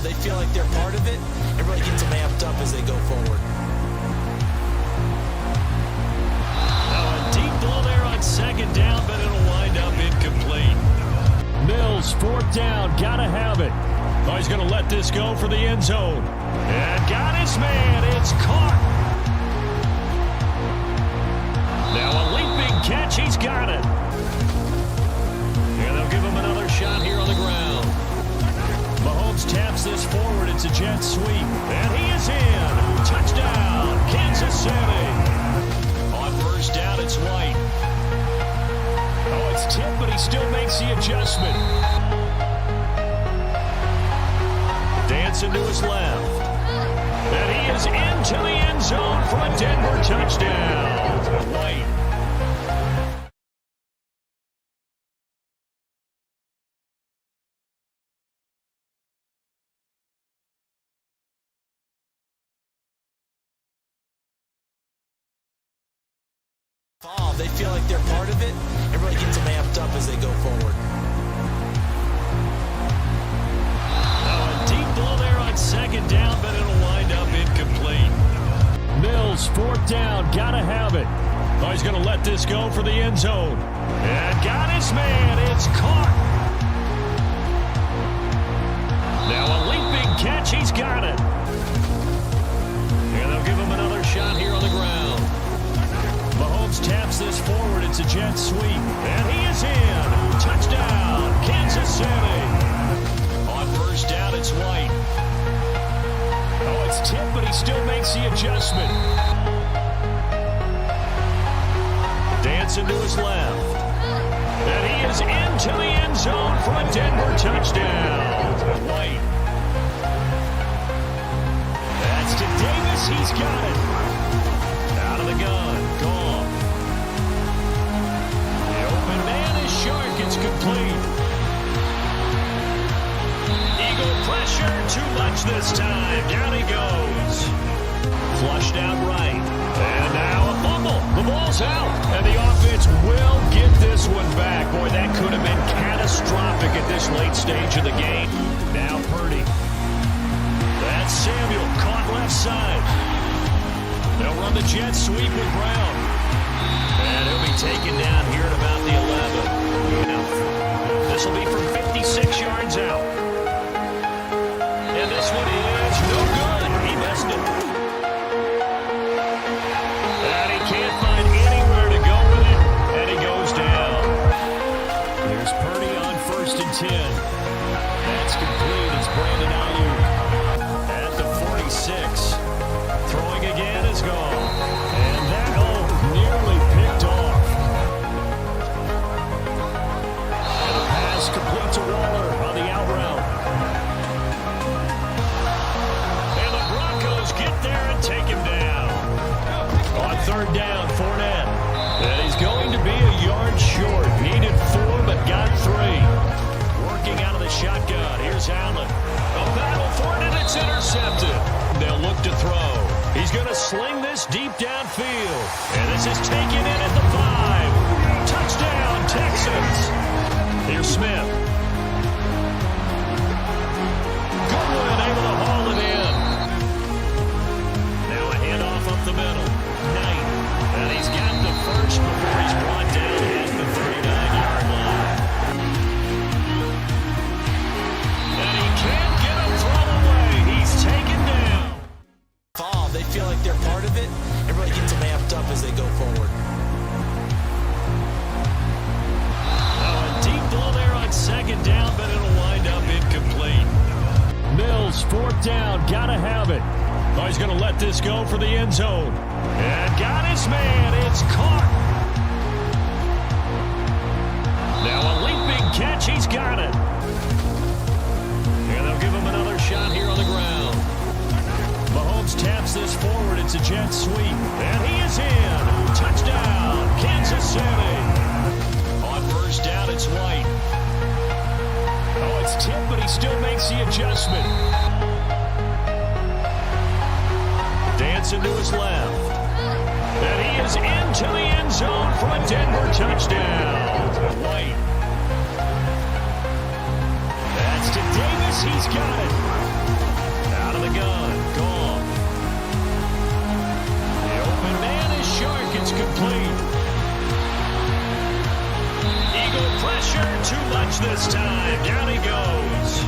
They feel like they're part of it. Everybody gets them amped up as they go forward. Now a deep ball there on second down, but it'll wind up incomplete. Mills, fourth down, gotta have it. Oh, he's gonna let this go for the end zone. And got his man, it's caught. Now a leaping catch, he's got it. And they'll give him another shot here on the ground. Mahomes taps this forward. It's a jet sweep. And he is in. Touchdown, Kansas City. On first down, it's White. Oh, it's tipped, but he still makes the adjustment. Dancing to his left. And he is into the end zone for a Denver touchdown. White They feel like they're part of it. It really gets them amped up as they go forward. A deep ball there on second down, but it'll wind up incomplete. Mills, fourth down, gotta have it. Oh, he's going to let this go for the end zone. And got his man. It's caught. Now a leaping catch. He's got it. And they'll give him another shot here on the ground. Mahomes taps this forward. It's a jet sweep. And he is in. Touchdown, Kansas City. On first down, it's White. Oh, it's tipped, but he still makes the adjustment. Dancing to his left. And he is into the end zone for a Denver touchdown. White. That's to Davis. He's got it. Out of the gun. Gone. The open man is Shark. It's complete. Eagle pressure. Too much this time. Down he goes. Flushed out right. And now a fumble. The ball's out. And the offense will get this one back. Boy, that could have been catastrophic at this late stage of the game. Now Purdy. That's Samuel. Caught left side. They'll run the jet sweep with Brown. And he'll be taken down here at about the 11. This will be from 56 yards out. And this one is no good. He missed it. And he can't find anywhere to go with it. And he goes down. Here's Purdy on 1st and 10. That's complete. It's Brandon Ayuk at the 46. Throwing again is gone. And that, nearly picked off. And a pass complete to Waller on the out route. And the Broncos get there and take him down. On 3rd down, Fournette. And he's going to be a yard short. Needed 4, but got 3. Working out of the shotgun. Here's Allen. A battle for it, and it's intercepted. They'll look to throw. He's going to sling this deep downfield. And this is taken in at the 5. Touchdown, Texans. Here's Smith. Goodwin able to haul it in. Now a handoff up the middle. Knight. And he's got the first before he's brought down at the 39-yard line. And he can't get a throw away. He's taken down. They feel like they're part of it. It really gets them amped up as they go forward. Now a deep ball there on 2nd down, but it'll wind up incomplete. Mills, 4th down, gotta have it. Oh, he's going to let this go for the end zone. And got his man. It's caught. Now a leaping catch. He's got it. And they'll give him another shot here on the ground. Mahomes taps this forward. It's a jet sweep. And he is in. Touchdown, Kansas City. On 1st down, it's White. Oh, it's tipped, but he still makes the adjustment. Dancing to his left. And he is into the end zone for a Denver touchdown. White. That's to Davis. He's got it. Out of the gun. Gone. The open man is Shark. It's complete. Eagle pressure. Too much this time. Down he goes.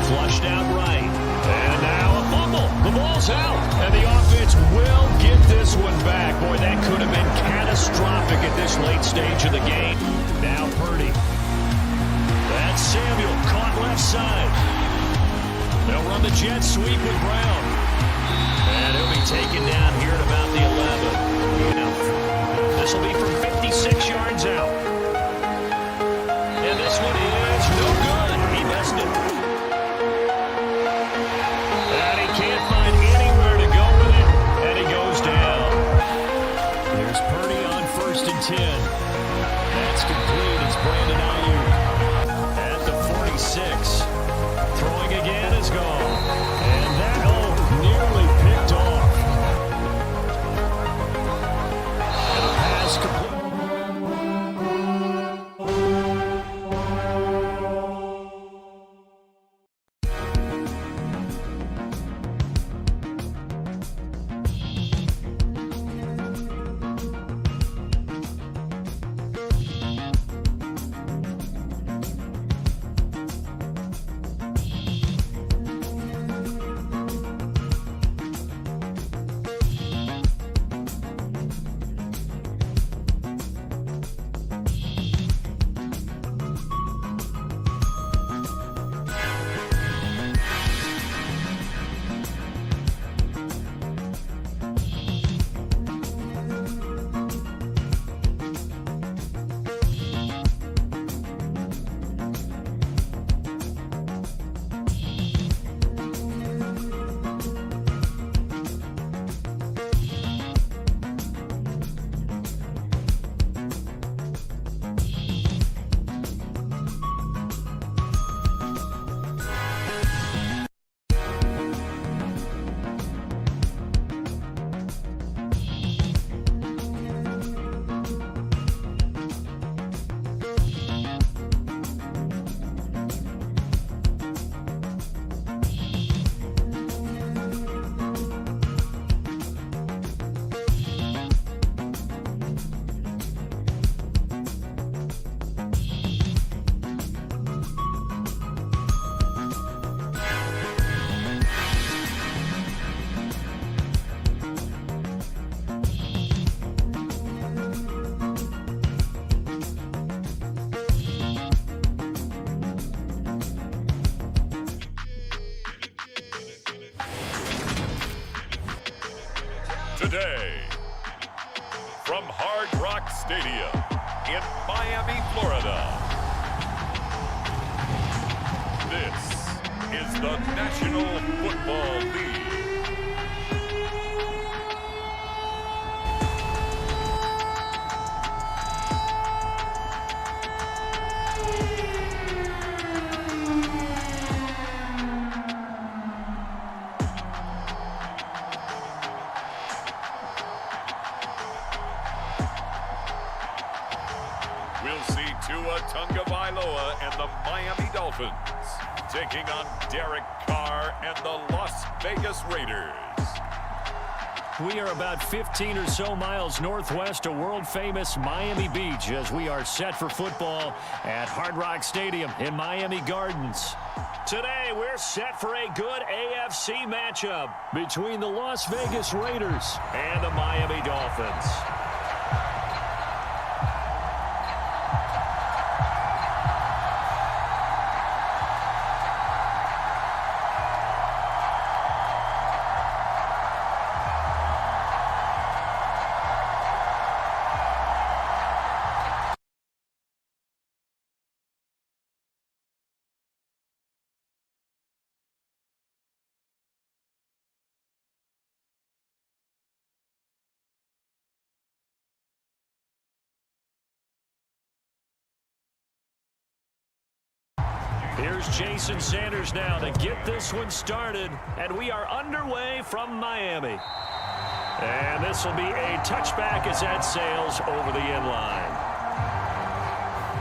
Flushed out right. And now a fumble. The ball's out. And the offense will get this one back. Boy, that could have been catastrophic at this late stage of the game. Now Purdy. That's Samuel. Caught left side. They'll run the jet sweep with Brown. And he'll be taken down here at about the 11. This will be from 56 yards out. And this one is no good. He missed it. And he can't find anywhere to go with it. And he goes down. Here's Purdy on 1st and 10. That's complete. It's Brandon Ayuk at the 46. Throwing again is gone. And that, nearly picked off. And a pass the National Football League. We'll see Tua Tagovailoa and the Miami Dolphins taking on Derek Carr and the Las Vegas Raiders. We are about 15 or so miles northwest of world-famous Miami Beach as we are set for football at Hard Rock Stadium in Miami Gardens. Today, we're set for a good AFC matchup between the Las Vegas Raiders and the Miami Dolphins. Here's Jason Sanders now to get this one started, and we are underway from Miami. And this will be a touchback as that sails over the end line.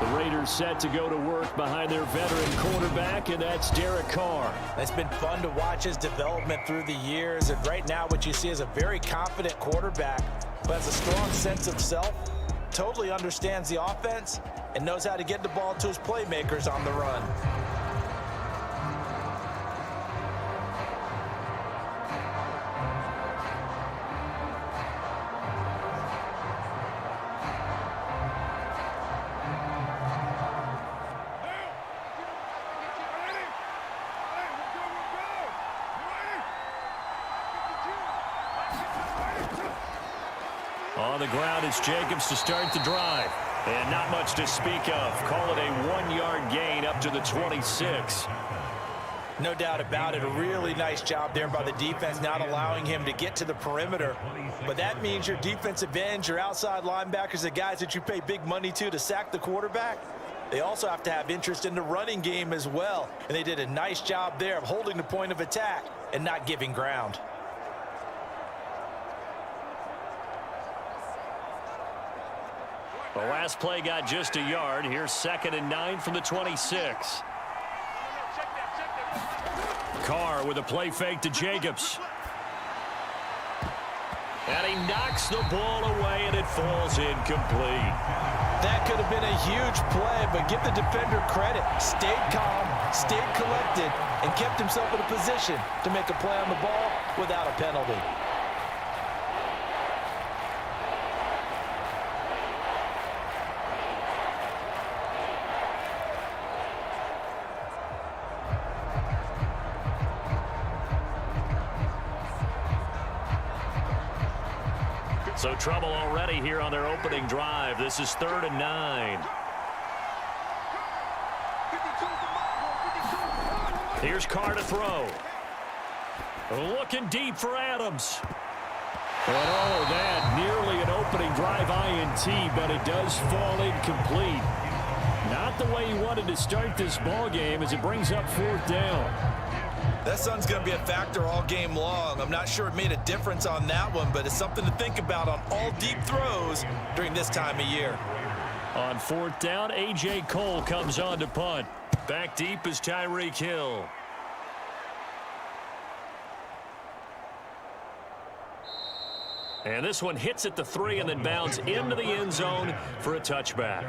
The Raiders set to go to work behind their veteran quarterback, and that's Derek Carr. It's been fun to watch his development through the years, and right now what you see is a very confident quarterback who has a strong sense of self, totally understands the offense, and knows how to get the ball to his playmakers on the run. On the ground, it's Jacobs to start the drive. And not much to speak of. Call it a 1-yard gain up to the 26. No doubt about it. A really nice job there by the defense, not allowing him to get to the perimeter. But that means your defensive ends, your outside linebackers, the guys that you pay big money to sack the quarterback, they also have to have interest in the running game as well. And they did a nice job there of holding the point of attack and not giving ground. The last play got just a yard. Here's 2nd and 9 from the 26. Carr with a play fake to Jacobs. And he knocks the ball away, and it falls incomplete. That could have been a huge play, but give the defender credit. Stayed calm, stayed collected, and kept himself in a position to make a play on the ball without a penalty. So trouble already here on their opening drive. This is 3rd and 9. Here's Carr to throw. Looking deep for Adams. But all of that, nearly an opening drive INT, but it does fall incomplete. Not the way he wanted to start this ball game as it brings up 4th down. That sun's going to be a factor all game long. I'm not sure it made a difference on that one, but it's something to think about on all deep throws during this time of year. On 4th down, A.J. Cole comes on to punt. Back deep is Tyreek Hill. And this one hits at the 3 and then bounds into the end zone for a touchback.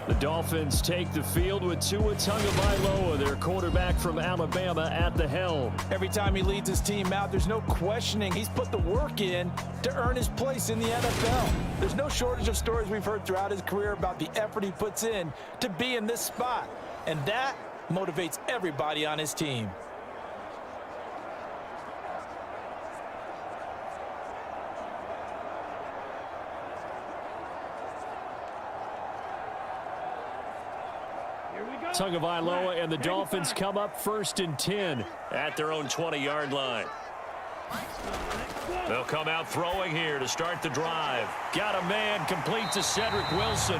The Dolphins take the field with Tua Tagovailoa, their quarterback from Alabama, at the helm. Every time he leads his team out, there's no questioning he's put the work in to earn his place in the NFL. There's no shortage of stories we've heard throughout his career about the effort he puts in to be in this spot. And that motivates everybody on his team. Tagovailoa and the Dolphins come up 1st and 10 at their own 20-yard line. They'll come out throwing here to start the drive. Got a man complete to Cedric Wilson.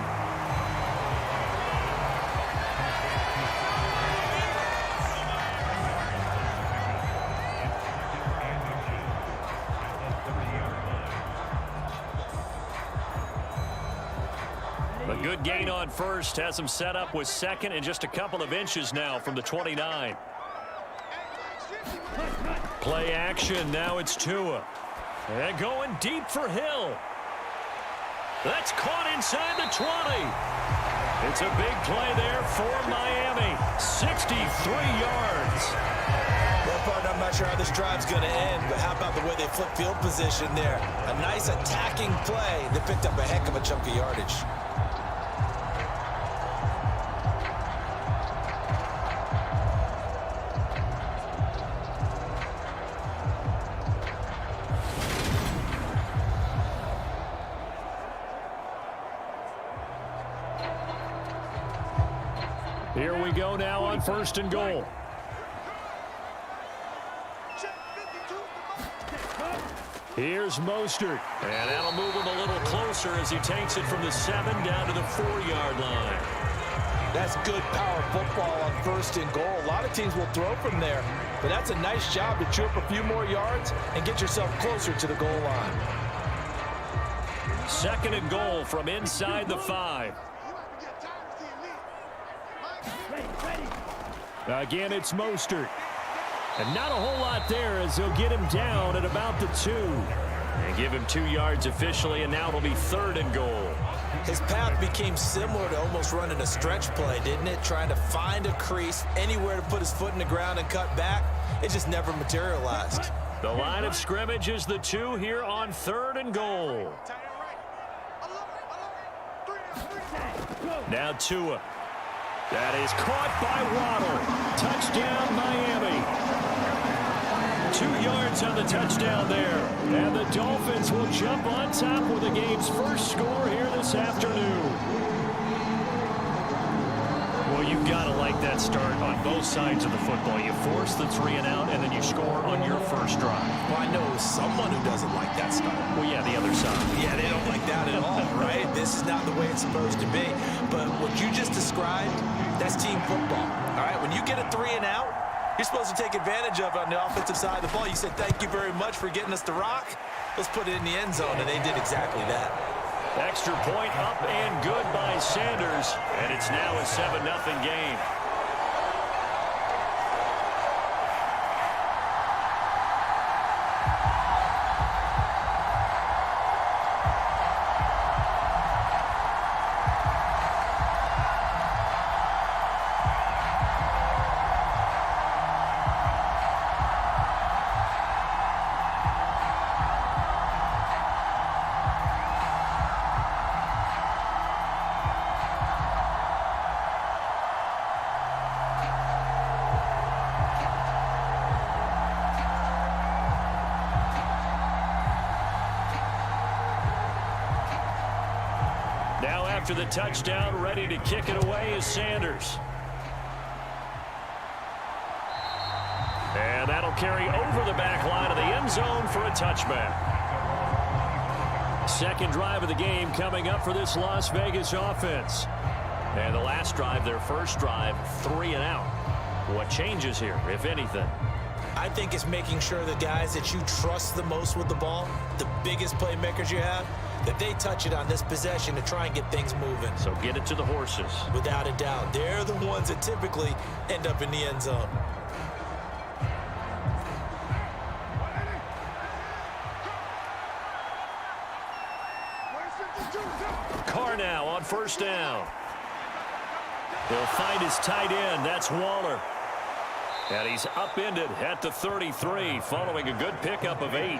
A good gain on first has him set up with second and just a couple of inches now from the 29. Play action. Now it's Tua. And going deep for Hill. That's caught inside the 20. It's a big play there for Miami. 63 yards. Well, partner, I'm not sure how this drive's going to end, but how about the way they flip field position there? A nice attacking play that picked up a heck of a chunk of yardage. Here we go now on 1st and goal. Here's Mostert. And that'll move him a little closer as he takes it from the 7 down to the 4-yard line. That's good power football on 1st and goal. A lot of teams will throw from there, but that's a nice job to chew up a few more yards and get yourself closer to the goal line. 2nd and goal from inside the 5. Again, it's Mostert. And not a whole lot there as he'll get him down at about the 2. And give him 2 yards officially, and now it'll be 3rd and goal. His path became similar to almost running a stretch play, didn't it? Trying to find a crease, anywhere to put his foot in the ground and cut back. It just never materialized. The line of scrimmage is the 2 here on 3rd and goal. Now Tua. That is caught by Waddle. Touchdown, Miami. 2 yards on the touchdown there. And the Dolphins will jump on top with the game's first score here this afternoon. Well, you've got to like that start on both sides of the football. You force the 3 and out, and then you score on your first drive. Well, I know someone who doesn't like that start. Well, yeah, the other side. Yeah, they don't like that at all, right? This is not the way it's supposed to be. But what you just described, that's team football, all right? When you get a 3 and out, you're supposed to take advantage of it on the offensive side of the ball. You said, thank you very much for getting us the rock. Let's put it in the end zone, and they did exactly that. Extra point up and good by Sanders, and it's now a 7-0 game. Now after the touchdown, ready to kick it away is Sanders. And that'll carry over the back line of the end zone for a touchback. Second drive of the game coming up for this Las Vegas offense. And the last drive, their first drive, 3 and out. What changes here, if anything? I think it's making sure the guys that you trust the most with the ball, the biggest playmakers you have, that they touch it on this possession to try and get things moving. So get it to the horses. Without a doubt. They're the ones that typically end up in the end zone. Carr now on first down. He'll find his tight end. That's Waller. And he's upended at the 33 following a good pickup of 8.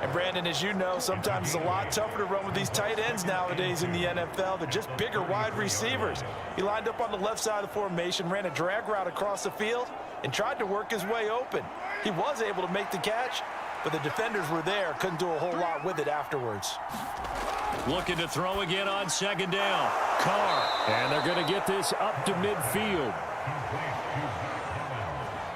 And Brandon, as you know, sometimes it's a lot tougher to run with these tight ends nowadays in the NFL. They're just bigger wide receivers. He lined up on the left side of the formation, ran a drag route across the field, and tried to work his way open. He was able to make the catch, but the defenders were there, couldn't do a whole lot with it afterwards. Looking to throw again on second down. Carr, and they're going to get this up to midfield.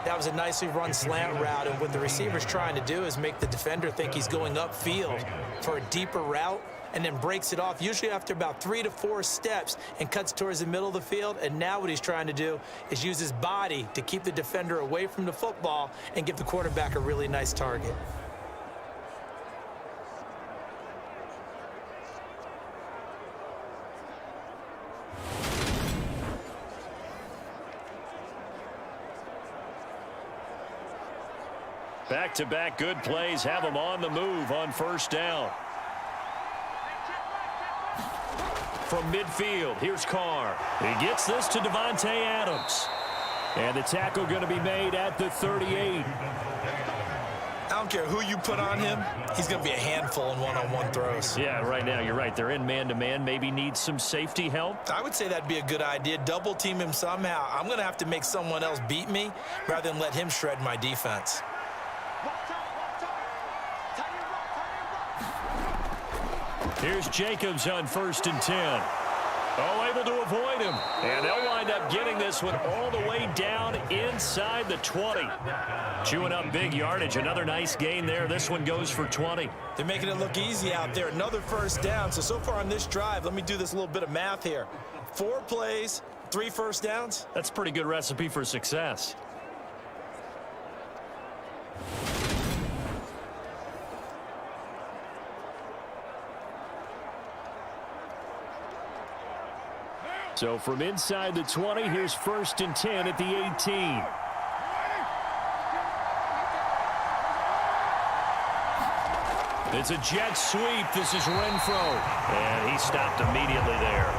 That was a nicely run slant route, and what the receiver's trying to do is make the defender think he's going upfield for a deeper route, and then breaks it off, usually after about 3 to 4 steps, and cuts towards the middle of the field. And now what he's trying to do is use his body to keep the defender away from the football and give the quarterback a really nice target. Back-to-back good plays have them on the move on first down. From midfield, here's Carr. He gets this to Davante Adams. And the tackle going to be made at the 38. I don't care who you put on him, he's going to be a handful in one-on-one throws. Yeah, right now, you're right. They're in man-to-man. Maybe needs some safety help. I would say that'd be a good idea. Double team him somehow. I'm going to have to make someone else beat me rather than let him shred my defense. Here's Jacobs on 1st and 10. Oh, able to avoid him. And they'll wind up getting this one all the way down inside the 20. Chewing up big yardage. Another nice gain there. This one goes for 20. They're making it look easy out there. Another first down. So far on this drive, let me do this little bit of math here. 4 plays, 3 first downs. That's a pretty good recipe for success. So from inside the 20, here's 1st and 10 at the 18. It's a jet sweep. This is Renfro. And he stopped immediately there.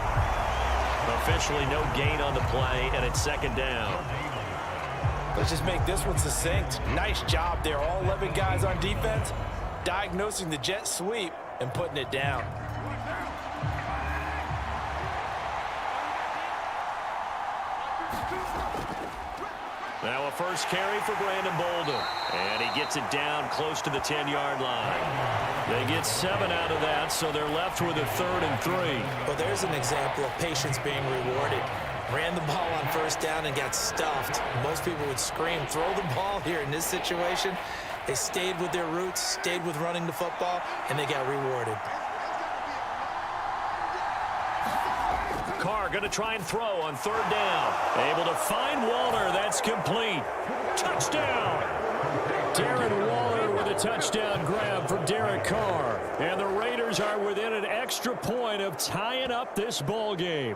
Officially no gain on the play, and it's 2nd down. Let's just make this one succinct. Nice job there. All 11 guys on defense diagnosing the jet sweep and putting it down. Now a first carry for Brandon Bolden. And he gets it down close to the 10-yard line. They get 7 out of that, so they're left with a 3rd and 3. Well, there's an example of patience being rewarded. Ran the ball on first down and got stuffed. Most people would scream, throw the ball here. In this situation, they stayed with their roots, stayed with running the football, and they got rewarded. Carr going to try and throw on 3rd down. Able to find Waller. That's complete. Touchdown. Darren Waller with a touchdown grab for Derek Carr. And the Raiders are within an extra point of tying up this ball game.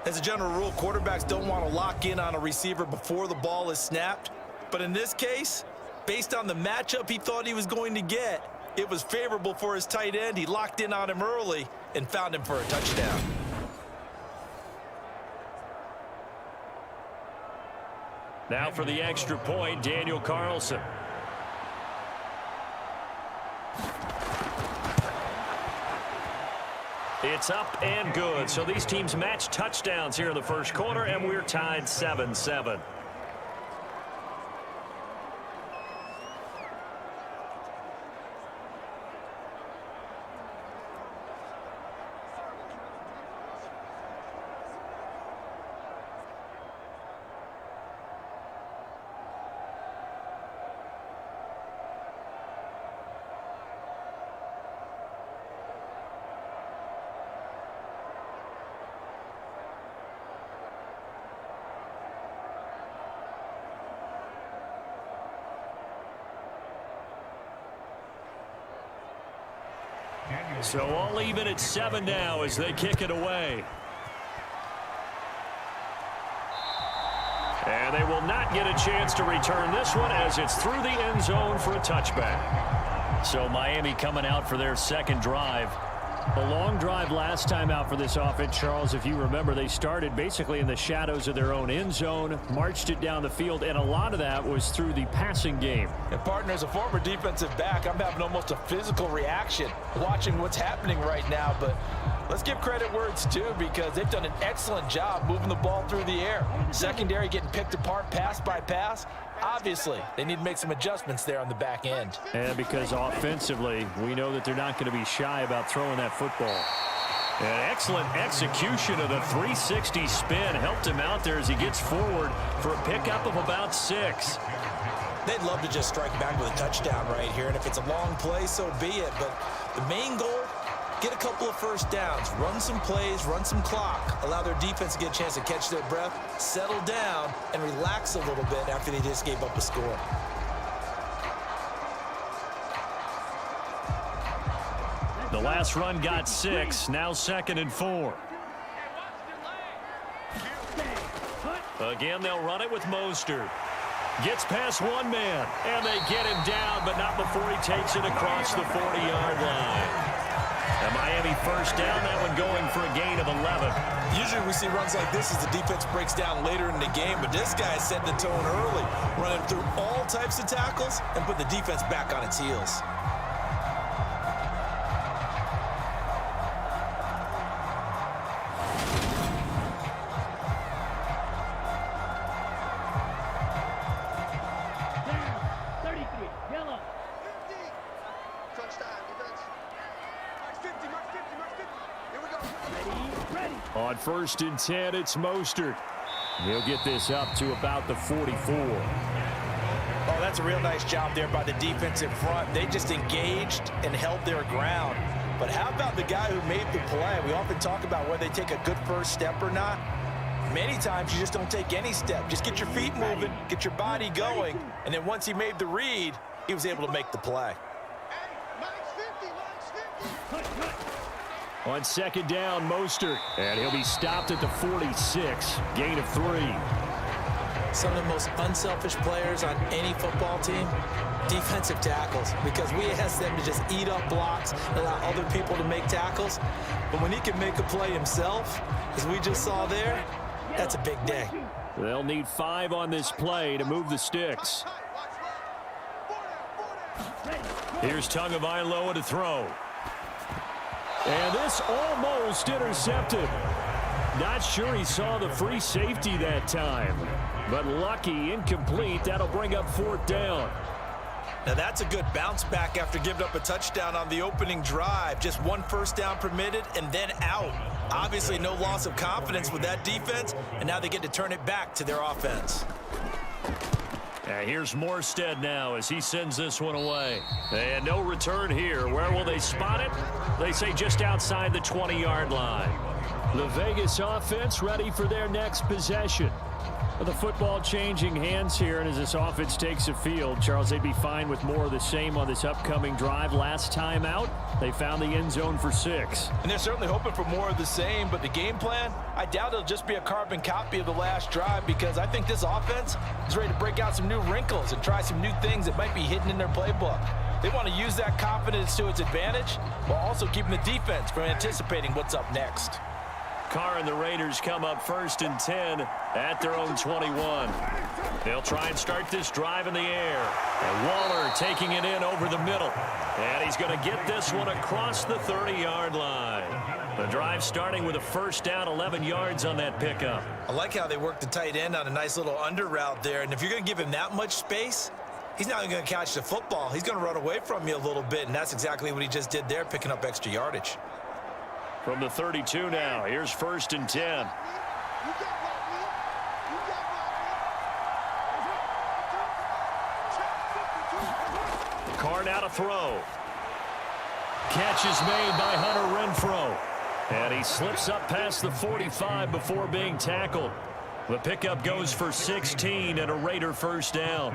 As a general rule, quarterbacks don't want to lock in on a receiver before the ball is snapped. But in this case, based on the matchup he thought he was going to get, it was favorable for his tight end. He locked in on him early and found him for a touchdown. Now for the extra point, Daniel Carlson. It's up and good. So these teams match touchdowns here in the first quarter, and we're tied 7-7. So all even at 7 now as they kick it away. And they will not get a chance to return this one as it's through the end zone for a touchback. So Miami coming out for their second drive. A long drive last time out for this offense, Charles. If you remember, they started basically in the shadows of their own end zone, marched it down the field, and a lot of that was through the passing game. And partner, as a former defensive back, I'm having almost a physical reaction watching what's happening right now. But let's give credit where it's due, because they've done an excellent job moving the ball through the air. Secondary getting picked apart pass by pass. Obviously, they need to make some adjustments there on the back end. And because offensively, we know that they're not going to be shy about throwing that football. An excellent execution of the 360 spin helped him out there as he gets forward for a pickup of about 6. They'd love to just strike back with a touchdown right here, and if it's a long play, so be it. But the main goal, get a couple of first downs, run some plays, run some clock, allow their defense to get a chance to catch their breath, settle down, and relax a little bit after they just gave up a score. The last run got 6, now 2nd and 4. Again, they'll run it with Mostert. Gets past one man, and they get him down, but not before he takes it across the 40-yard line. A Miami first down, that one going for a gain of 11. Usually we see runs like this as the defense breaks down later in the game, but this guy set the tone early, running through all types of tackles and put the defense back on its heels. On 1st and 10, it's Mostert. He'll get this up to about the 44. Oh, that's a real nice job there by the defense in front. They just engaged and held their ground. But how about the guy who made the play? We often talk about whether they take a good first step or not. Many times you just don't take any step. Just get your feet moving, get your body going, and then once he made the read, he was able to make the play. On 2nd down, Mostert, and he'll be stopped at the 46, gain of 3. Some of the most unselfish players on any football team, defensive tackles, because we ask them to just eat up blocks, allow other people to make tackles. But when he can make a play himself, as we just saw there, that's a big day. They'll need 5 on this play to move the sticks. Here's Tagovailoa to throw. And this almost intercepted. Not sure he saw the free safety that time. But lucky, incomplete. That'll bring up 4th down. Now that's a good bounce back after giving up a touchdown on the opening drive. Just 1 first down permitted and then out. Obviously no loss of confidence with that defense, and now they get to turn it back to their offense. Here's Morstead now as he sends this one away. And no return here. Where will they spot it? They say just outside the 20-yard line. The Vegas offense ready for their next possession. The football changing hands here, and as this offense takes the field, Charles, they'd be fine with more of the same on this upcoming drive. Last time out, they found the end zone for 6. And they're certainly hoping for more of the same, but the game plan, I doubt it'll just be a carbon copy of the last drive, because I think this offense is ready to break out some new wrinkles and try some new things that might be hidden in their playbook. They want to use that confidence to its advantage while also keeping the defense from anticipating what's up next. Carr and the Raiders come up 1st and 10 at their own 21. They'll try and start this drive in the air. And Waller taking it in over the middle. And he's going to get this one across the 30-yard line. The drive starting with a first down, 11 yards on that pickup. I like how they work the tight end on a nice little under route there. And if you're going to give him that much space, he's not going to catch the football. He's going to run away from you a little bit, and that's exactly what he just did there, picking up extra yardage. From the 32 now, here's 1st and 10. Carr now to throw. Catch is made by Hunter Renfrow. And he slips up past the 45 before being tackled. The pickup goes for 16 and a Raider first down.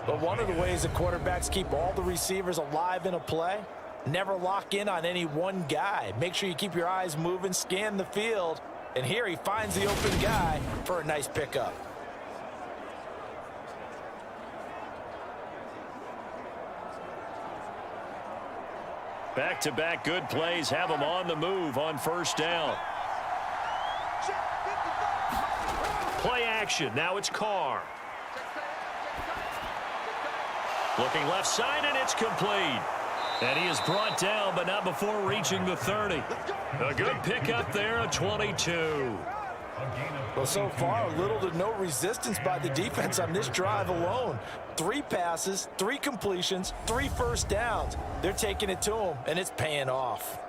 But one of the ways that quarterbacks keep all the receivers alive in a play, never lock in on any one guy. Make sure you keep your eyes moving, scan the field, and here he finds the open guy for a nice pickup. Back-to-back good plays have him on the move on first down. Play action. Now it's Carr. Looking left side, and it's complete. And he is brought down, but not before reaching the 30. A good pickup there, a 22. Well, so far, little to no resistance by the defense on this drive alone. 3 passes, 3 completions, 3 first downs. They're taking it to them, and it's paying off.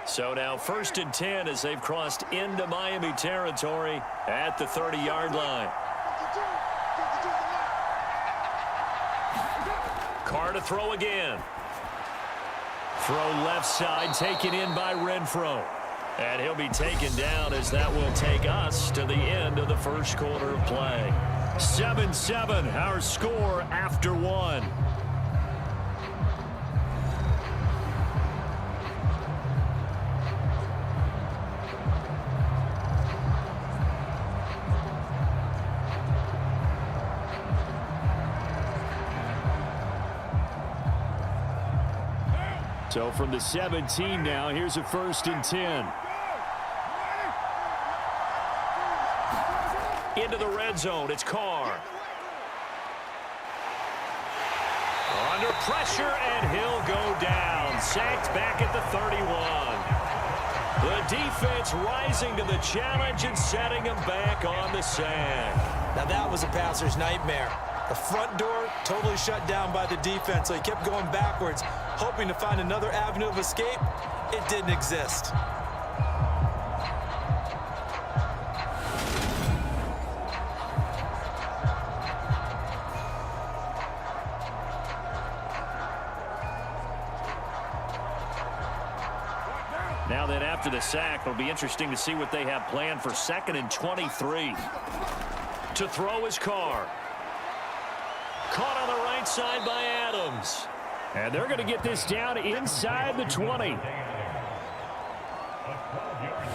So now 1st and 10 as they've crossed into Miami territory at the 30-yard line. Carr to throw again. Throw left side, taken in by Renfro. And he'll be taken down as that will take us to the end of the first quarter of play. 7-7, our score after 1. So from the 17 now, here's a 1st and 10. Into the red zone, it's Carr. Under pressure, and he'll go down. Sacked back at the 31. The defense rising to the challenge and setting him back on the sack. Now that was a passer's nightmare. The front door totally shut down by the defense, so he kept going backwards, hoping to find another avenue of escape. It didn't exist. Now then, after the sack, it'll be interesting to see what they have planned for 2nd and 23. To throw his Carr. Caught on the right side by Adams. And they're going to get this down inside the 20.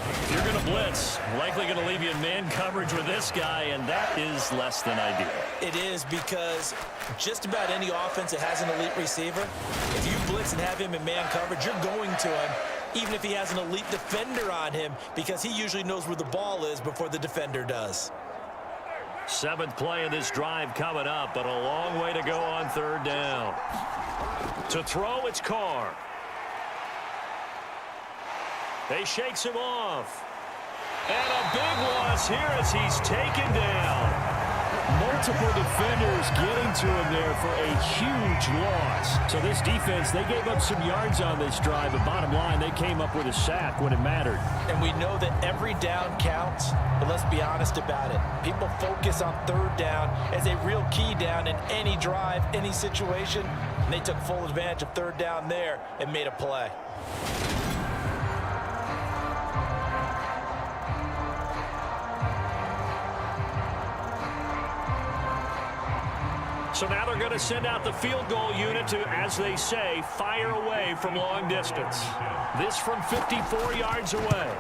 If you're going to blitz, likely going to leave you in man coverage with this guy, and that is less than ideal. It is, because just about any offense that has an elite receiver, if you blitz and have him in man coverage, you're going to him, even if he has an elite defender on him, because he usually knows where the ball is before the defender does. 7th play of this drive coming up, but a long way to go on 3rd down. To throw, it's Carr. He shakes him off. And a big loss here as he's taken down. Multiple defenders getting to him there for a huge loss. So this defense, they gave up some yards on this drive, but bottom line, they came up with a sack when it mattered. And we know that every down counts, but let's be honest about it. People focus on 3rd down as a real key down in any drive, any situation, and they took full advantage of 3rd down there and made a play. So now they're going to send out the field goal unit to, as they say, fire away from long distance. This from 54 yards away.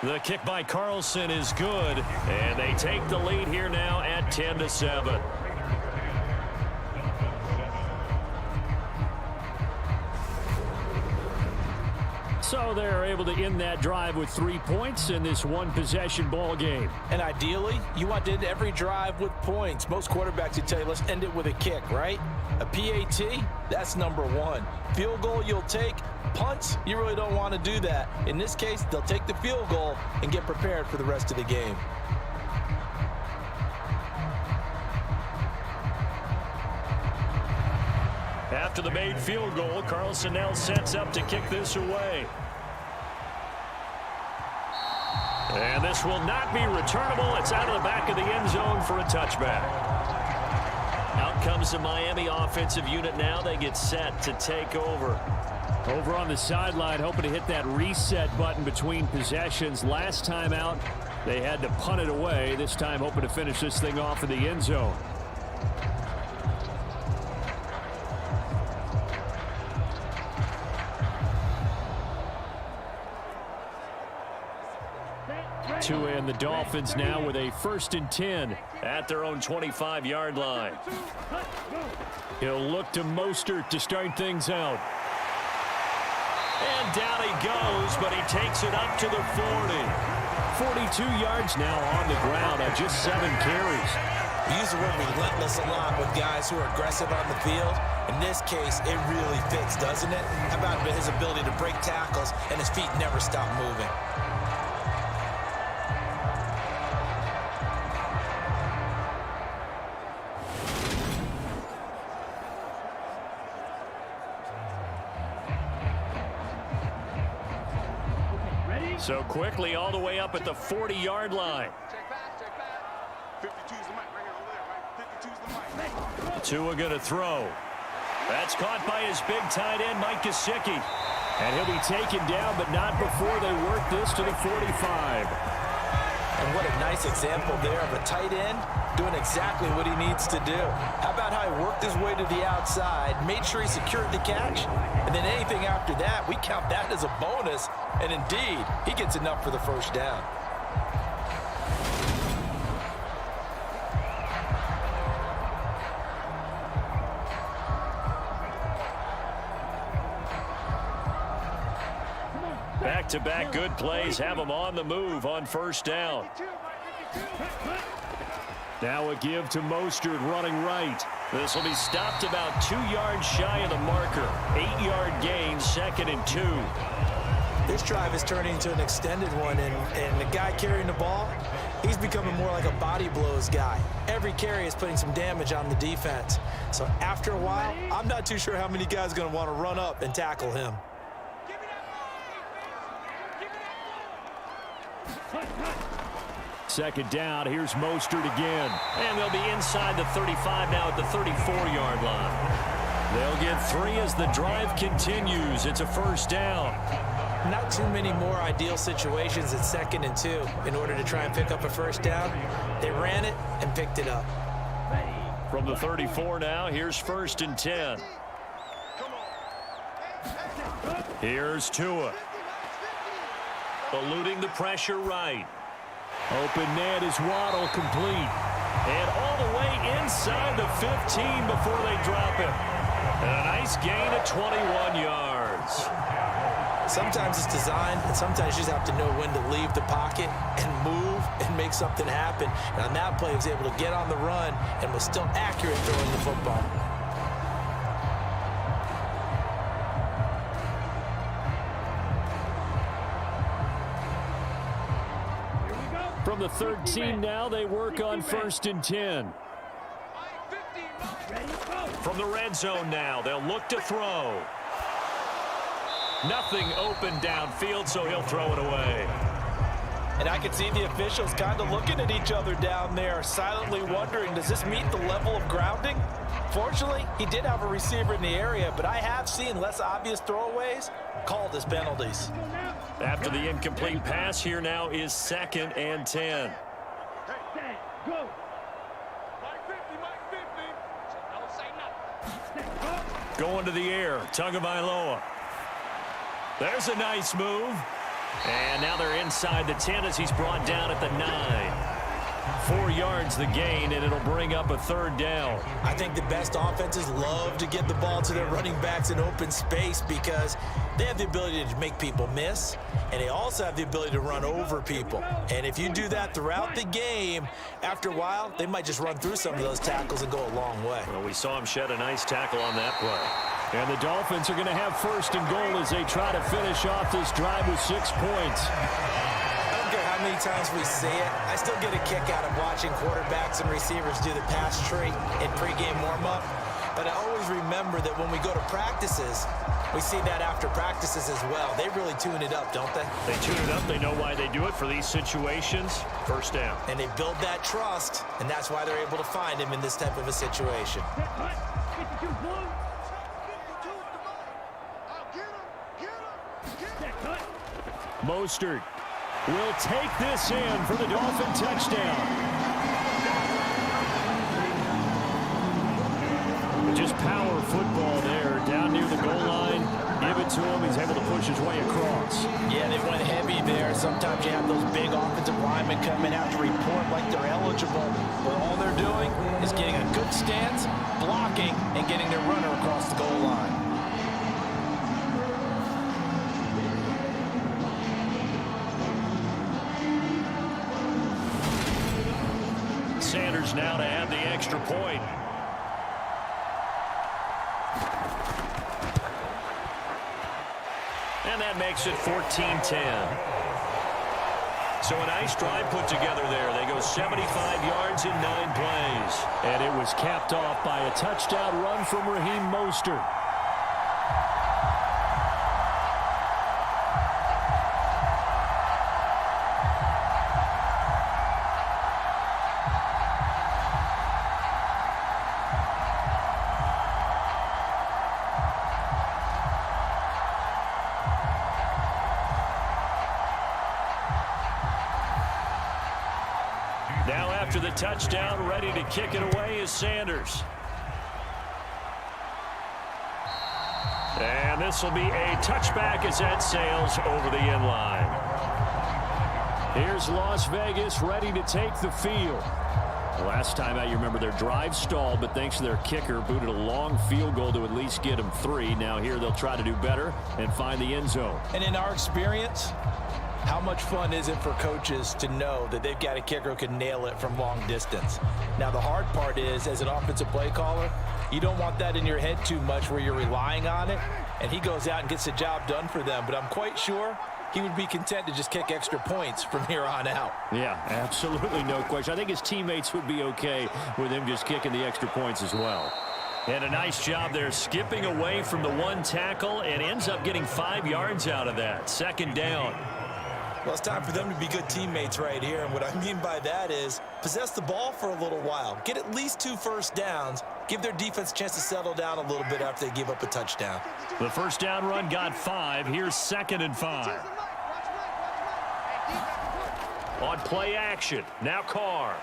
The kick by Carlson is good, and they take the lead here now at 10-7. So they're able to end that drive with 3 points in this one-possession ball game. And ideally, you want to end every drive with points. Most quarterbacks would tell you, let's end it with a kick, right? A PAT, that's number 1. Field goal you'll take. Punts, you really don't want to do that. In this case, they'll take the field goal and get prepared for the rest of the game. After the made field goal, Carlson now sets up to kick this away. And this will not be returnable. It's out of the back of the end zone for a touchback. Out comes the Miami offensive unit now. They get set to take over. Over on the sideline, hoping to hit that reset button between possessions. Last time out, they had to punt it away. This time, hoping to finish this thing off in the end zone. To end the Dolphins now with a 1st and 10 at their own 25-yard line. He'll look to Mostert to start things out. And down he goes, but he takes it up to the 40. 42 yards now on the ground on just 7 carries. We use the word relentless a lot with guys who are aggressive on the field. In this case, it really fits, doesn't it? How about his ability to break tackles and his feet never stop moving? So quickly all the way up at the 40-yard line. Check back. 52's the mic right here over there, right? 52's the mic. Tua going to throw. That's caught by his big tight end, Mike Gesicki. And he'll be taken down, but not before they work this to the 45. And what a nice example there of a tight end doing exactly what he needs to do. How about how he worked his way to the outside, made sure he secured the catch, and then anything after that, we count that as a bonus. And indeed, he gets enough for the first down. Back-to-back good plays have him on the move on first down. Now a give to Mostert running right. This will be stopped about 2 yards shy of the marker. 8-yard gain, 2nd and 2. This drive is turning into an extended one, and the guy carrying the ball, he's becoming more like a body blows guy. Every carry is putting some damage on the defense. So after a while, I'm not too sure how many guys are going to want to run up and tackle him. Second down, here's Mostert again. And they'll be inside the 35 now at the 34-yard line. They'll get 3 as the drive continues. It's a first down. Not too many more ideal situations at 2nd and 2 in order to try and pick up a first down. They ran it and picked it up. From the 34 now, here's 1st and 10. Here's Tua. Eluding the pressure right. Open net is Waddle, complete. And all the way inside the 15 before they drop him. And a nice gain of 21 yards. Sometimes it's designed, and sometimes you just have to know when to leave the pocket and move and make something happen. And on that play, he was able to get on the run and was still accurate throwing the football. From the 13 now, they work on 1st and 10. From the red zone now, they'll look to throw. Nothing open downfield, so he'll throw it away. And I can see the officials kind of looking at each other down there, silently wondering, does this meet the level of grounding? Fortunately, he did have a receiver in the area, but I have seen less obvious throwaways called as penalties. After the incomplete pass, here now is 2nd and 10. Go. Going to the air, Tagovailoa. There's a nice move. And now they're inside the 10 as he's brought down at the 9. 4 yards the gain, and it'll bring up a 3rd down. I think the best offenses love to get the ball to their running backs in open space because they have the ability to make people miss, and they also have the ability to run over people. And if you do that throughout the game, after a while, they might just run through some of those tackles and go a long way. Well, we saw him shed a nice tackle on that play. And the Dolphins are going to have 1st and goal as they try to finish off this drive with 6 points. I don't care how many times we see it, I still get a kick out of watching quarterbacks and receivers do the pass tree in pregame warm-up. But I always remember that when we go to practices, we see that after practices as well. They really tune it up, don't they? They tune it up. They know why they do it for these situations. First down. And they build that trust, and that's why they're able to find him in this type of a situation. Mostert will take this in for the Dolphin touchdown. Just power football there, down near the goal line. Give it to him. He's able to push his way across. Yeah, they went heavy there. Sometimes you have those big offensive linemen come in, have to report like they're eligible. But all they're doing is getting a good stance, blocking, and getting their runner across the goal line. Sanders now to add the extra point. And that makes it 14-10. So a nice drive put together there. They go 75 yards in 9 plays. And it was capped off by a touchdown run from Raheem Mostert. Now after the touchdown, ready to kick it away is Sanders. And this will be a touchback as that sails over the end line. Here's Las Vegas ready to take the field. The last time out, you remember their drive stalled, but thanks to their kicker, booted a long field goal to at least get them 3. Now here they'll try to do better and find the end zone. And in our experience, how much fun is it for coaches to know that they've got a kicker who can nail it from long distance? Now, the hard part is, as an offensive play caller, you don't want that in your head too much where you're relying on it, and he goes out and gets the job done for them. But I'm quite sure he would be content to just kick extra points from here on out. Yeah, absolutely no question. I think his teammates would be okay with him just kicking the extra points as well. And a nice job there skipping away from the one tackle and ends up getting 5 yards out of that. Second down. Well, it's time for them to be good teammates right here. And what I mean by that is possess the ball for a little while. Get at least 2 first downs. Give their defense a chance to settle down a little bit after they give up a touchdown. The first down run got 5. Here's 2nd and 5. On play action. Now Carr.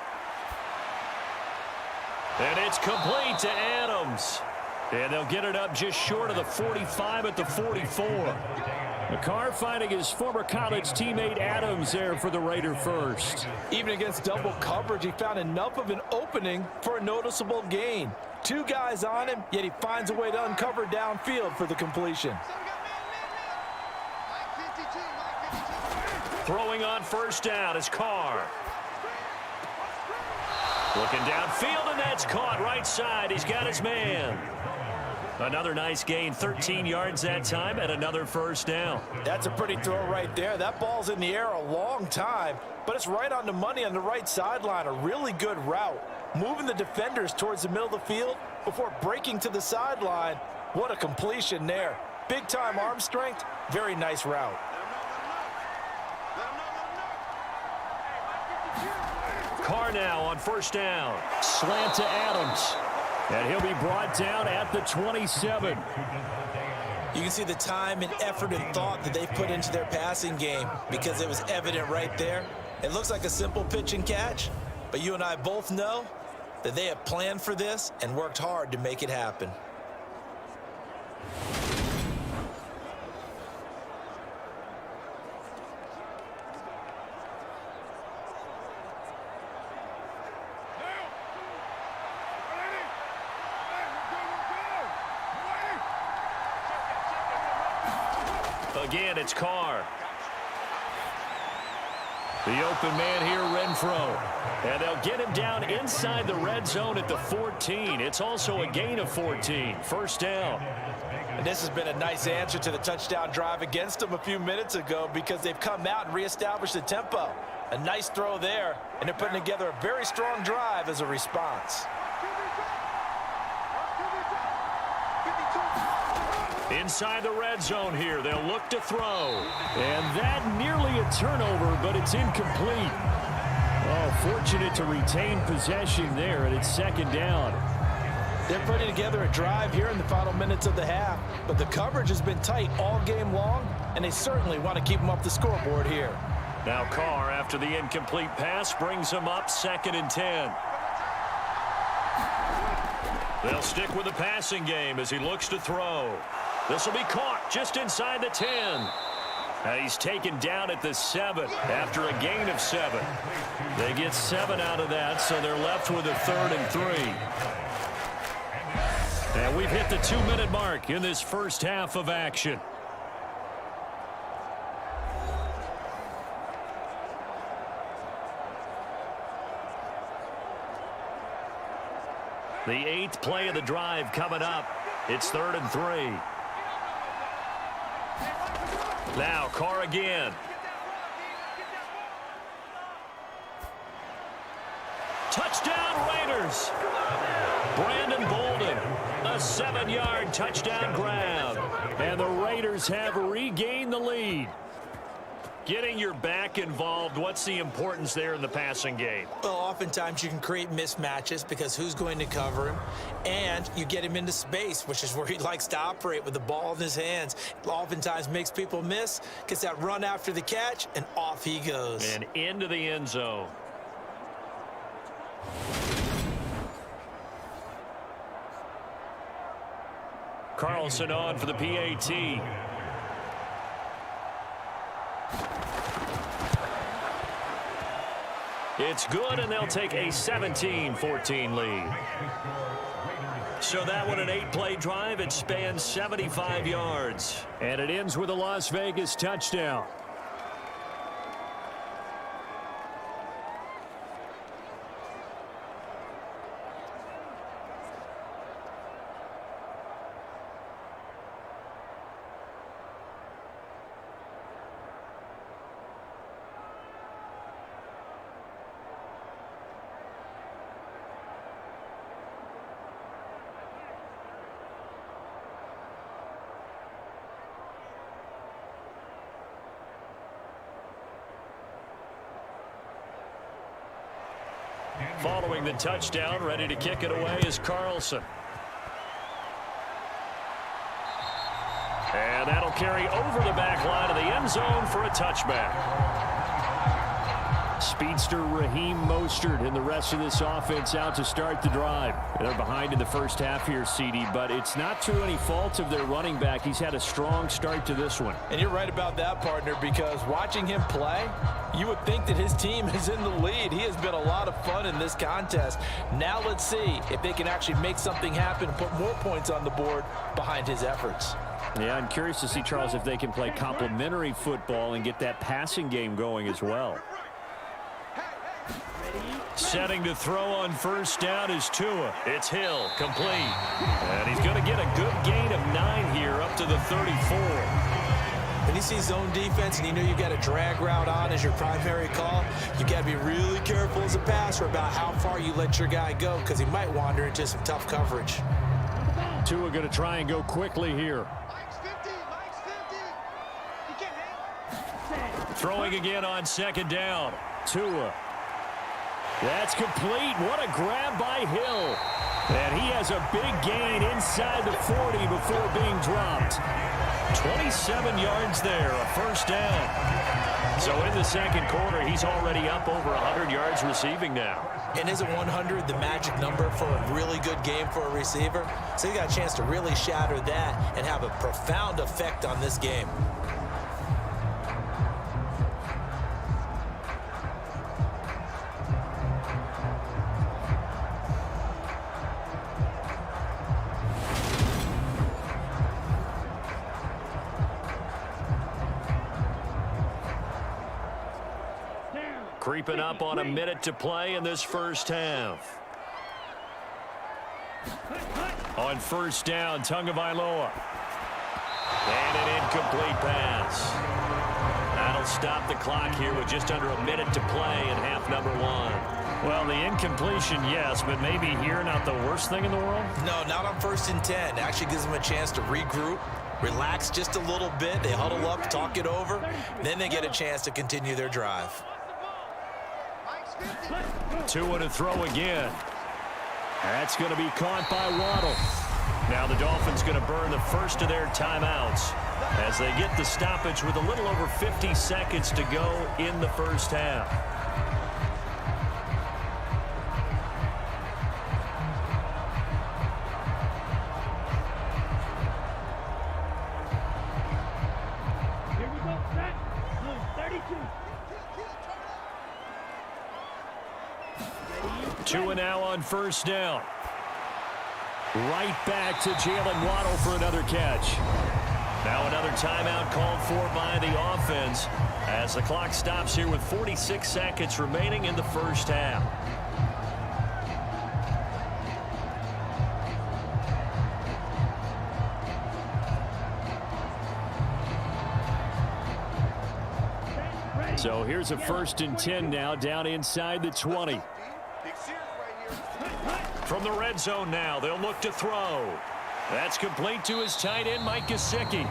And it's complete to Adams. And they'll get it up just short of the 45 at the 44. Carr finding his former college teammate Adams there for the Raider first. Even against double coverage, he found enough of an opening for a noticeable gain. 2 guys on him, yet he finds a way to uncover downfield for the completion. Throwing on first down is Carr. Looking downfield, and that's caught right side. He's got his man. Another nice gain, 13 yards that time, and another first down. That's a pretty throw right there. That ball's in the air a long time, but it's right on the money on the right sideline. A really good route. Moving the defenders towards the middle of the field before breaking to the sideline. What a completion there. Big-time arm strength. Very nice route. Carr now on first down. Slant to Adams. And he'll be brought down at the 27. You can see the time and effort and thought that they've put into their passing game because it was evident right there. It looks like a simple pitch and catch, but you and I both know that they have planned for this and worked hard to make it happen. Again, it's Carr. The open man here, Renfro. And they'll get him down inside the red zone at the 14. It's also a gain of 14. First down. And this has been a nice answer to the touchdown drive against them a few minutes ago because they've come out and reestablished the tempo. A nice throw there, and they're putting together a very strong drive as a response. Inside the red zone here, they'll look to throw. And that nearly a turnover, but it's incomplete. Oh, fortunate to retain possession there, and it's second down. They're putting together a drive here in the final minutes of the half, but the coverage has been tight all game long, and they certainly want to keep them up the scoreboard here. Now Carr, after the incomplete pass, brings him up 2nd and 10. They'll stick with the passing game as he looks to throw. This will be caught just inside the 10. He's taken down at the 7 after a gain of 7. They get 7 out of that, so they're left with a 3rd and 3. And we've hit the 2-minute mark in this first half of action. The 8th play of the drive coming up. It's 3rd and 3. Now Carr again. Touchdown Raiders. Brandon Bolden, a 7-yard touchdown grab. And the Raiders have regained the lead. Getting your back involved, what's the importance there in the passing game? Well, oftentimes you can create mismatches because who's going to cover him? And you get him into space, which is where he likes to operate with the ball in his hands. It oftentimes makes people miss, gets that run after the catch, and off he goes. And into the end zone. Carlson on for the PAT. It's good, and they'll take a 17-14 lead. So that one, an 8-play drive. It spans 75 yards. And it ends with a Las Vegas touchdown. Following the touchdown, ready to kick it away is Carlson. And that'll carry over the back line of the end zone for a touchback. Speedster Raheem Mostert and the rest of this offense out to start the drive. They're behind in the first half here, CD, but it's not through any fault of their running back. He's had a strong start to this one. And you're right about that, partner, because watching him play, you would think that his team is in the lead. He has been a lot of fun in this contest. Now let's see if they can actually make something happen, put more points on the board behind his efforts. Yeah, I'm curious to see, Charles, if they can play complementary football and get that passing game going as well. Setting to throw on first down is Tua. It's Hill, complete. And he's going to get a good gain of 9 here up to the 34. When you see zone defense and you know you've got a drag route on as your primary call, you got to be really careful as a passer about how far you let your guy go because he might wander into some tough coverage. Tua going to try and go quickly here. Throwing again on second down. Tua. That's complete. What a grab by Hill. And he has a big gain inside the 40 before being dropped. 27 yards there, a first down. So in the second quarter, he's already up over 100 yards receiving now. And isn't 100 the magic number for a really good game for a receiver? So you got a chance to really shatter that and have a profound effect on this game. Creeping up on a minute to play in this first half. On first down, Tagovailoa. And an incomplete pass. That'll stop the clock here with just under a minute to play in half number 1. Well, the incompletion, yes, but maybe here not the worst thing in the world? No, not on 1st and 10. Actually gives them a chance to regroup, relax just a little bit. They huddle up, talk it over. Then they get a chance to continue their drive. Tua to throw again. That's going to be caught by Waddle. Now the Dolphins going to burn the first of their timeouts as they get the stoppage with a little over 50 seconds to go in the first half. Here we go, set. 32. Tua now on first down. Right back to Jalen Waddle for another catch. Now another timeout called for by the offense as the clock stops here with 46 seconds remaining in the first half. So here's a 1st and 10 now down inside the 20. From the red zone now, they'll look to throw. That's complete to his tight end, Mike Gesicki.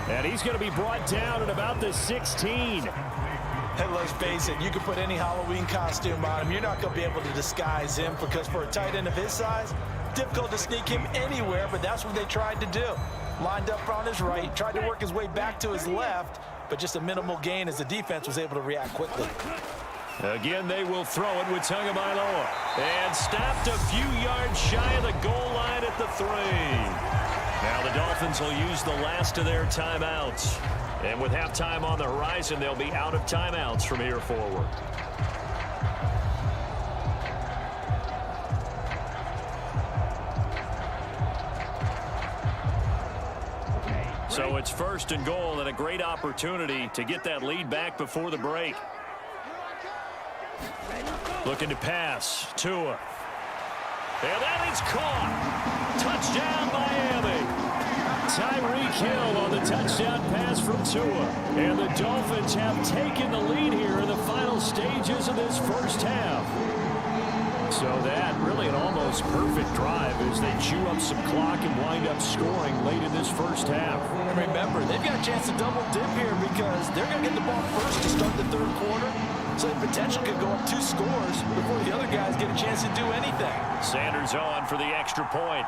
And he's going to be brought down at about the 16. And let's face it, you can put any Halloween costume on him. You're not going to be able to disguise him because for a tight end of his size, difficult to sneak him anywhere, but that's what they tried to do. Lined up on his right, tried to work his way back to his left, but just a minimal gain as the defense was able to react quickly. Again, they will throw it with Tagovailoa. And stopped a few yards shy of the goal line at the 3. Now the Dolphins will use the last of their timeouts. And with halftime on the horizon, they'll be out of timeouts from here forward. So it's 1st and goal and a great opportunity to get that lead back before the break. Looking to pass. Tua. And that is caught. Touchdown, Miami. Tyreek Hill on the touchdown pass from Tua. And the Dolphins have taken the lead here in the final stages of this first half. So that really an almost perfect drive as they chew up some clock and wind up scoring late in this first half. And remember, they've got a chance to double dip here because they're going to get the ball first to start the 3rd quarter. So the potential could go up 2 scores before the other guys get a chance to do anything. Sanders on for the extra point.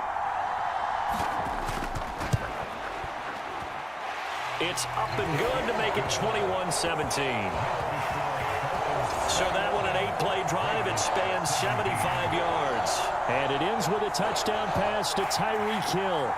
It's up and good to make it 21-17. So that one an 8-play drive. It spans 75 yards. And it ends with a touchdown pass to Tyreek Hill.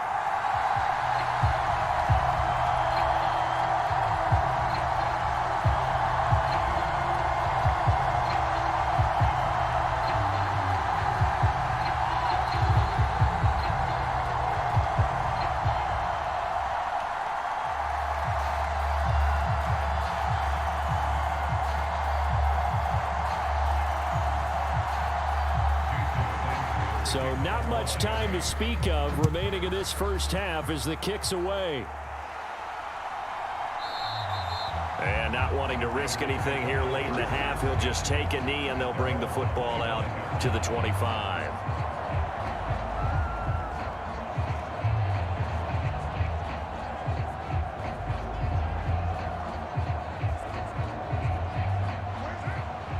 So not much time to speak of remaining in this first half as the kick's away. And not wanting to risk anything here late in the half, he'll just take a knee and they'll bring the football out to the 25.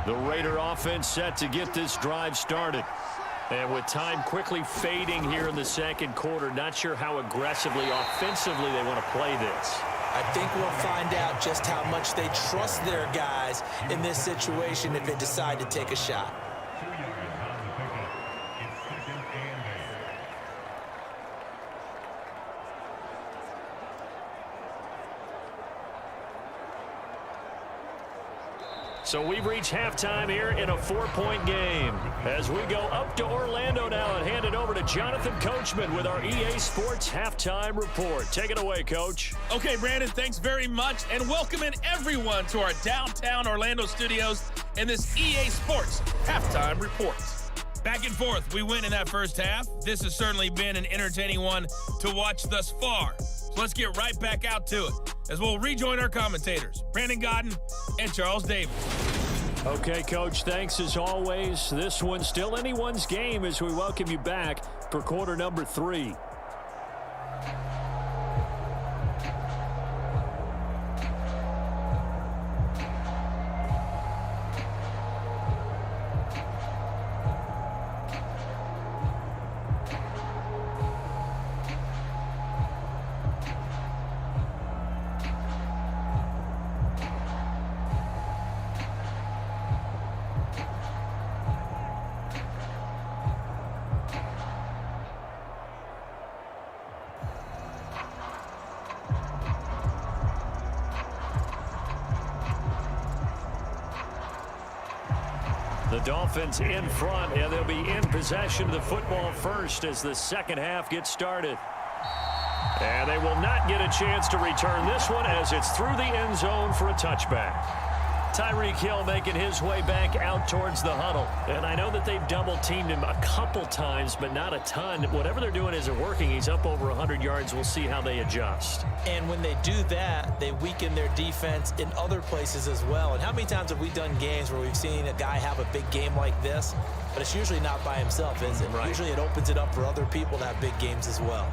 The Raider offense set to get this drive started. And with time quickly fading here in the 2nd quarter, not sure how aggressively, offensively they want to play this. I think we'll find out just how much they trust their guys in this situation if they decide to take a shot. So we've reached halftime here in a 4-point game. As we go up to Orlando now and hand it over to Jonathan Coachman with our EA Sports Halftime Report. Take it away, Coach. Okay, Brandon, thanks very much. And welcoming everyone to our downtown Orlando studios and this EA Sports Halftime Report. Back and forth, we win in that first half. This has certainly been an entertaining one to watch thus far. So let's get right back out to it as we'll rejoin our commentators, Brandon Godden and Charles Davis. Okay, Coach, thanks as always. This one's still anyone's game as we welcome you back for quarter number 3. The Dolphins in front, and they'll be in possession of the football first as the second half gets started. And they will not get a chance to return this one as it's through the end zone for a touchback. Tyreek Hill making his way back out towards the huddle. And I know that they've double-teamed him a couple times, but not a ton. Whatever they're doing isn't working. He's up over 100 yards. We'll see how they adjust. And when they do that, they weaken their defense in other places as well. And how many times have we done games where we've seen a guy have a big game like this, but it's usually not by himself, is it? Right. Usually it opens it up for other people to have big games as well.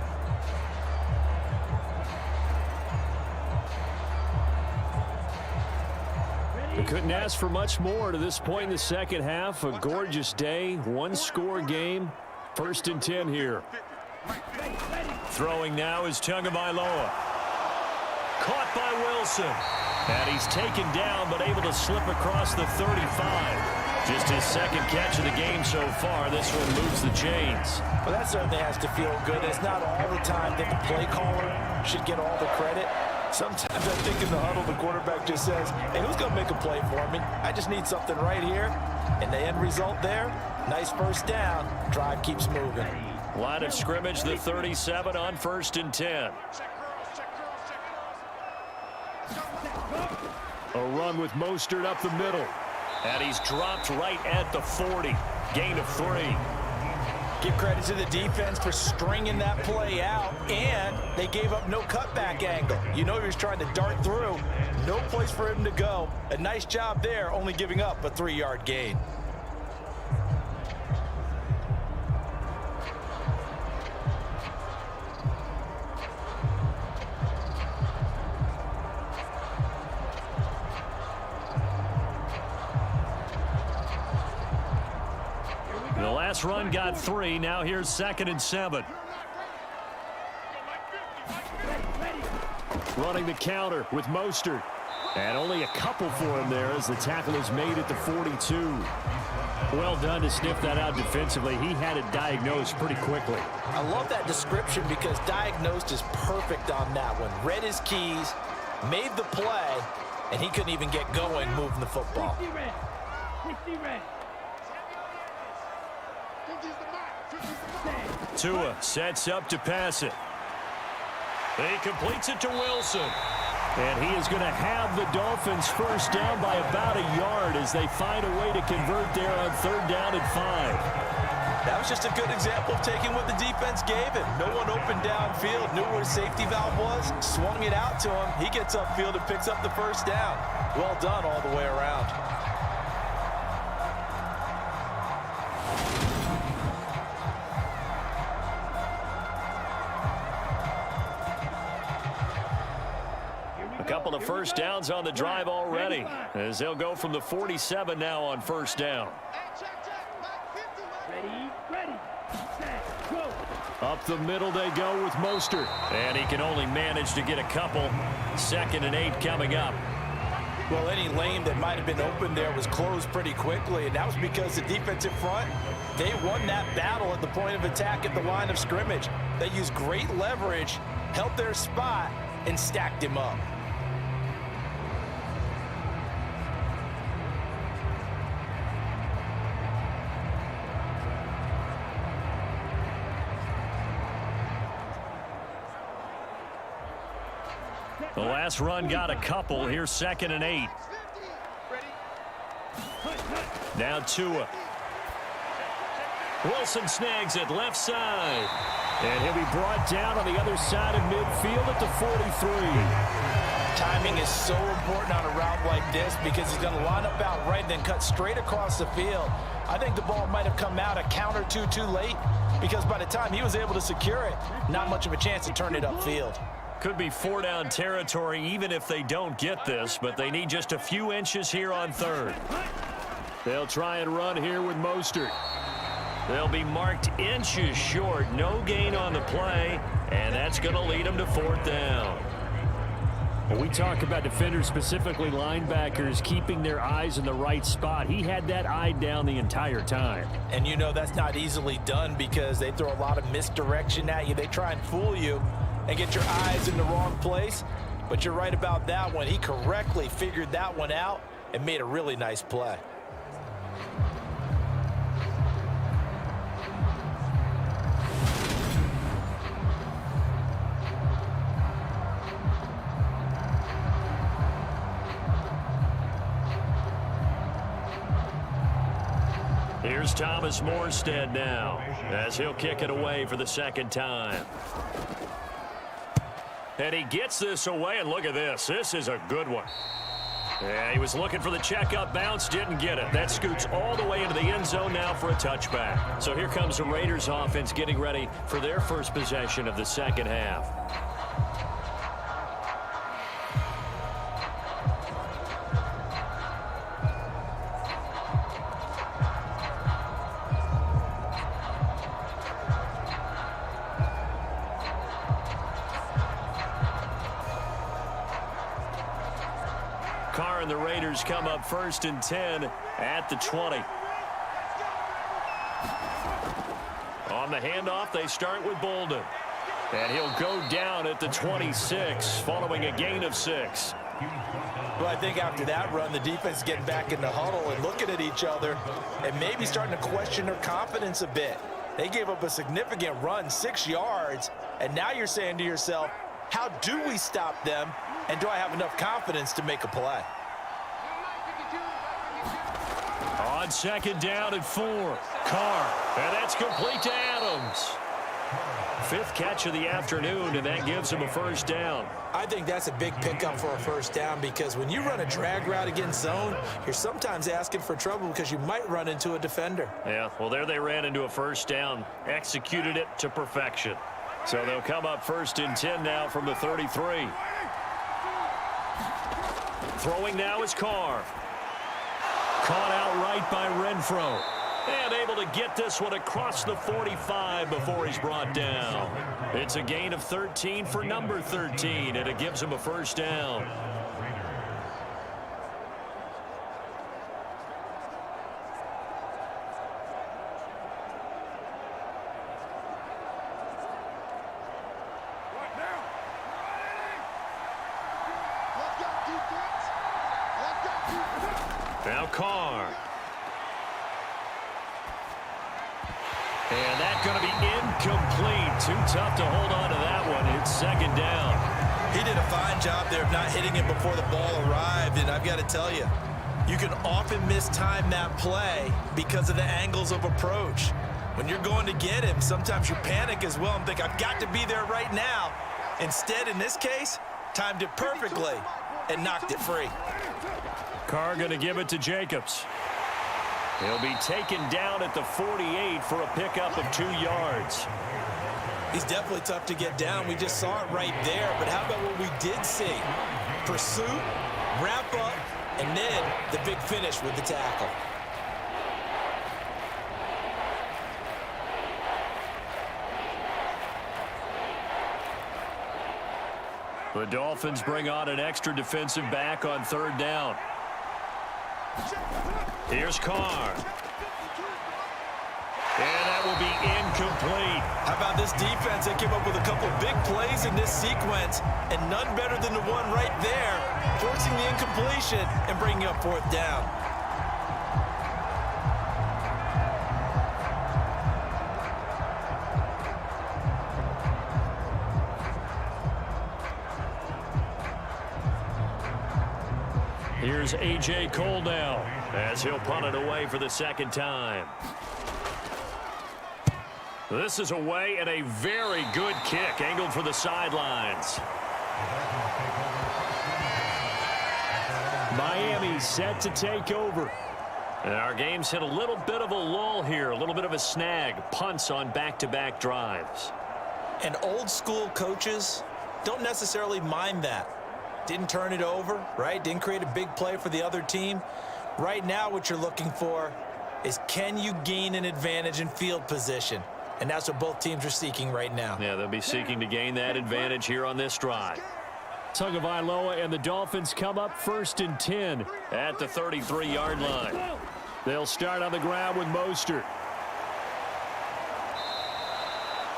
We couldn't ask for much more to this point in the second half. A gorgeous day, one-score game. 1st and 10 here. Throwing now is Tagovailoa. Caught by Wilson. And he's taken down, but able to slip across the 35. Just his second catch of the game so far. This one moves the chains. Well, that certainly has to feel good. It's not all the time that the play caller should get all the credit. Sometimes I think in the huddle, the quarterback just says, hey, who's going to make a play for me? I just need something right here. And the end result there, nice first down. Drive keeps moving. Line of scrimmage, the 37 on 1st and 10. A run with Mostert up the middle. And he's dropped right at the 40. Gain of 3. Give credit to the defense for stringing that play out, and they gave up no cutback angle. You know he was trying to dart through. No place for him to go. A nice job there, only giving up a 3-yard gain. The last run got 3. Now here's 2nd and 7. Running the counter with Mostert. And only a couple for him there as the tackle is made at the 42. Well done to sniff that out defensively. He had it diagnosed pretty quickly. I love that description because diagnosed is perfect on that one. Read his keys, made the play, and he couldn't even get going moving the football. 60 red. 60 red. Tua sets up to pass it. He completes it to Wilson. And he is going to have the Dolphins first down by about a yard as they find a way to convert there on 3rd down and 5. That was just a good example of taking what the defense gave him. No one opened downfield, knew where his safety valve was, swung it out to him. He gets upfield and picks up the first down. Well done all the way around. Couple of first downs on the drive already as they'll go from the 47 now on 1st down. Ready, set, go. Up the middle they go with Mostert. And he can only manage to get a couple. 2nd and 8 coming up. Well, any lane that might have been open there was closed pretty quickly, and that was because the defensive front, they won that battle at the point of attack at the line of scrimmage. They used great leverage, held their spot, and stacked him up. The last run got a couple. Here's 2nd and 8. Now Tua. Wilson snags it left side. And he'll be brought down on the other side of midfield at the 43. Timing is so important on a route like this because he's going to line up out right and then cut straight across the field. I think the ball might have come out a count or two too late because by the time he was able to secure it, not much of a chance to turn it upfield. Could be 4-down territory even if they don't get this, but they need just a few inches here on 3rd. They'll try and run here with Mostert. They'll be marked inches short. No gain on the play, and that's going to lead them to 4th down. When we talk about defenders, specifically linebackers, keeping their eyes in the right spot, he had that eye down the entire time. And you know that's not easily done because they throw a lot of misdirection at you. They try and fool you and get your eyes in the wrong place. But you're right about that one. He correctly figured that one out and made a really nice play. Here's Thomas Morstead now as he'll kick it away for the second time. And he gets this away, and look at this. This is a good one. Yeah, he was looking for the checkup bounce, didn't get it. That scoots all the way into the end zone now for a touchback. So here comes the Raiders offense getting ready for their first possession of the second half. Carr and the Raiders come up 1st and 10 at the 20. On the handoff, they start with Bolden. And he'll go down at the 26 following a gain of 6. Well, I think after that run, the defense getting back in the huddle and looking at each other and maybe starting to question their confidence a bit. They gave up a significant run, 6 yards, and now you're saying to yourself, how do we stop them, and do I have enough confidence to make a play? On 2nd down at 4, Carr, and that's complete to Adams. 5th catch of the afternoon, and that gives him a 1st down. I think that's a big pickup for a 1st down because when you run a drag route against zone, you're sometimes asking for trouble because you might run into a defender. Yeah, well, there they ran into a 1st down, executed it to perfection. So they'll come up 1st and 10 now from the 33. Throwing now is Carr. Caught outright by Renfro. And able to get this one across the 45 before he's brought down. It's a gain of 13 for number 13, and it gives him a 1st down. Now Carr. And that's going to be incomplete. Too tough to hold on to that one. It's 2nd down. He did a fine job there of not hitting it before the ball arrived, and I've got to tell you, you can often mistime that play because of the angles of approach. When you're going to get him, sometimes you panic as well and think, I've got to be there right now. Instead, in this case, timed it perfectly and knocked it free. Carr going to give it to Jacobs. He'll be taken down at the 48 for a pickup of 2 yards. He's definitely tough to get down. We just saw it right there. But how about what we did see? Pursuit, wrap up, and then the big finish with the tackle. The Dolphins bring on an extra defensive back on 3rd down. Here's Carr. And that will be incomplete. How about this defense that came up with a couple big plays in this sequence, and none better than the one right there, forcing the incompletion and bringing up 4th down. Here's A.J. Cole now as he'll punt it away for the 2nd time. This is away and a very good kick angled for the sidelines. Miami set to take over. And our game's hit a little bit of a lull here, a little bit of a snag. Punts on back-to-back drives. And old school coaches don't necessarily mind that. Didn't turn it over, right? Didn't create a big play for the other team. Right now what you're looking for is, can you gain an advantage in field position? And that's what both teams are seeking right now. Yeah, they'll be seeking to gain that advantage here on this drive. Tagovailoa and the Dolphins come up 1st and 10 at the 33-yard line. They'll start on the ground with Mostert.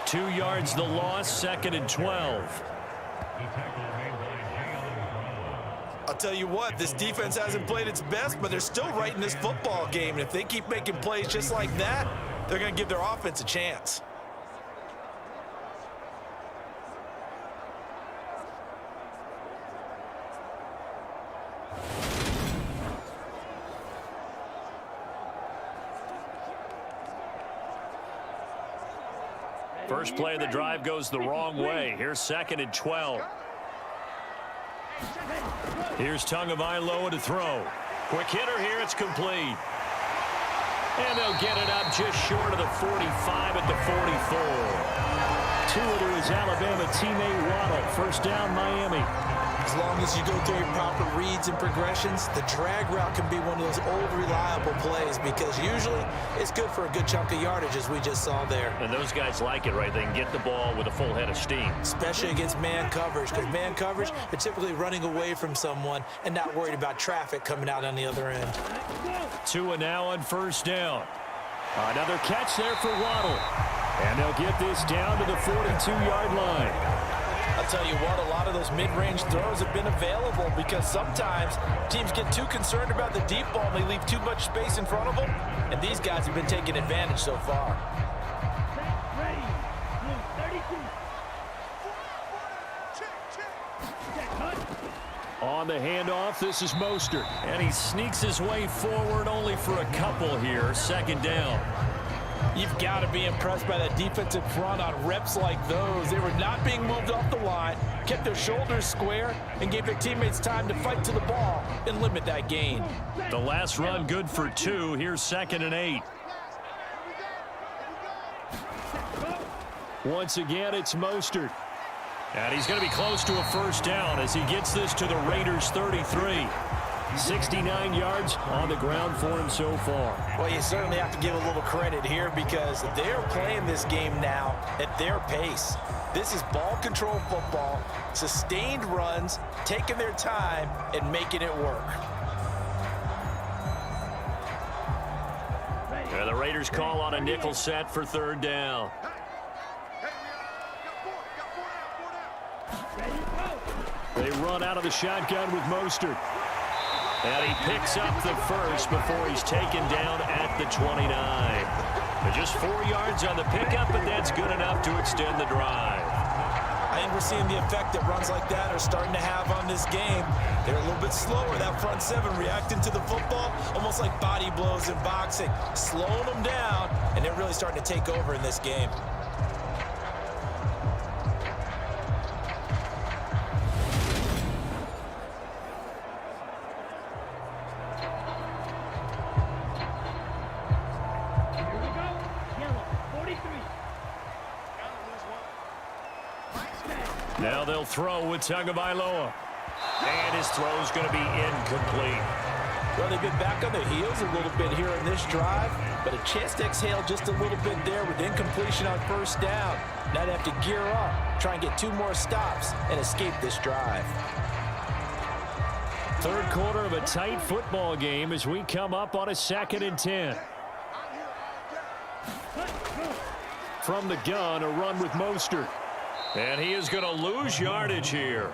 2 yards the loss, 2nd and 12. I'll tell you what, this defense hasn't played its best, but they're still right in this football game. And if they keep making plays just like that, they're going to give their offense a chance. First play of the drive goes the wrong way. Here's 2nd and 12. Here's Tagovailoa to throw. Quick hitter here. It's complete. And they'll get it up just short of the 45 at the 44. Tua to his Alabama teammate Waddle. First down, Miami. As long as you go through your proper reads and progressions, the drag route can be one of those old reliable plays because usually it's good for a good chunk of yardage, as we just saw there. And those guys like it, right? They can get the ball with a full head of steam. Especially against man coverage, because man coverage, they're typically running away from someone and not worried about traffic coming out on the other end. Tua now on first down. Another catch there for Waddle. And they'll get this down to the 42-yard line. I'll tell you what, a lot of those mid-range throws have been available because sometimes teams get too concerned about the deep ball and they leave too much space in front of them, and these guys have been taking advantage so far. Ready. Blue 32. On the handoff, this is Mostert. And he sneaks his way forward only for a couple here. 2nd down. You've got to be impressed by that defensive front on reps like those. They were not being moved off the line, kept their shoulders square, and gave their teammates time to fight to the ball and limit that gain. The last run good for 2. Here's 2nd and 8. Once again, it's Mostert. And he's going to be close to a first down as he gets this to the Raiders' 33. 69 yards on the ground for him so far. Well, you certainly have to give a little credit here because they're playing this game now at their pace. This is ball control football, sustained runs, taking their time, and making it work. And the Raiders call on a nickel set for 3rd down. They run out of the shotgun with Mostert. And he picks up the first before he's taken down at the 29. But just 4 yards on the pickup, but that's good enough to extend the drive. I think we're seeing the effect that runs like that are starting to have on this game. They're a little bit slower, that front seven reacting to the football, almost like body blows in boxing, slowing them down, and they're really starting to take over in this game. Now they'll throw with Tagovailoa. And his throw's going to be incomplete. Well, they've been back on their heels a little bit here in this drive, but a chance to exhale just a little bit there with incompletion on first down. Now they have to gear up, try and get 2 more stops, and escape this drive. 3rd quarter of a tight football game as we come up on a 2nd and 10. From the gun, a run with Mostert. And he is going to lose yardage here.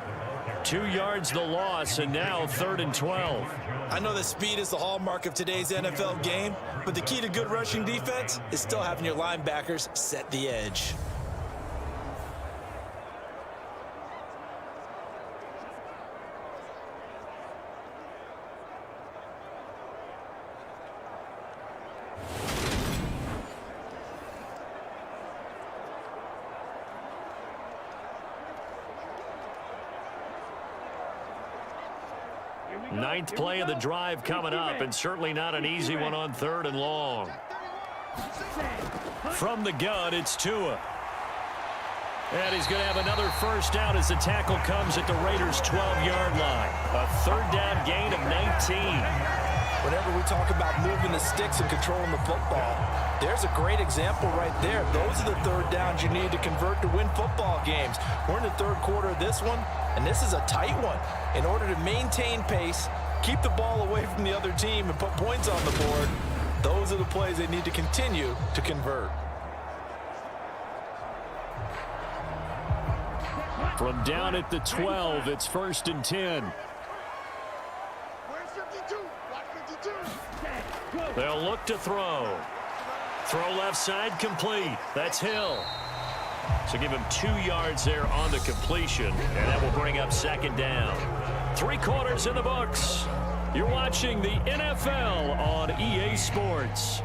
2 yards the loss, and now 3rd and 12. I know that speed is the hallmark of today's NFL game, but the key to good rushing defense is still having your linebackers set the edge. Ninth play of the drive coming up, and certainly not an easy one on 3rd and long. From the gun, it's Tua. And he's going to have another first down as the tackle comes at the Raiders' 12-yard line. A 3rd down gain of 19. Whenever we talk about moving the sticks and controlling the football, there's a great example right there. Those are the 3rd downs you need to convert to win football games. We're in the 3rd quarter of this one, and this is a tight one. In order to maintain pace, keep the ball away from the other team, and put points on the board, those are the plays they need to continue to convert. From down at the 12, it's 1st and 10. Where's 52? Watch 52. They'll look to throw. Throw left side complete. That's Hill. So give him 2 yards there on the completion, and that will bring up 2nd down. 3 quarters in the books. You're watching the NFL on EA Sports.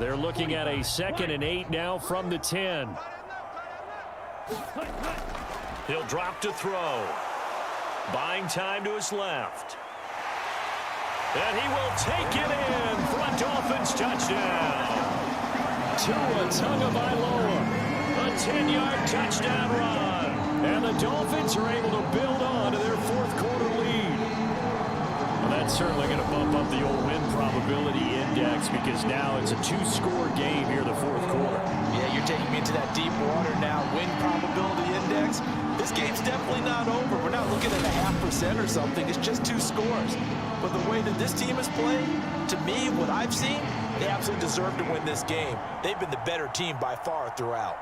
They're looking at a 2nd and 8 now from the 10. He'll drop to throw. Buying time to his left. And he will take it in for a Dolphins touchdown. Tua Tagovailoa, a 10-yard touchdown run. And the Dolphins are able to build on to their 4th quarter lead. Well, that's certainly going to bump up the old win probability index because now it's a 2-score game here in the 4th quarter. Yeah, you're taking me into that deep water now. Win probability index. This game's definitely not over. We're not looking at a 0.5% or something. It's just 2 scores. But the way that this team has played, to me, what I've seen, they absolutely deserve to win this game. They've been the better team by far throughout.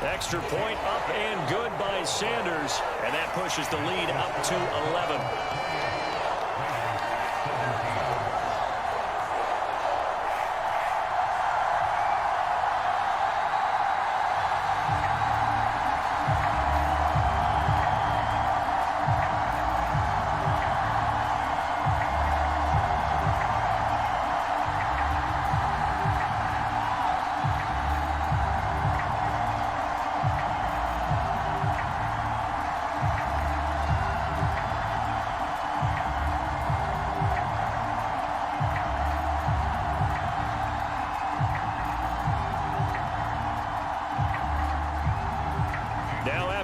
Extra point up and good by Sanders. And that pushes the lead up to 11.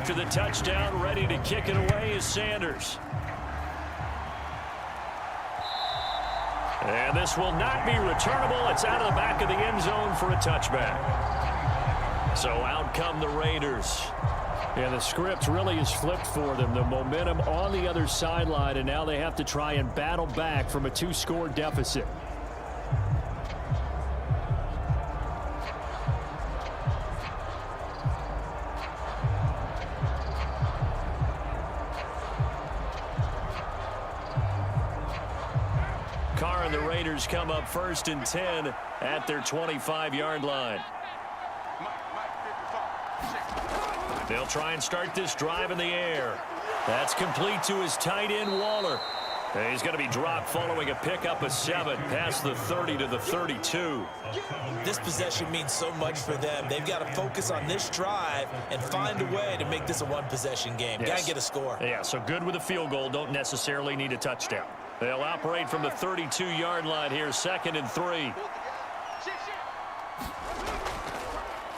After the touchdown, ready to kick it away is Sanders. And this will not be returnable. It's out of the back of the end zone for a touchback. So out come the Raiders. And the script really is flipped for them. The momentum on the other sideline, and now they have to try and battle back from a 2-score deficit. Carr and the Raiders come up 1st and 10 at their 25-yard line. They'll try and start this drive in the air. That's complete to his tight end, Waller. And he's going to be dropped following a pickup of 7 past the 30 to the 32. This possession means so much for them. They've got to focus on this drive and find a way to make this a one-possession game. Yes. Got to get a score. Yeah, so good with a field goal. Don't necessarily need a touchdown. They'll operate from the 32-yard line here, 2nd and 3.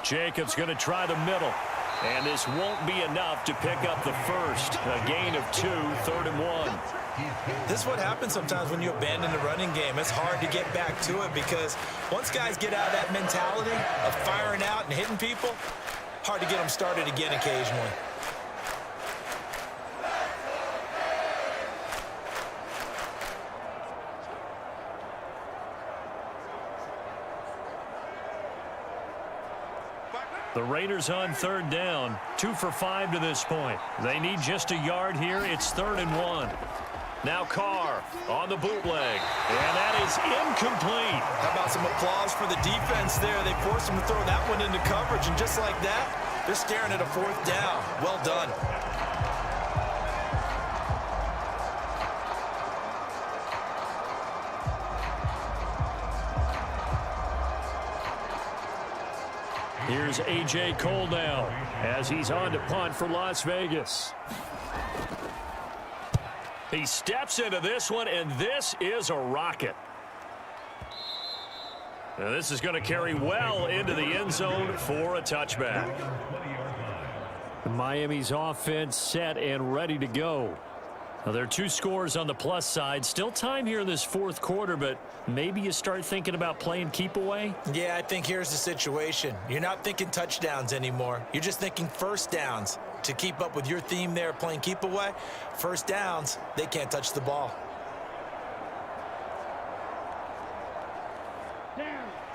Jacobs going to try the middle. And this won't be enough to pick up the first. A gain of 2, 3rd and 1. This is what happens sometimes when you abandon the running game. It's hard to get back to it because once guys get out of that mentality of firing out and hitting people, hard to get them started again occasionally. The Raiders on 3rd down, 2 for 5 to this point. They need just a yard here. It's 3rd and 1. Now Carr on the bootleg, and that is incomplete. How about some applause for the defense there? They forced him to throw that one into coverage, and just like that, they're staring at a 4th down. Well done. Here's A.J. Cole now as he's on to punt for Las Vegas. He steps into this one, and this is a rocket. Now this is going to carry well into the end zone for a touchback. Miami's offense set and ready to go. Now, there are 2 scores on the plus side. Still time here in this 4th quarter, but maybe you start thinking about playing keep away? Yeah, I think here's the situation. You're not thinking touchdowns anymore. You're just thinking first downs. To keep up with your theme there, playing keep away, first downs, they can't touch the ball.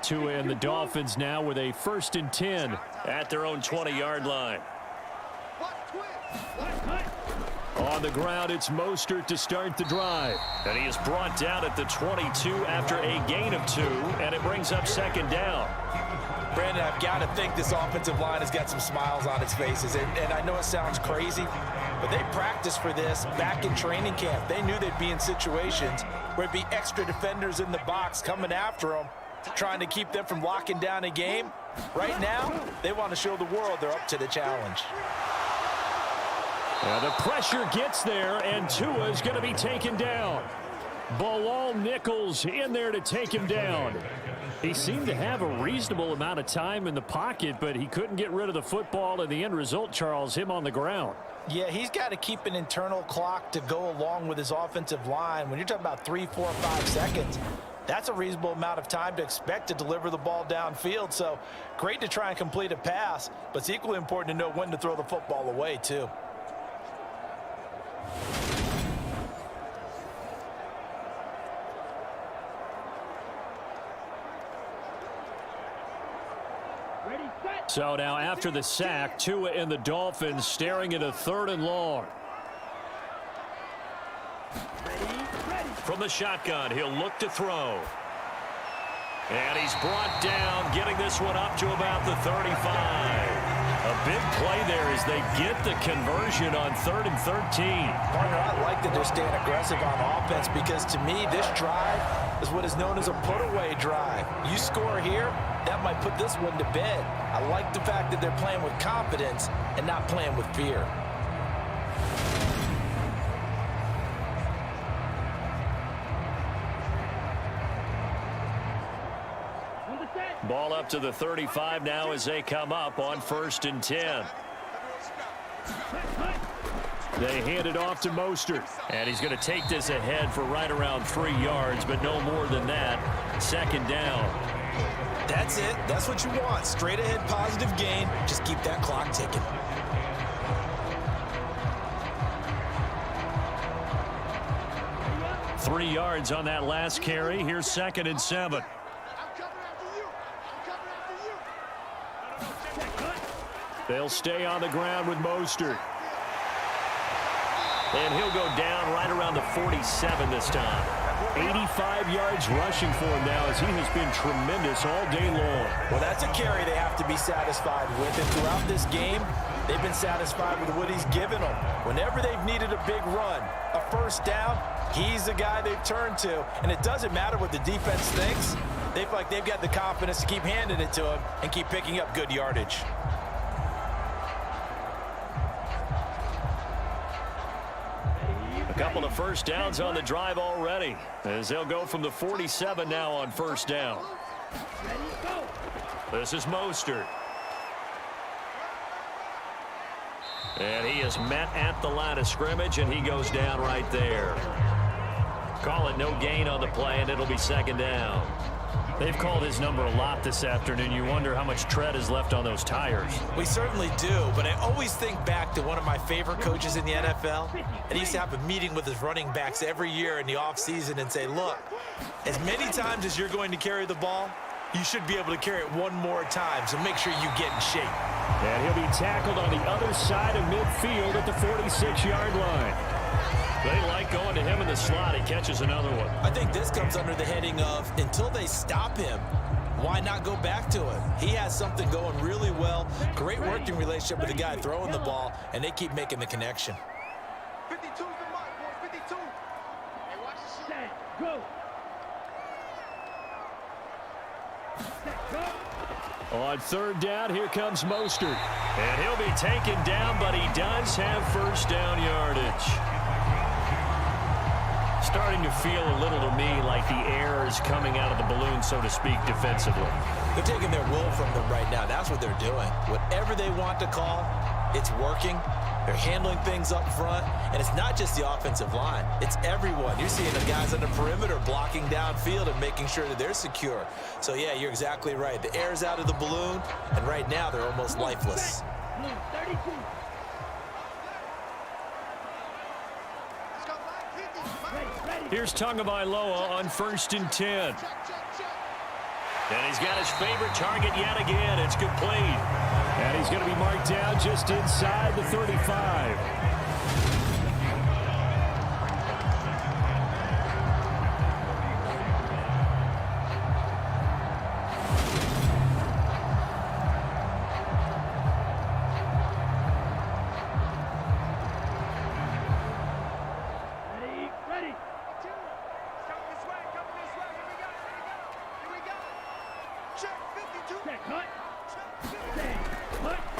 Tua and the Dolphins now with a 1st and 10 at their own 20-yard line. On the ground, it's Mostert to start the drive. And he is brought down at the 22 after a gain of 2, and it brings up 2nd down. Brandon, I've got to think this offensive line has got some smiles on its faces. And I know it sounds crazy, but they practiced for this back in training camp. They knew they'd be in situations where it'd be extra defenders in the box coming after them, trying to keep them from locking down a game. Right now, they want to show the world they're up to the challenge. The pressure gets there, and Tua's going to be taken down. Bilal Nichols in there to take him down. He seemed to have a reasonable amount of time in the pocket, but he couldn't get rid of the football, and the end result, Charles, him on the ground. Yeah, he's got to keep an internal clock to go along with his offensive line. When you're talking about 3, 4, 5 seconds, that's a reasonable amount of time to expect to deliver the ball downfield. So great to try and complete a pass, but it's equally important to know when to throw the football away, too. So now after the sack, Tua and the Dolphins staring at a 3rd and long. From the shotgun, he'll look to throw. And he's brought down, getting this one up to about the 35. A big play there as they get the conversion on 3rd and 13. Partner, I like that they're staying aggressive on offense because to me, this drive is what is known as a put-away drive. You score here, that might put this one to bed. I like the fact that they're playing with confidence and not playing with fear. Ball up to the 35 now as they come up on 1st and 10. They hand it off to Mostert. And he's going to take this ahead for right around 3 yards, but no more than that. 2nd down. That's it. That's what you want. Straight ahead positive gain. Just keep that clock ticking. Three yards on that last carry. Here's 2nd and 7. They'll stay on the ground with Mostert. And he'll go down right around the 47 this time. 85 yards rushing for him now as he has been tremendous all day long. Well, that's a carry they have to be satisfied with. And throughout this game, they've been satisfied with what he's given them. Whenever they've needed a big run, a 1st down, he's the guy they've turned to. And it doesn't matter what the defense thinks. They feel like they've got the confidence to keep handing it to him and keep picking up good yardage. A couple of 1st downs on the drive already as they'll go from the 47 now on 1st down. This is Mostert. And he is met at the line of scrimmage, and he goes down right there. Call it no gain on the play, and it'll be 2nd down. They've called his number a lot this afternoon. You wonder how much tread is left on those tires. We certainly do, but I always think back to one of my favorite coaches in the NFL. And he used to have a meeting with his running backs every year in the offseason and say, look, as many times as you're going to carry the ball, you should be able to carry it one more time, so make sure you get in shape. And he'll be tackled on the other side of midfield at the 46-yard line. They like going to him in the slot. He catches another one. I think this comes under the heading of until they stop him, why not go back to him? He has something going really well. Great working relationship with the guy throwing the ball, and they keep making the connection. 52's the mark, boys. 52. Hey, watch this shit. Go. On 3rd down, here comes Mostert. And he'll be taken down, but he does have 1st down yardage. Starting to feel a little to me like the air is coming out of the balloon, so to speak, defensively. They're taking their will from them right now. That's what they're doing. Whatever they want to call, it's working. They're handling things up front, and it's not just the offensive line. It's everyone. You're seeing the guys on the perimeter blocking downfield and making sure that they're secure. So, yeah, you're exactly right. The air's out of the balloon, and right now they're almost lifeless. 32. Here's Tagovailoa on 1st and 10. And he's got his favorite target yet again. It's complete. And he's going to be marked down just inside the 35.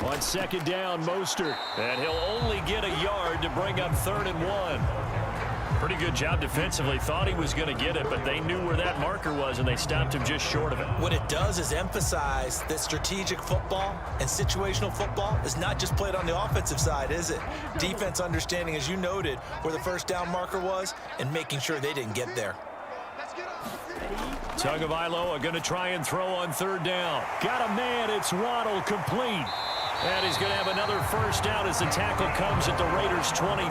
On second down, Mostert. And he'll only get a yard to bring up 3rd and 1. Pretty good job defensively. Thought he was going to get it, but they knew where that marker was, and they stopped him just short of it. What it does is emphasize that strategic football and situational football is not just played on the offensive side, is it? Defense understanding, as you noted, where the first down marker was and making sure they didn't get there. Tagovailoa going to try and throw on 3rd down. Got a man. It's Waddle, complete. And he's going to have another first down as the tackle comes at the Raiders' 23.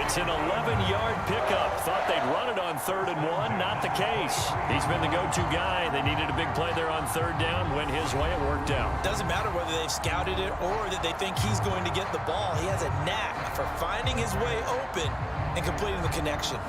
It's an 11-yard pickup. Thought they'd run it on 3rd and 1. Not the case. He's been the go-to guy. They needed a big play there on 3rd down. Went his way. It worked out. Doesn't matter whether they've scouted it or that they think he's going to get the ball. He has a knack for finding his way open and completing the connection.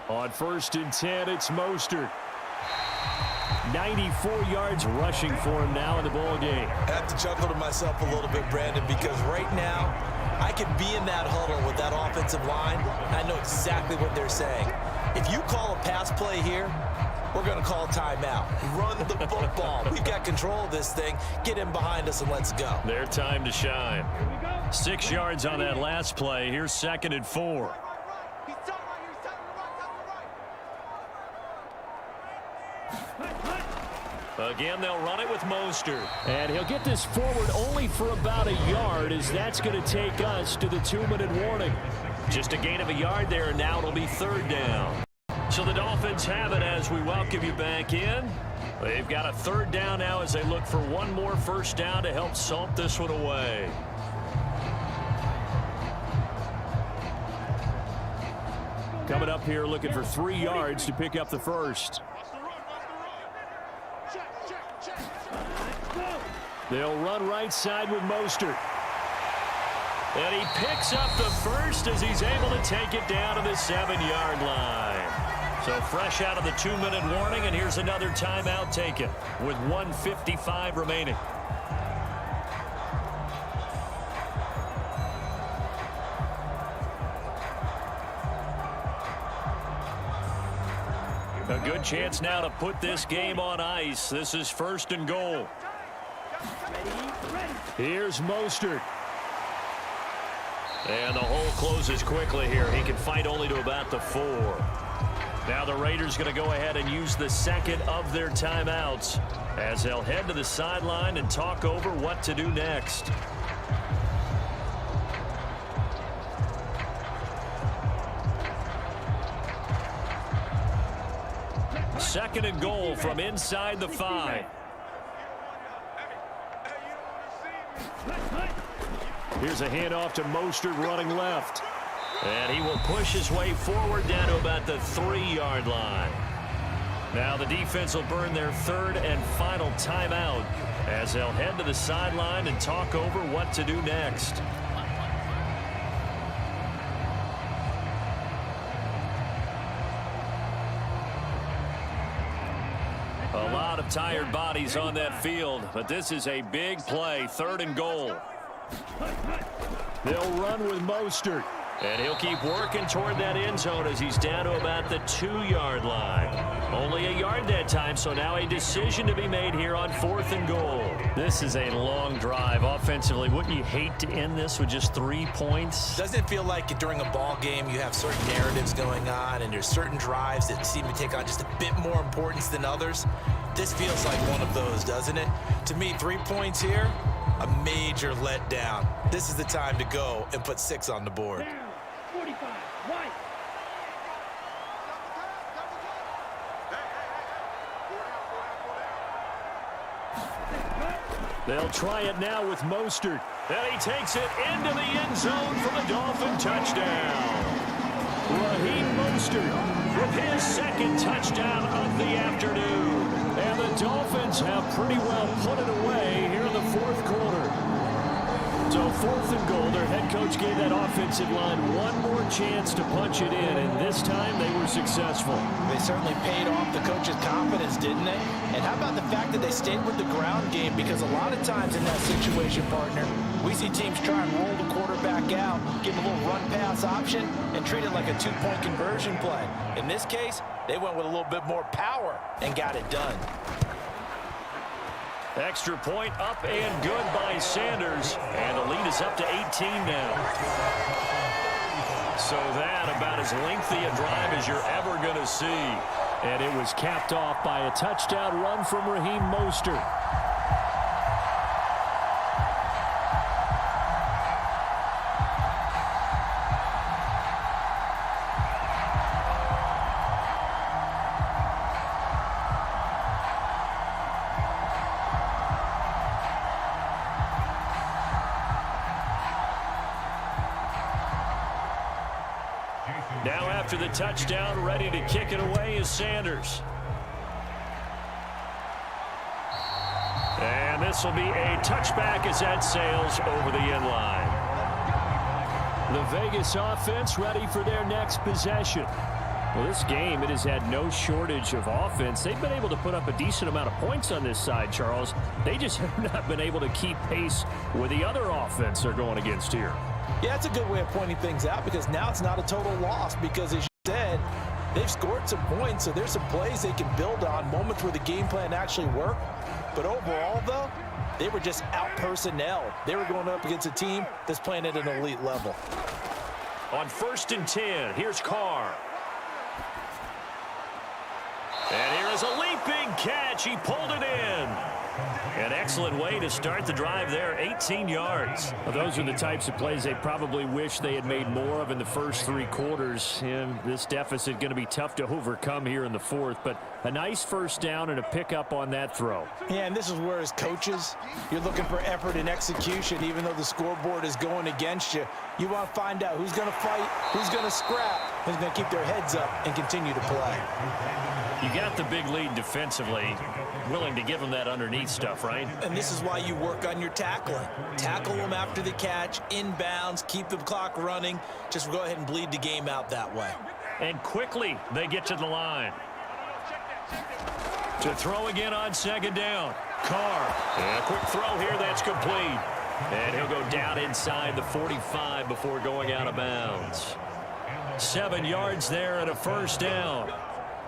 On 1st and 10, it's Mostert. 94 yards rushing for him now in the ball game. I have to chuckle to myself a little bit, Brandon, because right now I could be in that huddle with that offensive line. I know exactly what they're saying. If you call a pass play here, we're going to call timeout. Run the football. We've got control of this thing. Get in behind us and let's go. Their time to shine. 6 yards on that last play. Here's 2nd and 4. Again, they'll run it with Mostert. And he'll get this forward only for about a yard, as that's going to take us to the 2-minute warning. Just a gain of a yard there, and now it'll be 3rd down. So the Dolphins have it as we welcome you back in. They've got a 3rd down now as they look for one more first down to help salt this one away. Coming up here looking for 3 yards to pick up the first. They'll run right side with Mostert. And he picks up the first as he's able to take it down to the 7-yard line. So fresh out of the 2-minute warning, and here's another timeout taken with 1:55 remaining. A good chance now to put this game on ice. This is 1st and goal. Here's Mostert. And the hole closes quickly here. He can fight only to about the 4. Now the Raiders going to go ahead and use the second of their timeouts as they'll head to the sideline and talk over what to do next. Second and goal from inside the 5. Here's a handoff to Mostert running left. And he will push his way forward down to about the 3-yard line. Now the defense will burn their 3rd and final timeout as they'll head to the sideline and talk over what to do next. A lot of tired bodies on that field, but this is a big play, 3rd and goal. They'll run with Mostert. And he'll keep working toward that end zone as he's down to about the 2-yard line. Only a yard that time, so now a decision to be made here on 4th and goal. This is a long drive offensively. Wouldn't you hate to end this with just 3 points? Doesn't it feel like during a ball game you have certain narratives going on and there's certain drives that seem to take on just a bit more importance than others? This feels like one of those, doesn't it? To me, 3 points here, a major letdown. This is the time to go and put 6 on the board. 45, right. They'll try it now with Mostert. And he takes it into the end zone for the Dolphin touchdown. Raheem Mostert with his 2nd touchdown of the afternoon. And the Dolphins have pretty well put it away here in the 4th quarter. So 4th and goal. Their head coach gave that offensive line one more chance to punch it in, and this time they were successful. They certainly paid off the coach's confidence, didn't they? And how about the fact that they stayed with the ground game? Because a lot of times in that situation, partner, we see teams try and roll the quarterback out, give him a little run-pass option, and treat it like a two-point conversion play. In this case, they went with a little bit more power and got it done. Extra point up and good by Sanders. And the lead is up to 18 now. So that about as lengthy a drive as you're ever going to see. And it was capped off by a touchdown run from Raheem Mostert. Now after the touchdown, ready to kick it away is Sanders. And this will be a touchback as that sails over the end line. The Vegas offense ready for their next possession. Well, this game, it has had no shortage of offense. They've been able to put up a decent amount of points on this side, Charles. They just have not been able to keep pace with the other offense they're going against here. Yeah, that's a good way of pointing things out, because now it's not a total loss, because as you said, they've scored some points, so there's some plays they can build on, moments where the game plan actually worked. But overall, though, they were just out-personnel. They were going up against a team that's playing at an elite level. On 1st and 10, here's Carr. And here is a leaping catch. He pulled it in. An excellent way to start the drive there, 18 yards. Well, those are the types of plays they probably wish they had made more of in the first 3 quarters. And this deficit going to be tough to overcome here in the 4th. But a nice first down and a pickup on that throw. Yeah, and this is where, as coaches, you're looking for effort and execution. Even though the scoreboard is going against you, you want to find out who's going to fight, who's going to scrap, who's going to keep their heads up and continue to play. You got the big lead defensively, willing to give them that underneath stuff, right? And this is why you work on your tackling. Tackle them after the catch, inbounds, keep the clock running. Just go ahead and bleed the game out that way. And quickly, they get to the line. To throw again on 2nd down. Carr. And a quick throw here, that's complete. And he'll go down inside the 45 before going out of bounds. 7 yards there and a first down.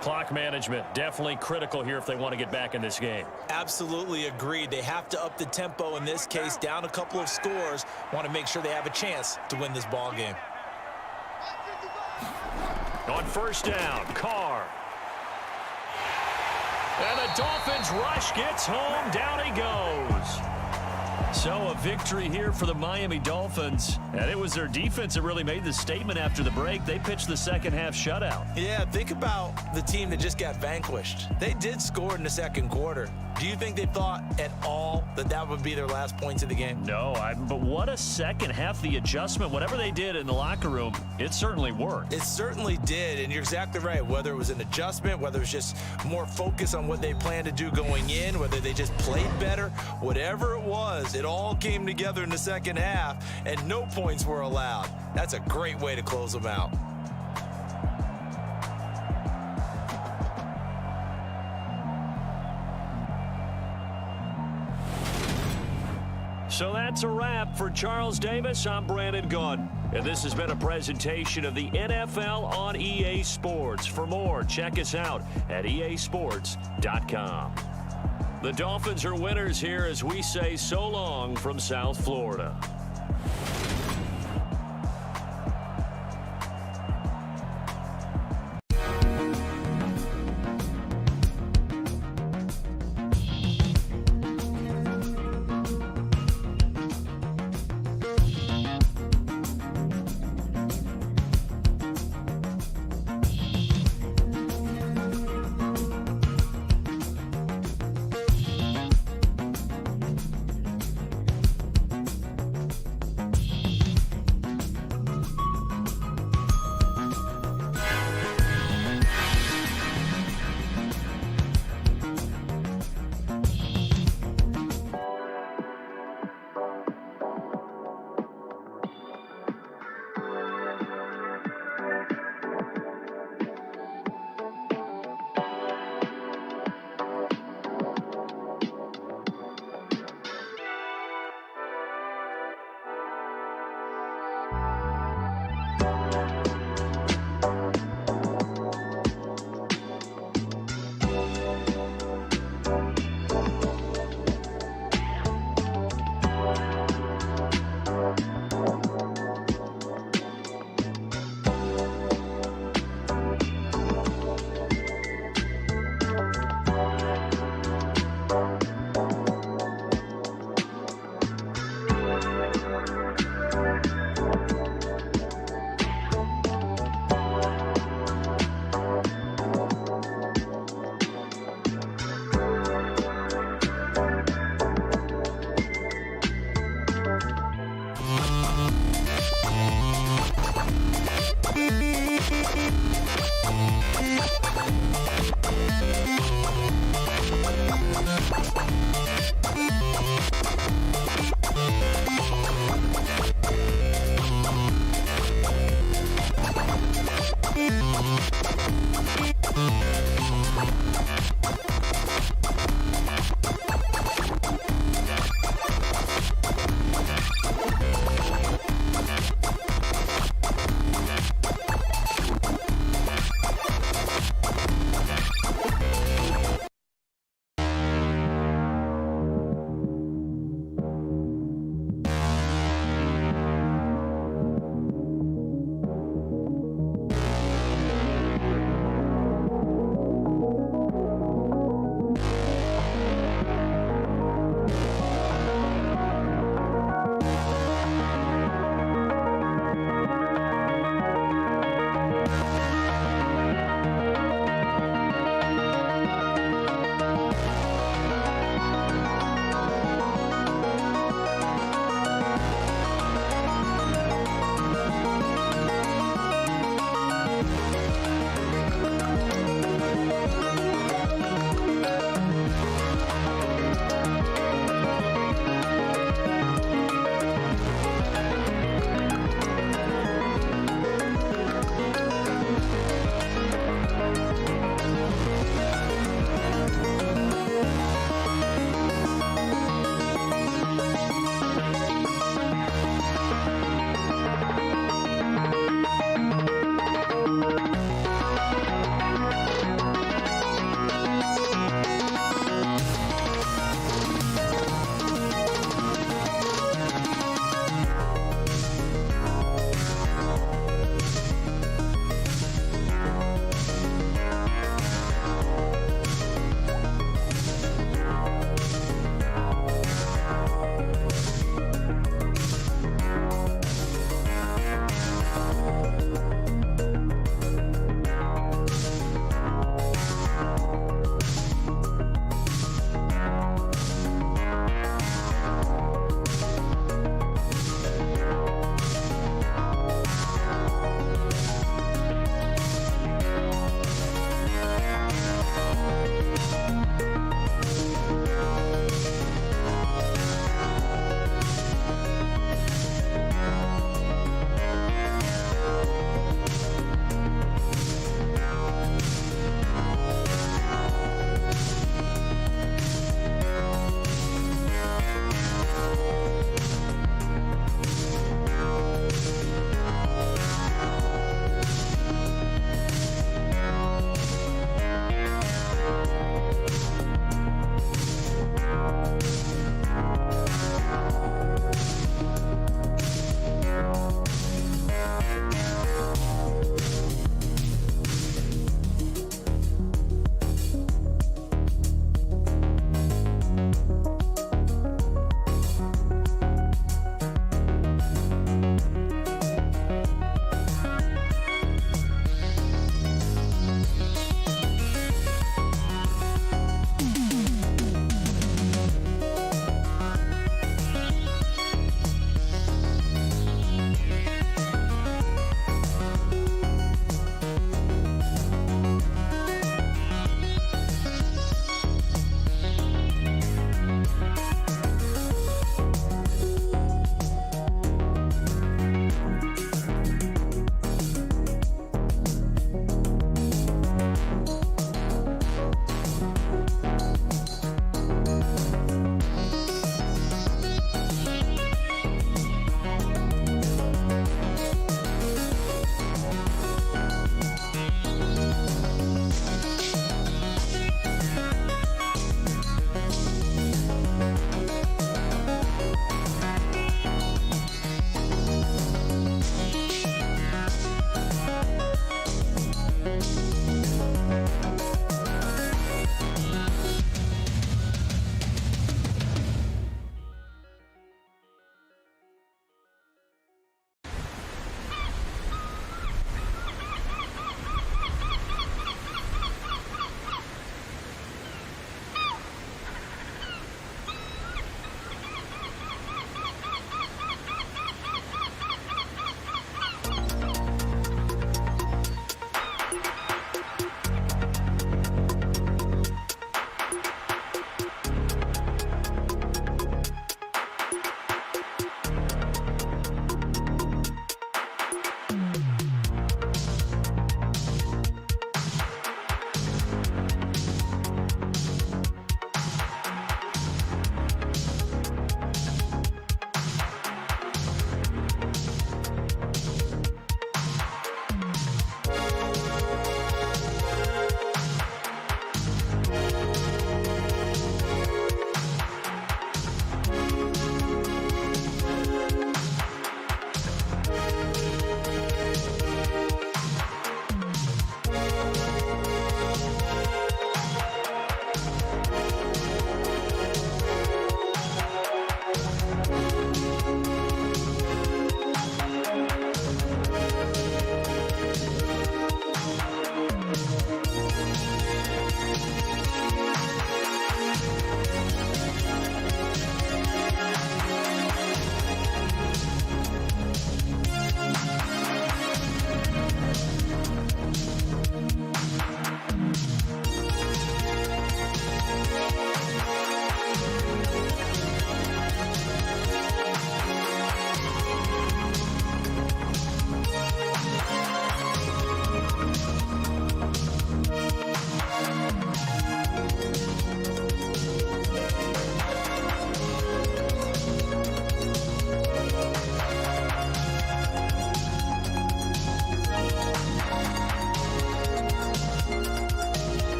Clock management definitely critical here if they want to get back in this game. Absolutely agreed. They have to up the tempo in this case, down a couple of scores. Want to make sure they have a chance to win this ball game. On 1st down, Carr. And the Dolphins rush gets home. Down he goes. So a victory here for the Miami Dolphins. And it was their defense that really made the statement after the break. They pitched the second half shutout. Yeah, think about the team that just got vanquished. They did score in the 2nd quarter. Do you think they thought at all that that would be their last points of the game? No, but what a second half. The adjustment, whatever they did in the locker room, it certainly worked. It certainly did, and you're exactly right. Whether it was an adjustment, whether it was just more focus on what they planned to do going in, whether they just played better, whatever it was, it all came together in the 2nd half, and no points were allowed. That's a great way to close them out. So that's a wrap for Charles Davis. I'm Brandon Gunn. And this has been a presentation of the NFL on EA Sports. For more, check us out at easports.com. The Dolphins are winners here as we say so long from South Florida.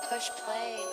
Push play.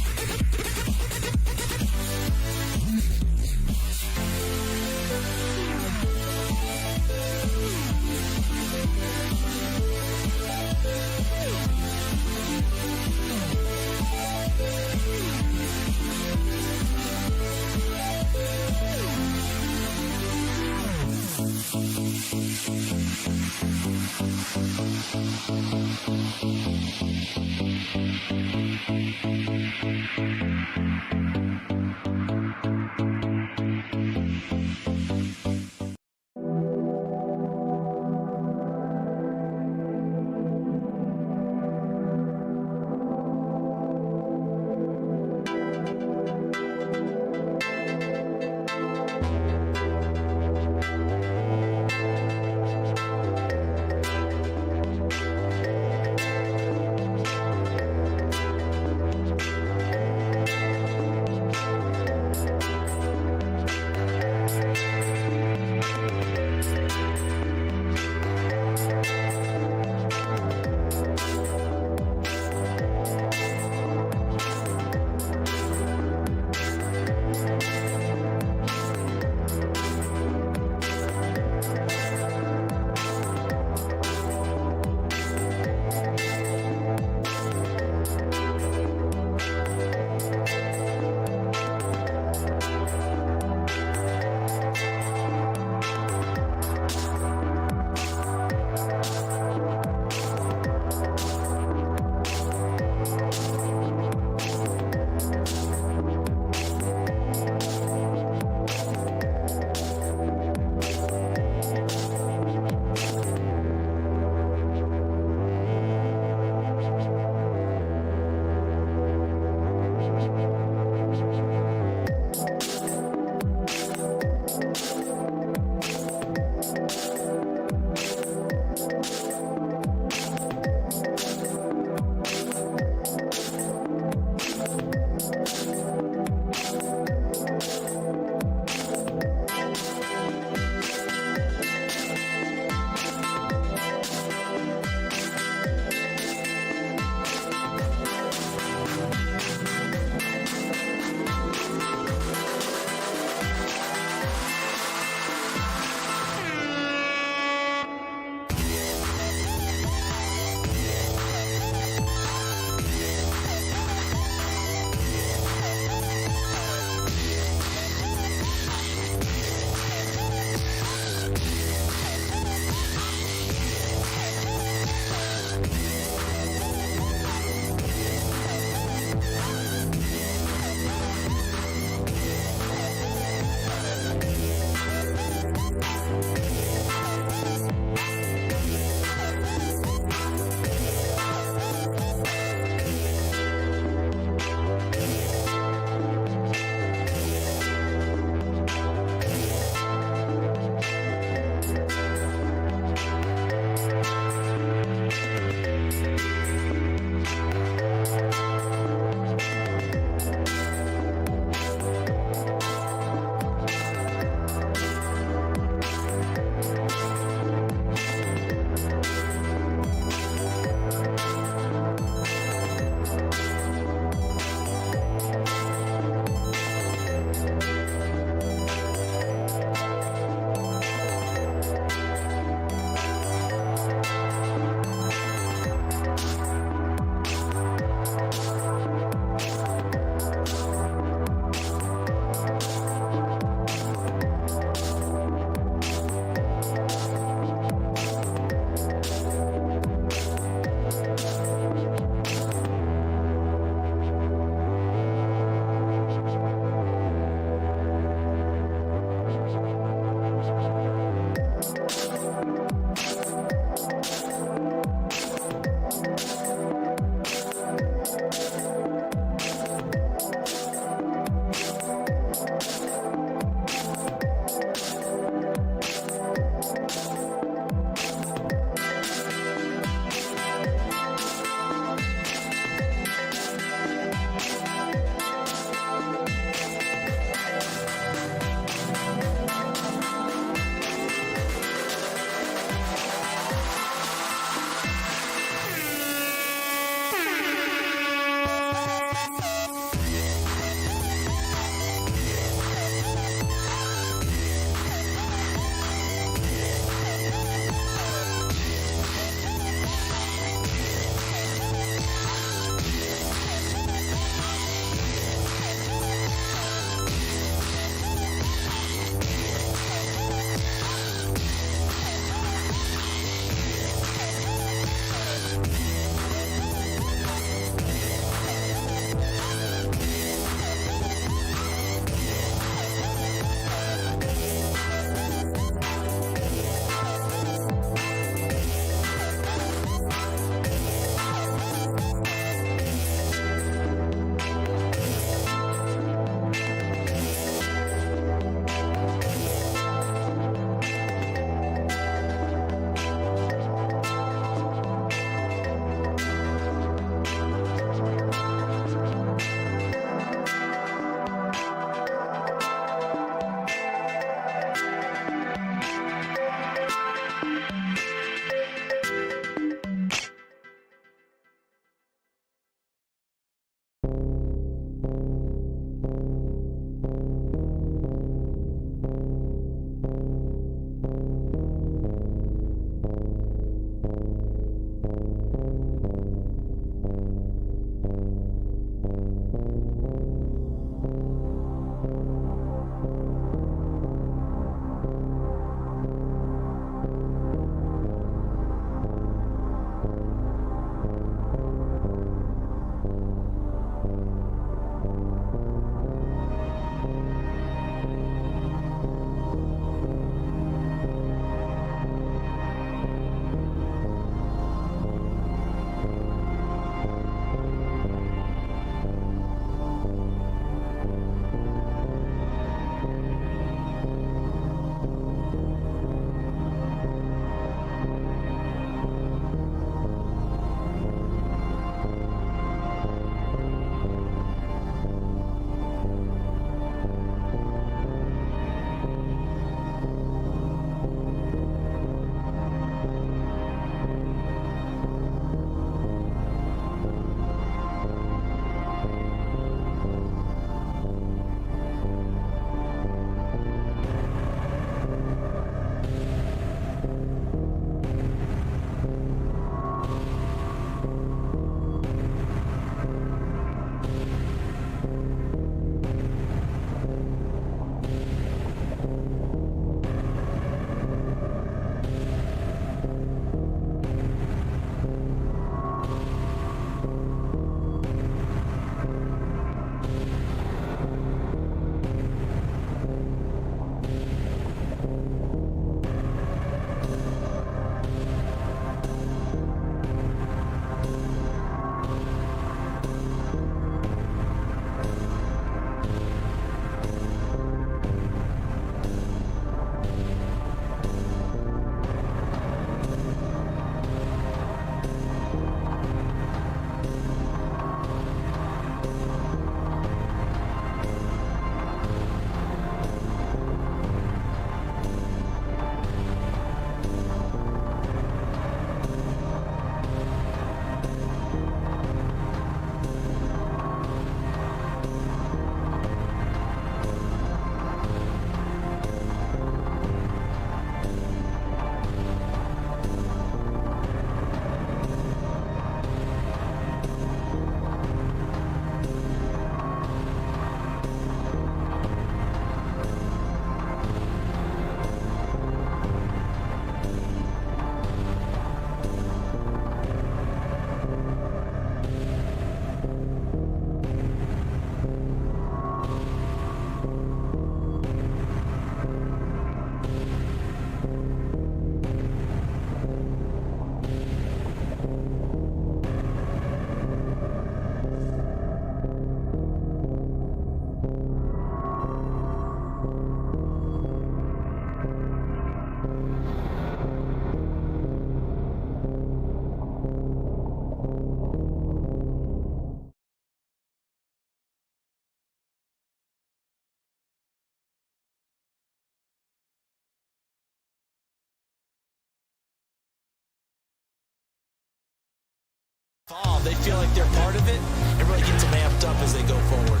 They feel like they're part of it. It really gets them amped up as they go forward.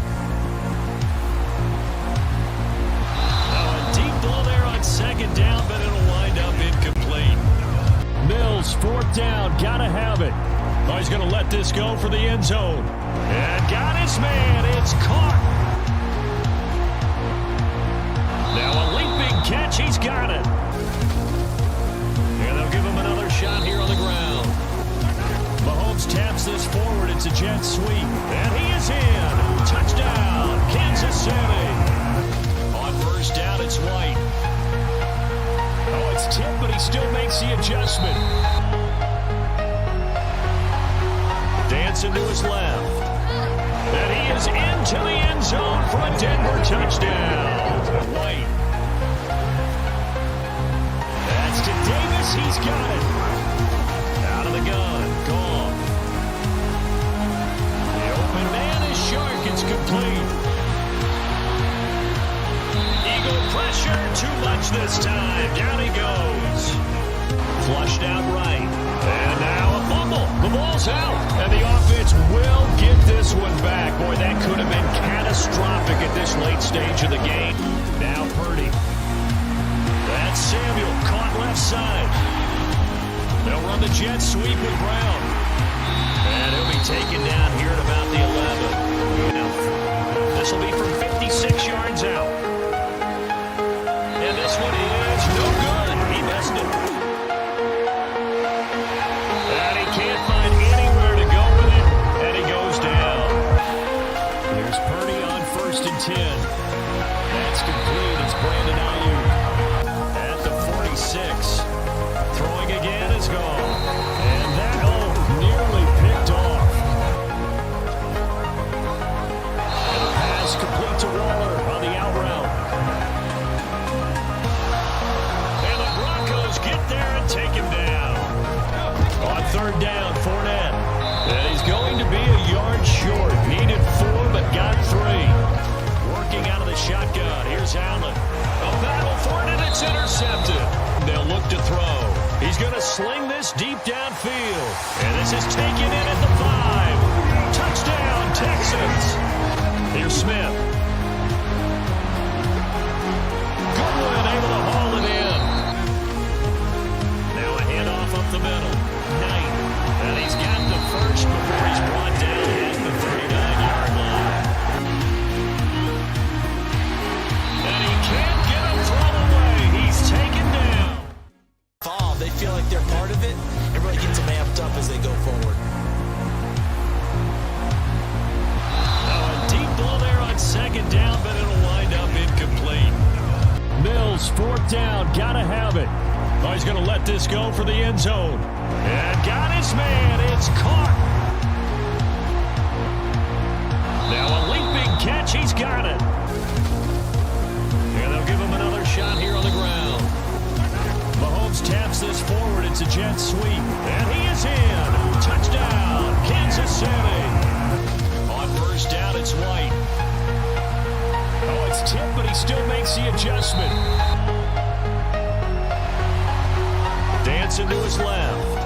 Now a deep ball there on second down, but it'll wind up incomplete. Mills, fourth down, gotta have it. Oh, he's going to let this go for the end zone. And got his man. It's caught. Now a leaping catch. He's got it. And they'll give him another shot here on the ground. Mahomes taps this forward. It's a jet sweep. And he is in. Touchdown, Kansas City. On first down, it's White. Oh, it's tipped, but he still makes the adjustment. Dancing to his left. And he is into the end zone for a Denver touchdown. White. That's to Davis. He's got it. Out of the gun. Gone. The open man is Shark. It's complete. Eagle pressure. Too much this time. Down he goes. Flushed out right. And now a fumble. The ball's out. And the offense will get this one back. Boy, that could have been catastrophic at this late stage of the game. Now Purdy. That's Samuel. Caught left side. They'll run the jet sweep with Brown. And he'll be taken down here at about the 11. This will be from 56 yards out. And this one is no good. He missed it. And he can't find anywhere to go with it. And he goes down. Here's Purdy on 1st and 10. That's complete. It's Brandon Ayuk at the 46. Throwing again is gone. And that, nearly picked off. And a pass complete to Waller on the out route. And the Broncos get there and take him down. On 3rd down, Fournette. And he's going to be a yard short. Needed 4, but got 3. Working out of the shotgun. Here's Allen. A battle for it, and it's intercepted. They'll look to throw. He's going to sling this deep downfield. And this is taken in at the 5. Touchdown, Texans. Here's Smith. Goodwin able to haul it in. Now a handoff up the middle. Knight. And he's got the first before he's brought down at the 39-yard line. And he can't get him thrown away. He's taken down. They feel like they're part of it. It really gets them amped up as they go forward. Now a deep ball there on second down, but it'll wind up incomplete. Mills, 4th down, gotta have it. Oh, he's going to let this go for the end zone. And got his man. It's caught. Now a leaping catch. He's got it. And they'll give him another shot here on the ground. Mahomes taps this forward. It's a jet sweep. And he is in. Touchdown, Kansas City. On 1st down, it's White. Oh, it's tipped, but he still makes the adjustment. Dancing to his left.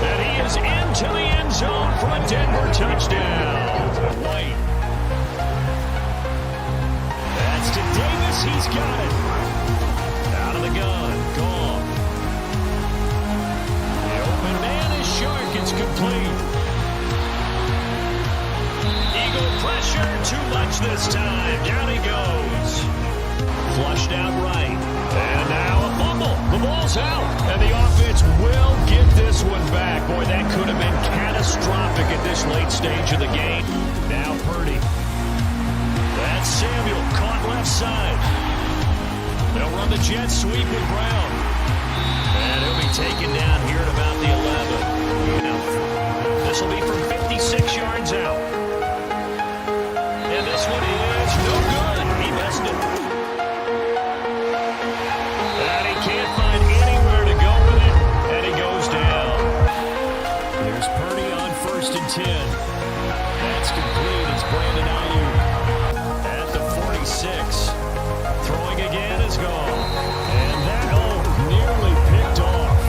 And he is into the end zone for a Denver touchdown. White. That's to Davis. He's got it. Out of the gun. Gone. The open man is Shark. It's complete. Eagle pressure. Too much this time. Down he goes. Flushed out right. And now a fumble. The ball's out. And the offense will get this one back. Boy, that could have been catastrophic at this late stage of the game. Now Purdy. That's Samuel. Caught left side. They'll run the jet sweep with Brown. And he'll be taken down here at about the 11. This will be from 56 yards out. And this one is no good. He missed it. And he can't find anywhere to go with it. And he goes down. Here's Purdy on 1st and 10. That's complete. It's Brandon Ayuk at the 46. Throwing again is gone. And that, nearly picked off.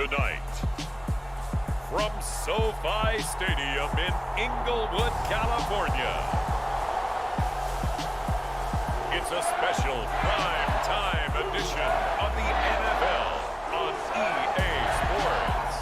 tonight. From SoFi Stadium in Inglewood, California, it's a special prime time edition of the NFL on EA Sports.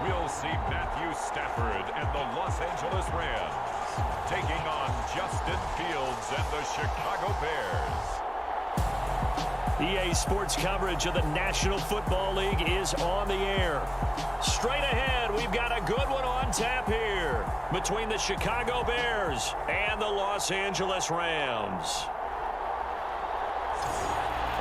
We'll see Matthew Stafford and the Los Angeles Rams taking on Justin Fields and the Chicago Bears. EA Sports coverage of the National Football League is on the air. Straight ahead, we've got a good one on tap here between the Chicago Bears and the Los Angeles Rams.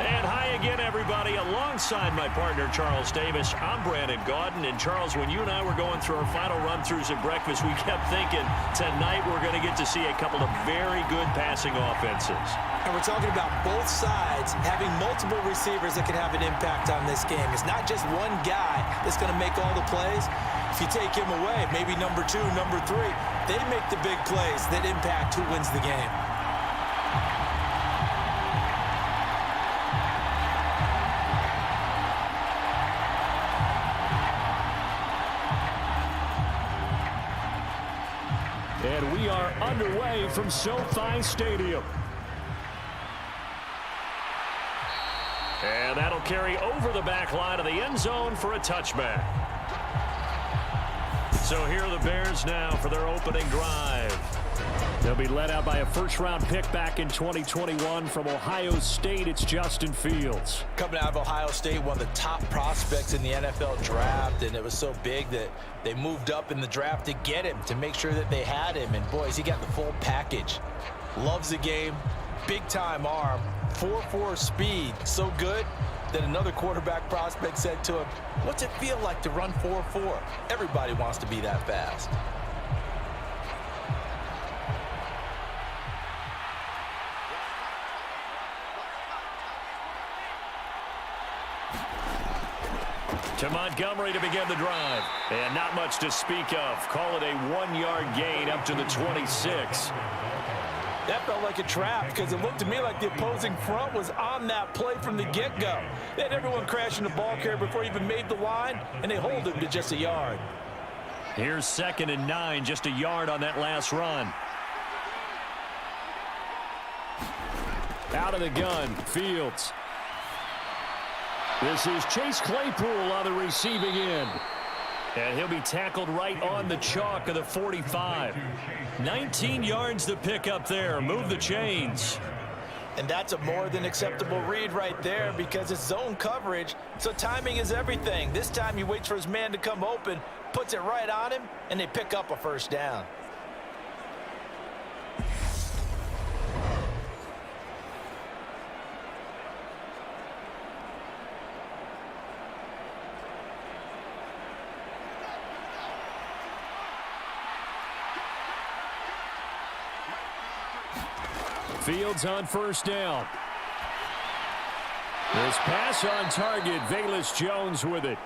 And hi again, everybody. Alongside my partner, Charles Davis, I'm Brandon Gaudin. And Charles, when you and I were going through our final run-throughs at breakfast, we kept thinking tonight we're going to get to see a couple of very good passing offenses. And we're talking about both sides having multiple receivers that can have an impact on this game. It's not just one guy that's going to make all the plays. If you take him away, maybe number 2, number 3, they make the big plays that impact who wins the game. And we are underway from SoFi Stadium. And that'll carry over the back line of the end zone for a touchback. So here are the Bears now for their opening drive. They'll be led out by a first-round pick back in 2021 from Ohio State. It's Justin Fields. Coming out of Ohio State, one of the top prospects in the NFL draft, and it was so big that they moved up in the draft to get him, to make sure that they had him. And boys, he got the full package. Loves the game, big-time arm, 4.4 speed, so good that another quarterback prospect said to him, "What's it feel like to run 4.4? Everybody wants to be that fast." To Montgomery to begin the drive. And not much to speak of. Call it a 1-yard gain up to the 26. That felt like a trap because it looked to me like the opposing front was on that play from the get-go. They had everyone crashing the ball carrier before he even made the line, and they hold him to just a yard. Here's 2nd and 9, just a yard on that last run. Out of the gun, Fields. This is Chase Claypool on the receiving end. And he'll be tackled right on the chalk of the 45. 19 yards to pick up there. Move the chains. And that's a more than acceptable read right there because it's zone coverage, so timing is everything. This time he waits for his man to come open, puts it right on him, and they pick up a first down. Fields on first down. This pass on target, Velus Jones with it.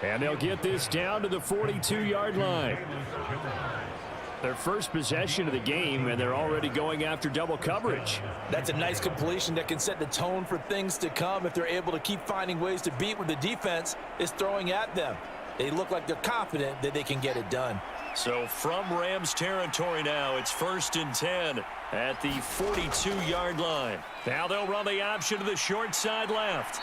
And they'll get this down to the 42-yard line. Their first possession of the game, and they're already going after double coverage. That's a nice completion that can set the tone for things to come if they're able to keep finding ways to beat what the defense is throwing at them. They look like they're confident that they can get it done. So from Rams territory now, it's 1st and 10 at the 42-yard line. Now they'll run the option to the short side left.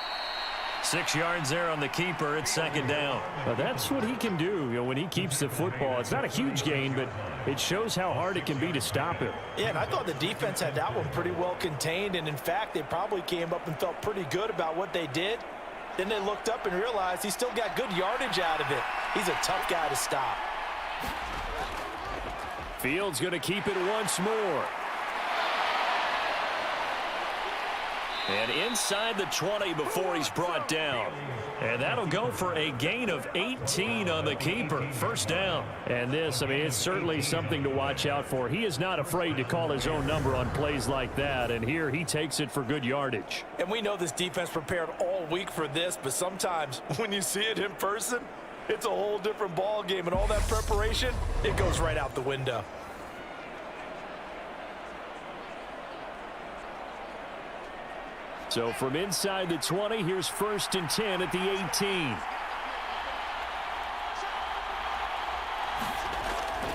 6 yards there on the keeper. It's 2nd down. Well, that's what he can do, when he keeps the football. It's not a huge gain, but it shows how hard it can be to stop him. Yeah, and I thought the defense had that one pretty well contained, and in fact, they probably came up and felt pretty good about what they did. Then they looked up and realized he still got good yardage out of it. He's a tough guy to stop. Fields going to keep it once more. And inside the 20 before he's brought down. And that'll go for a gain of 18 on the keeper. First down. And this, I mean, it's certainly something to watch out for. He is not afraid to call his own number on plays like that. And here he takes it for good yardage. And we know this defense prepared all week for this, but sometimes when you see it in person, it's a whole different ball game. And all that preparation, it goes right out the window. So from inside the 20, here's 1st and 10 at the 18.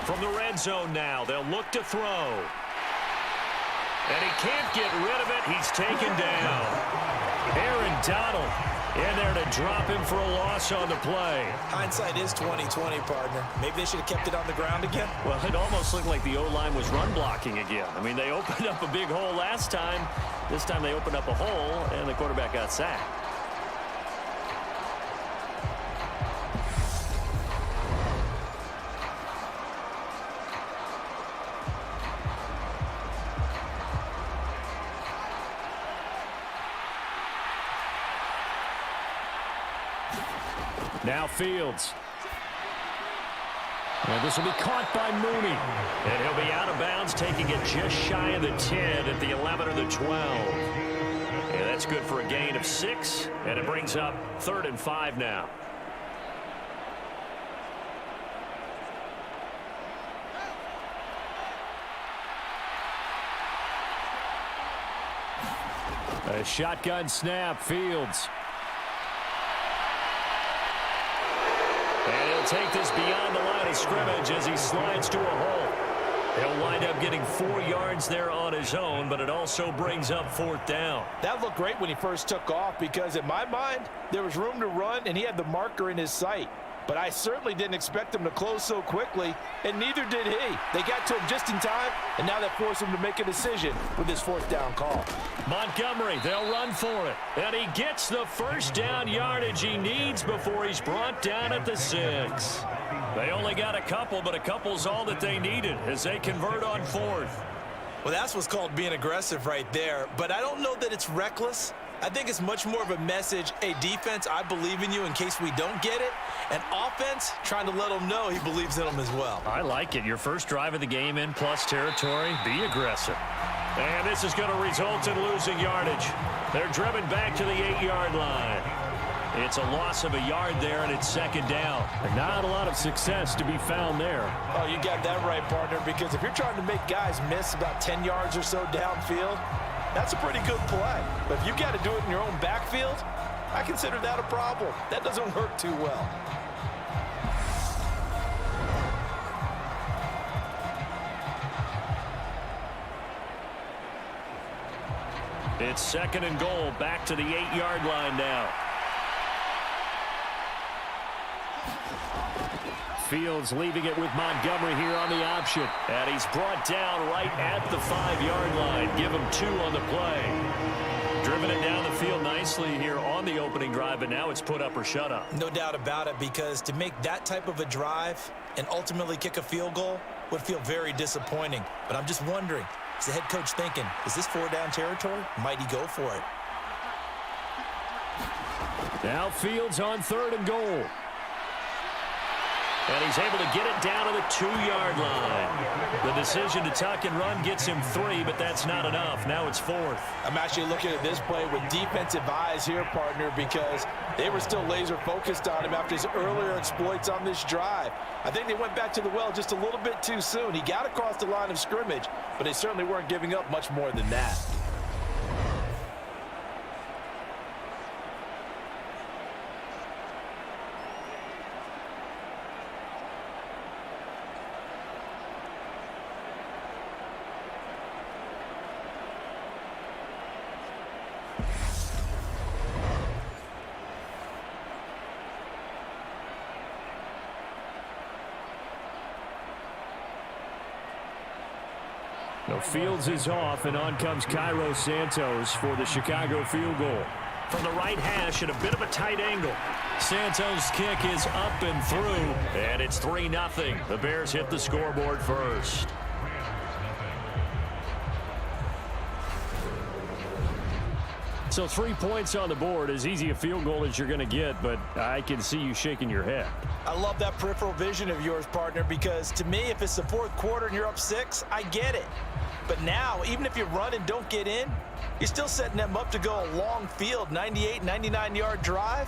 From the red zone now, they'll look to throw. And he can't get rid of it. He's taken down. Aaron Donald in there to drop him for a loss on the play. Hindsight is 20/20, partner. Maybe they should have kept it on the ground again. Well, it almost looked like the O-line was run blocking again. I mean, they opened up a big hole last time. This time they opened up a hole, and the quarterback got sacked. Now Fields. And this will be caught by Mooney. And he'll be out of bounds, taking it just shy of the 10 at the 11 or the 12. And that's good for a gain of 6. And it brings up 3rd and 5 now. A shotgun snap, Fields. And he'll take this beyond the line of scrimmage as he slides to a hole. He'll wind up getting 4 yards there on his own, but it also brings up 4th down. That looked great when he first took off because, in my mind, there was room to run and he had the marker in his sight. But I certainly didn't expect him to close so quickly, and neither did he. They got to him just in time, and now that forced him to make a decision with his 4th down call. Montgomery, they'll run for it. And he gets the 1st down yardage he needs before he's brought down at the 6. They only got a couple, but a couple's all that they needed as they convert on 4th. Well, that's what's called being aggressive right there, but I don't know that it's reckless. I think it's much more of a message, hey, defense, I believe in you in case we don't get it. And offense, trying to let them know he believes in them as well. I like it. Your first drive of the game in plus territory, be aggressive. And this is going to result in losing yardage. They're driven back to the 8-yard line. It's a loss of a yard there, and it's 2nd down. And not a lot of success to be found there. Oh, you got that right, partner, because if you're trying to make guys miss about 10 yards or so downfield, that's a pretty good play. But if you got to do it in your own backfield, I consider that a problem. That doesn't work too well. It's 2nd and goal, back to the 8-yard line now. Fields leaving it with Montgomery here on the option. And he's brought down right at the 5-yard line. Give him 2 on the play. Driven it down the field nicely here on the opening drive, but now it's put up or shut up. No doubt about it, because to make that type of a drive and ultimately kick a field goal would feel very disappointing. But I'm just wondering, is the head coach thinking, is this 4-down territory? Might he go for it? Now Fields on 3rd and goal. And he's able to get it down to the 2-yard line. The decision to tuck and run gets him 3, but that's not enough. Now it's 4th. I'm actually looking at this play with defensive eyes here, partner, because they were still laser focused on him after his earlier exploits on this drive. I think they went back to the well just a little bit too soon. He got across the line of scrimmage, but they certainly weren't giving up much more than that. No, Fields is off, and on comes Cairo Santos for the Chicago field goal. From the right hash at a bit of a tight angle. Santos' kick is up and through, and it's 3-0. The Bears hit the scoreboard first. So 3 points on the board, as easy a field goal as you're going to get, but I can see you shaking your head. I love that peripheral vision of yours, partner, because to me, if it's the fourth quarter and you're up 6, I get it. But now, even if you run and don't get in, you're still setting them up to go a long field, 98, 99-yard drive.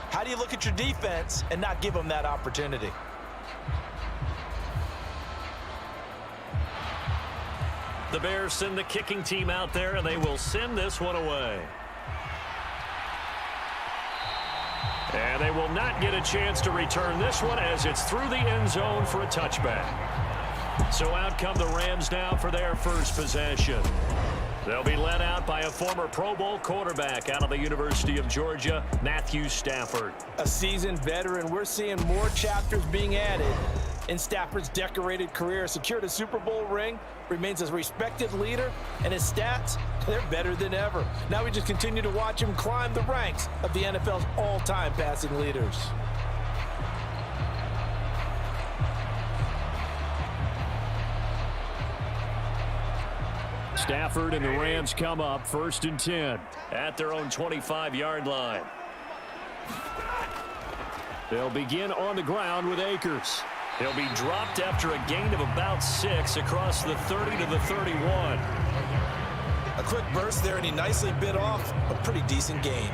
How do you look at your defense and not give them that opportunity? The Bears send the kicking team out there, and they will send this one away. And they will not get a chance to return this one as it's through the end zone for a touchback. So out come the Rams now for their first possession. They'll be led out by a former Pro Bowl quarterback out of the University of Georgia, Matthew Stafford. A seasoned veteran, we're seeing more chapters being added in Stafford's decorated career. Secured a Super Bowl ring, remains a respected leader, and his stats, they're better than ever. Now we just continue to watch him climb the ranks of the NFL's all-time passing leaders. Stafford and the Rams come up 1st and 10 at their own 25-yard line. They'll begin on the ground with Akers. He'll be dropped after a gain of about 6 across the 30 to the 31. A quick burst there, and he nicely bit off a pretty decent gain.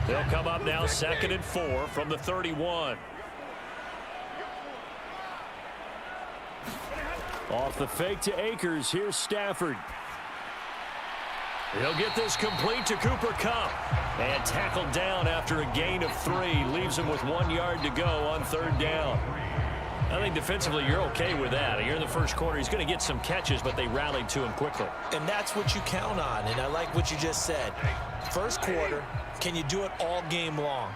They'll come up now 2nd and 4 from the 31. Off the fake to Akers, here's Stafford. He'll get this complete to Cooper Kupp. And tackled down after a gain of 3. Leaves him with 1 yard to go on 3rd down. I think defensively you're okay with that. You're in the first quarter. He's going to get some catches, but they rallied to him quickly. And that's what you count on, and I like what you just said. First quarter, can you do it all game long?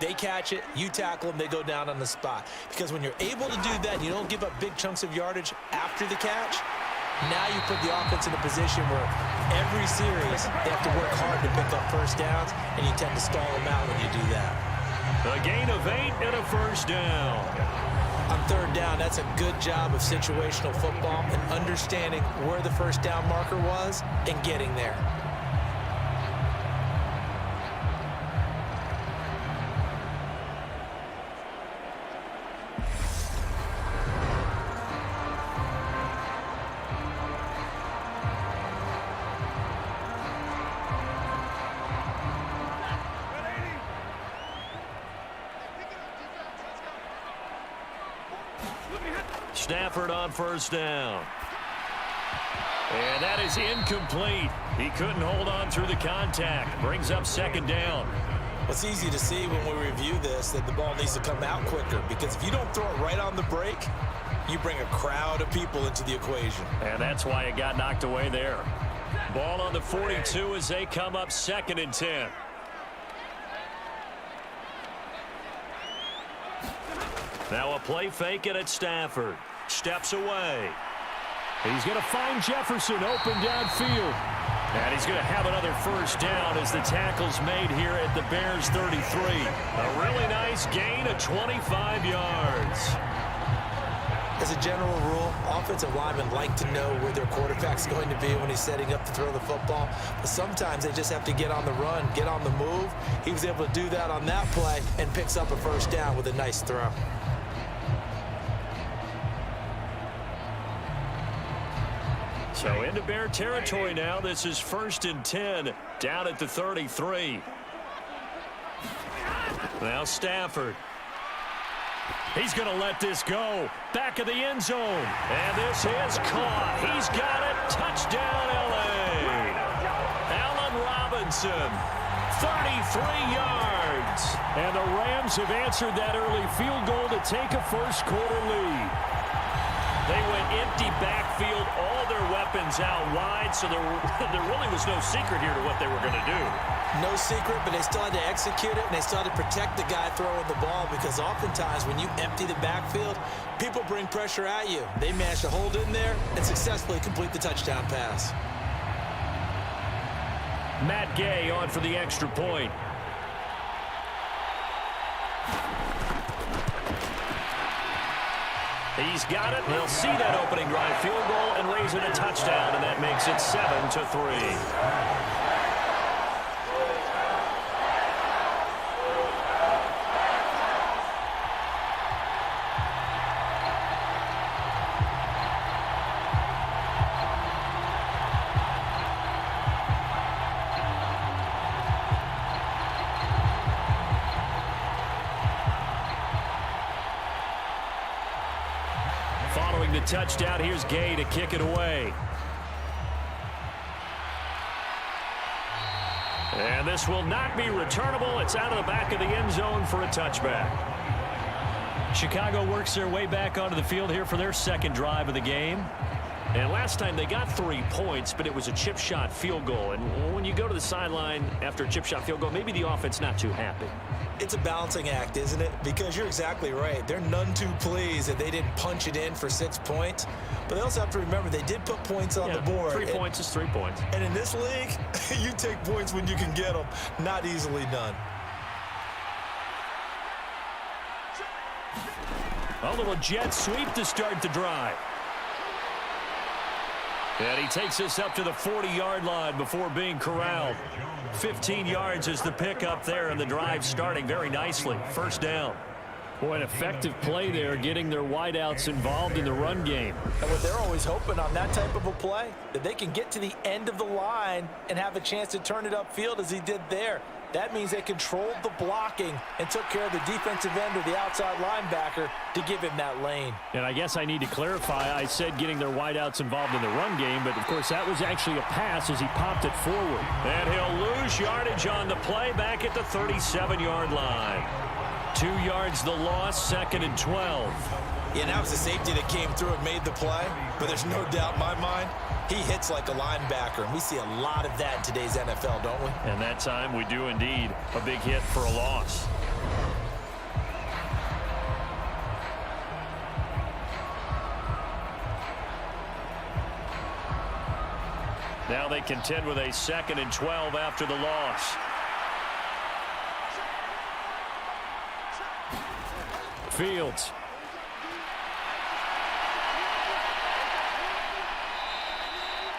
They catch it, you tackle them, they go down on the spot. Because when you're able to do that and you don't give up big chunks of yardage after the catch, now you put the offense in a position where every series they have to work hard to pick up first downs, and you tend to stall them out when you do that. A gain of 8 and a first down. On 3rd down, that's a good job of situational football and understanding where the first down marker was and getting there. Stafford on 1st down. And that is incomplete. He couldn't hold on through the contact. Brings up 2nd down. It's easy to see when we review this that the ball needs to come out quicker, because if you don't throw it right on the break, you bring a crowd of people into the equation. And that's why it got knocked away there. Ball on the 42 as they come up 2nd and 10. Now a play fake it at Stafford. Steps away. He's going to find Jefferson open downfield. And he's going to have another first down as the tackle's made here at the Bears 33. A really nice gain of 25 yards. As a general rule, offensive linemen like to know where their quarterback's going to be when he's setting up to throw the football. But sometimes they just have to get on the run, get on the move. He was able to do that on that play and picks up a first down with a nice throw. So into Bear territory now. This is 1st and 10 down at the 33. Now Stafford. He's going to let this go. Back of the end zone. And this is caught. He's got it. Touchdown, L.A. Allen Robinson, 33 yards. And the Rams have answered that early field goal to take a first quarter lead. They went empty backfield, all their weapons out wide, so there really was no secret here to what they were going to do. No secret, but they still had to execute it, and they still had to protect the guy throwing the ball, because oftentimes when you empty the backfield, people bring pressure at you. They managed to hold in there and successfully complete the touchdown pass. Matt Gay on for the extra point. He's got it. He'll see that opening drive field goal and raise it a touchdown, and that makes it 7-3. Following the touchdown, here's Gay to kick it away. And this will not be returnable. It's out of the back of the end zone for a touchback. Chicago works their way back onto the field here for their second drive of the game. And last time they got 3 points, but it was a chip shot field goal. And when you go to the sideline after a chip shot field goal, maybe the offense not too happy. It's a balancing act, isn't it? Because you're exactly right. They're none too pleased that they didn't punch it in for 6 points. But they also have to remember they did put points on the board. 3 points is 3 points. And in this league, you take points when you can get them. Not easily done. A little jet sweep to start the drive. And he takes us up to the 40-yard line before being corralled. 15 yards is the pickup there, and the drive starting very nicely. First down. Boy, an effective play there, getting their wideouts involved in the run game. And what they're always hoping on that type of a play, that they can get to the end of the line and have a chance to turn it upfield as he did there. That means they controlled the blocking and took care of the defensive end or the outside linebacker to give him that lane. And I guess I need to clarify, I said getting their wideouts involved in the run game, but of course that was actually a pass as he popped it forward. And he'll lose yardage on the play back at the 37-yard line. 2 yards the loss, 2nd and 12. Yeah, that was the safety that came through and made the play, but there's no doubt in my mind, he hits like a linebacker, and we see a lot of that in today's NFL, don't we? And that time we do indeed. A big hit for a loss. Now they contend with a 2nd and 12 after the loss. Fields.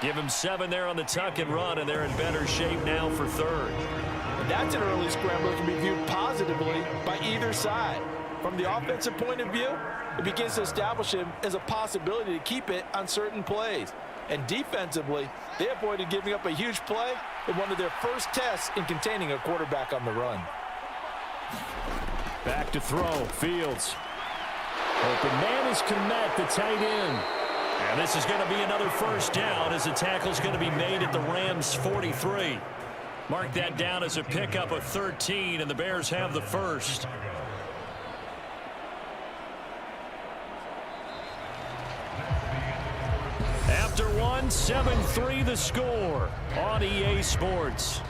Give him 7 there on the tuck and run, and they're in better shape now for 3rd. And that's an early scramble that can be viewed positively by either side. From the offensive point of view, it begins to establish him as a possibility to keep it on certain plays. And defensively, they avoided giving up a huge play in one of their first tests in containing a quarterback on the run. Back to throw, Fields. Open man is Kmet, the tight end. And this is going to be another first down as the tackle is going to be made at the Rams' 43. Mark that down as a pickup of 13, and the Bears have the first. After one, 7-3 the score on EA Sports.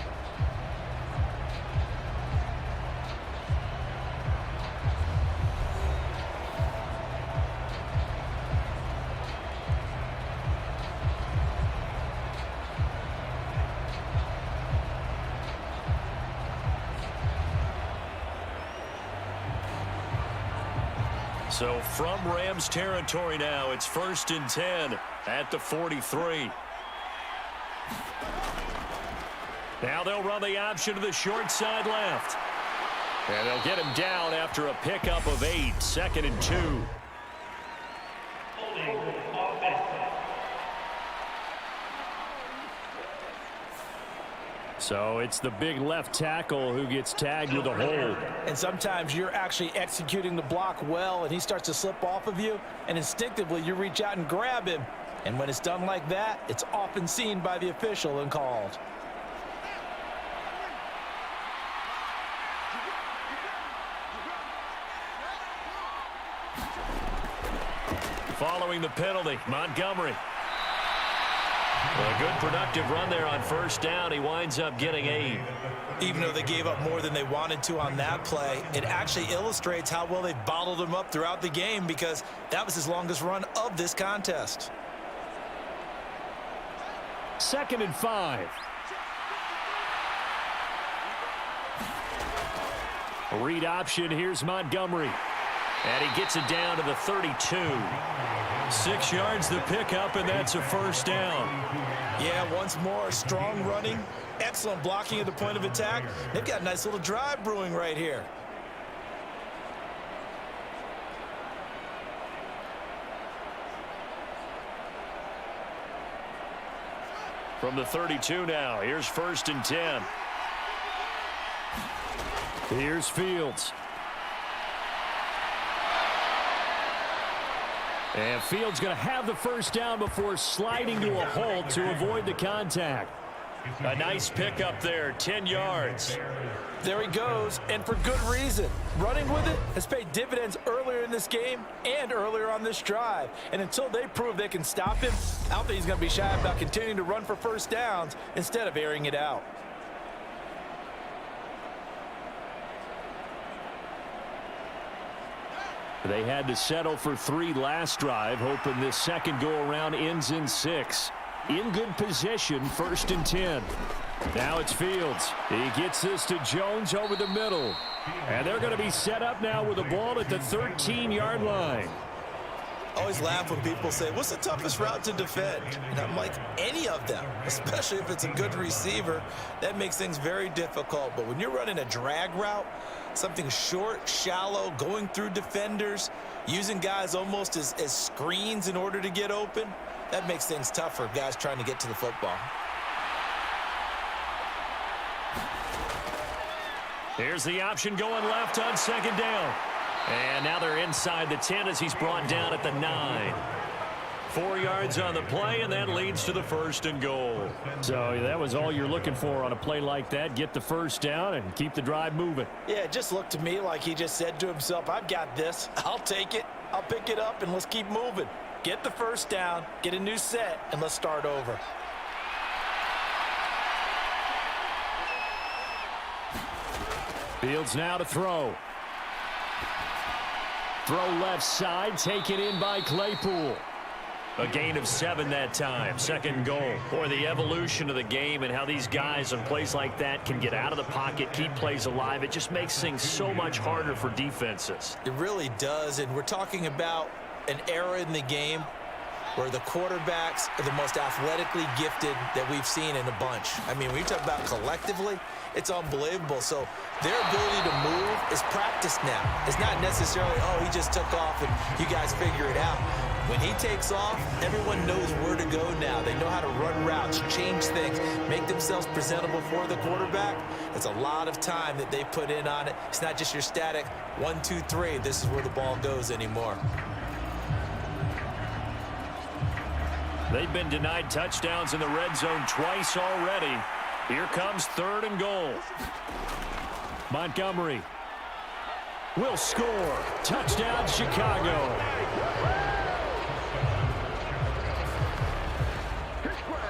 So from Rams territory now, it's 1st and 10 at the 43. Now they'll run the option to the short side left. And they'll get him down after a pickup of 8, 2nd and 2. So it's the big left tackle who gets tagged with a hold. And sometimes you're actually executing the block well, and he starts to slip off of you, and instinctively you reach out and grab him. And when it's done like that, it's often seen by the official and called. Following the penalty, Montgomery. Well, a good productive run there on first down. He winds up getting 8. Even though they gave up more than they wanted to on that play, it actually illustrates how well they bottled him up throughout the game, because that was his longest run of this contest. 2nd and 5. A read option. Here's Montgomery. And he gets it down to the 32. 6 yards the pickup, and that's a first down. Yeah, once more, strong running, excellent blocking at the point of attack. They've got a nice little drive brewing right here. From the 32 now, here's 1st and 10. Here's Fields. And Fields going to have the first down before sliding to a halt to avoid the contact. A nice pickup there, 10 yards. There he goes, and for good reason. Running with it has paid dividends earlier in this game and earlier on this drive. And until they prove they can stop him, I don't think he's going to be shy about continuing to run for first downs instead of airing it out. They had to settle for 3 last drive, hoping this second go-around ends in 6. In good position, 1st and 10. Now it's Fields. He gets this to Jones over the middle. And they're going to be set up now with the ball at the 13-yard line. Always laugh when people say, what's the toughest route to defend? And I'm like, any of them, especially if it's a good receiver. That makes things very difficult. But when you're running a drag route, something short, shallow, going through defenders, using guys almost as screens in order to get open, that makes things tough for guys trying to get to the football. Here's the option going left on 2nd down. And now they're inside the 10 as he's brought down at the 9. 4 yards on the play, and that leads to the 1st and goal. So that was all you're looking for on a play like that. Get the first down and keep the drive moving. Yeah, it just looked to me like he just said to himself, I've got this. I'll take it. I'll pick it up, and let's keep moving. Get the first down, get a new set, and let's start over. Fields now to throw. Throw left side, taken in by Claypool. A gain of 7 that time, 2nd goal. Boy, the evolution of the game and how these guys on plays like that can get out of the pocket, keep plays alive, it just makes things so much harder for defenses. It really does, and we're talking about an era in the game where the quarterbacks are the most athletically gifted that we've seen in a bunch. I mean, when you talk about collectively, it's unbelievable. So their ability to move is practiced now. It's not necessarily, oh, he just took off and you guys figure it out. When he takes off, everyone knows where to go now. They know how to run routes, change things, make themselves presentable for the quarterback. It's a lot of time that they put in on it. It's not just your static 1, 2, 3. This is where the ball goes anymore. They've been denied touchdowns in the red zone twice already. Here comes 3rd and goal. Montgomery will score. Touchdown, Chicago.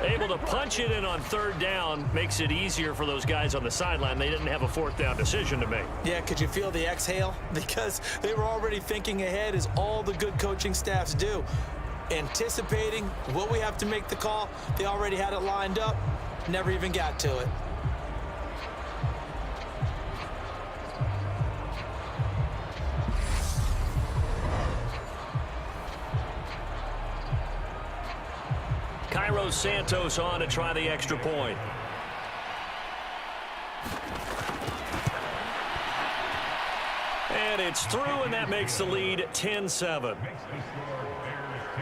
Able to punch it in on 3rd down makes it easier for those guys on the sideline. They didn't have a 4th down decision to make. Yeah, could you feel the exhale? Because they were already thinking ahead, as all the good coaching staffs do. Anticipating, will we have to make the call? They already had it lined up, never even got to it. Cairo Santos on to try the extra point. And it's through, and that makes the lead 10-7.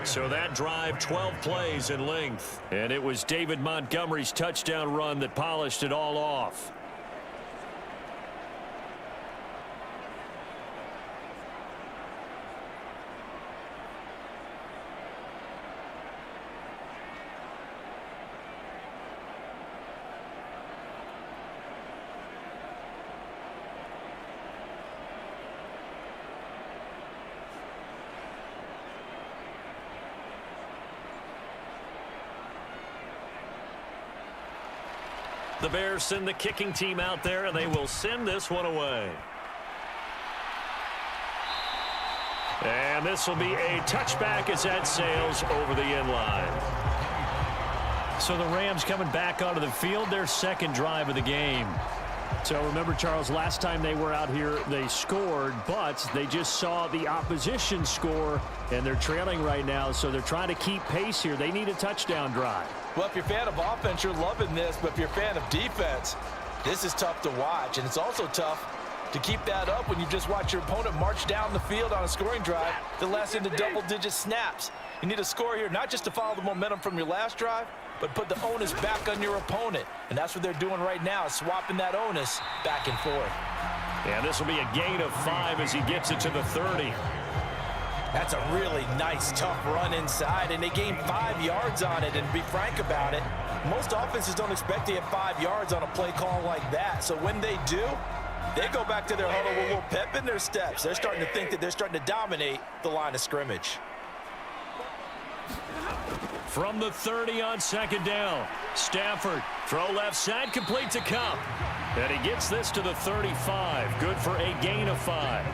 So that drive, 12 plays in length. And it was David Montgomery's touchdown run that polished it all off. The Bears send the kicking team out there, and they will send this one away. And this will be a touchback as that sails over the end line. So the Rams coming back onto the field, their 2nd drive of the game. So remember, Charles, last time they were out here, they scored, but they just saw the opposition score, and they're trailing right now, so they're trying to keep pace here. They need a touchdown drive. Well, if you're a fan of offense, you're loving this, but if you're a fan of defense, this is tough to watch, and it's also tough to keep that up when you just watch your opponent march down the field on a scoring drive that lasts into double-digit snaps. You need a score here, not just to follow the momentum from your last drive, but put the onus back on your opponent. And that's what they're doing right now, swapping that onus back and forth. Yeah, this will be a gain of 5 as he gets it to the 30. That's a really nice, tough run inside, and they gained 5 yards on it. And to be frank about it, most offenses don't expect to get 5 yards on a play call like that. So when they do, they go back to their huddle with a little pep in their steps. They're starting to think that they're starting to dominate the line of scrimmage. From the 30 on second down, Stafford, throw left side, complete to Cup. And he gets this to the 35, good for a gain of 5.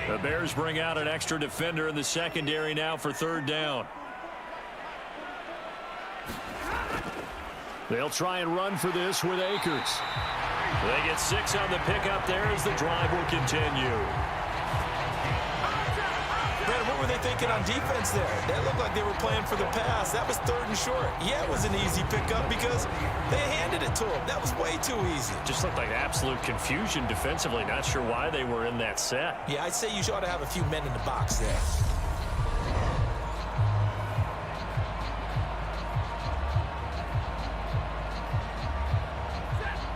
The Bears bring out an extra defender in the secondary now for third down. They'll try and run for this with Akers. They get 6 on the pickup there as the drive will continue. Brandon, what were they thinking on defense there? That looked like they were playing for the pass. That was 3rd and short. Yeah, it was an easy pickup because they handed it to him. That was way too easy. Just looked like absolute confusion defensively. Not sure why they were in that set. Yeah, I'd say you ought to have a few men in the box there.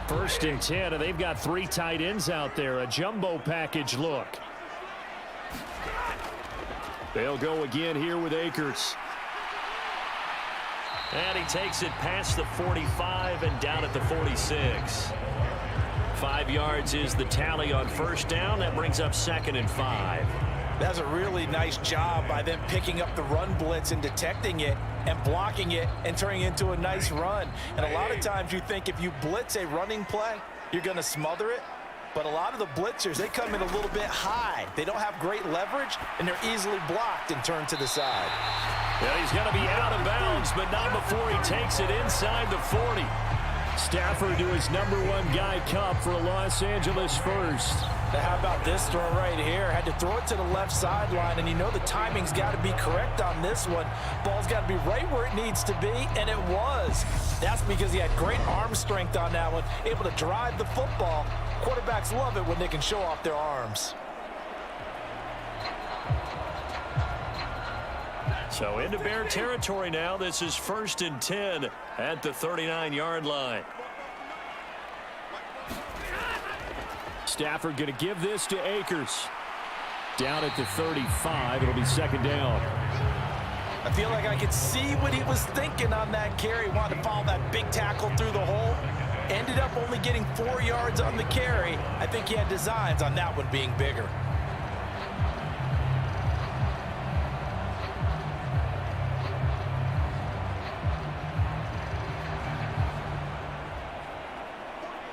First and 10, and they've got 3 tight ends out there. A jumbo package look. They'll go again here with Akers. And he takes it past the 45 and down at the 46. 5 yards is the tally on first down. That brings up 2nd and 5. That's a really nice job by them picking up the run blitz and detecting it and blocking it and turning it into a nice run. And a lot of times you think if you blitz a running play, you're going to smother it. But a lot of the blitzers, they come in a little bit high. They don't have great leverage, and they're easily blocked and turned to the side. Yeah, he's going to be out of bounds, but not before he takes it inside the 40. Stafford to his number 1 guy, Cup, for a Los Angeles first. Now how about this throw right here? Had to throw it to the left sideline, and you know the timing's got to be correct on this one. Ball's got to be right where it needs to be, and it was. That's because he had great arm strength on that one, able to drive the football. Quarterbacks love it when they can show off their arms. So into Bear territory now. This is 1st and 10 at the 39-yard line. Stafford going to give this to Akers. Down at the 35. It'll be 2nd down. I feel like I could see what he was thinking on that carry. Wanted to follow that big tackle through the hole. Ended up only getting 4 yards on the carry. I think he had designs on that one being bigger.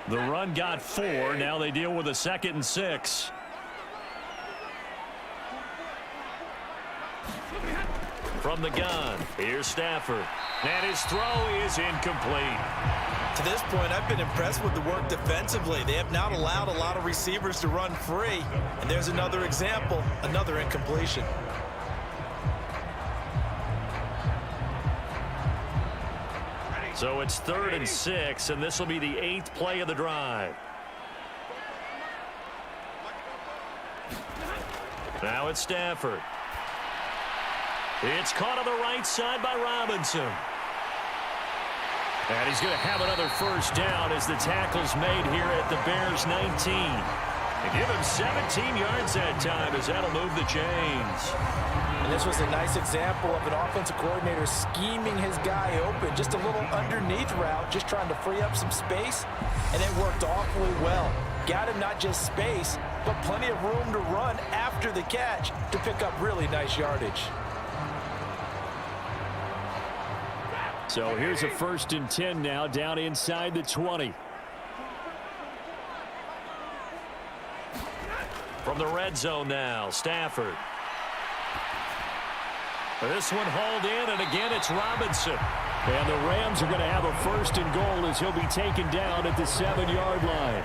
The run got 4. Now they deal with a 2nd and 6. From the gun, here's Stafford. And his throw is incomplete. To this point, I've been impressed with the work defensively. They have not allowed a lot of receivers to run free. And there's another example, another incompletion. So it's 3rd and 6, and this will be the 8th play of the drive. Now it's Stafford. It's caught on the right side by Robinson. And he's going to have another first down as the tackle's made here at the Bears 19. And give him 17 yards that time as that'll move the chains. And this was a nice example of an offensive coordinator scheming his guy open. Just a little underneath route, just trying to free up some space, and it worked awfully well. Got him not just space, but plenty of room to run after the catch to pick up really nice yardage. So here's a 1st and 10 now, down inside the 20. From the red zone now, Stafford. This one hauled in, and again it's Robinson. And the Rams are going to have a 1st and goal as he'll be taken down at the 7-yard line.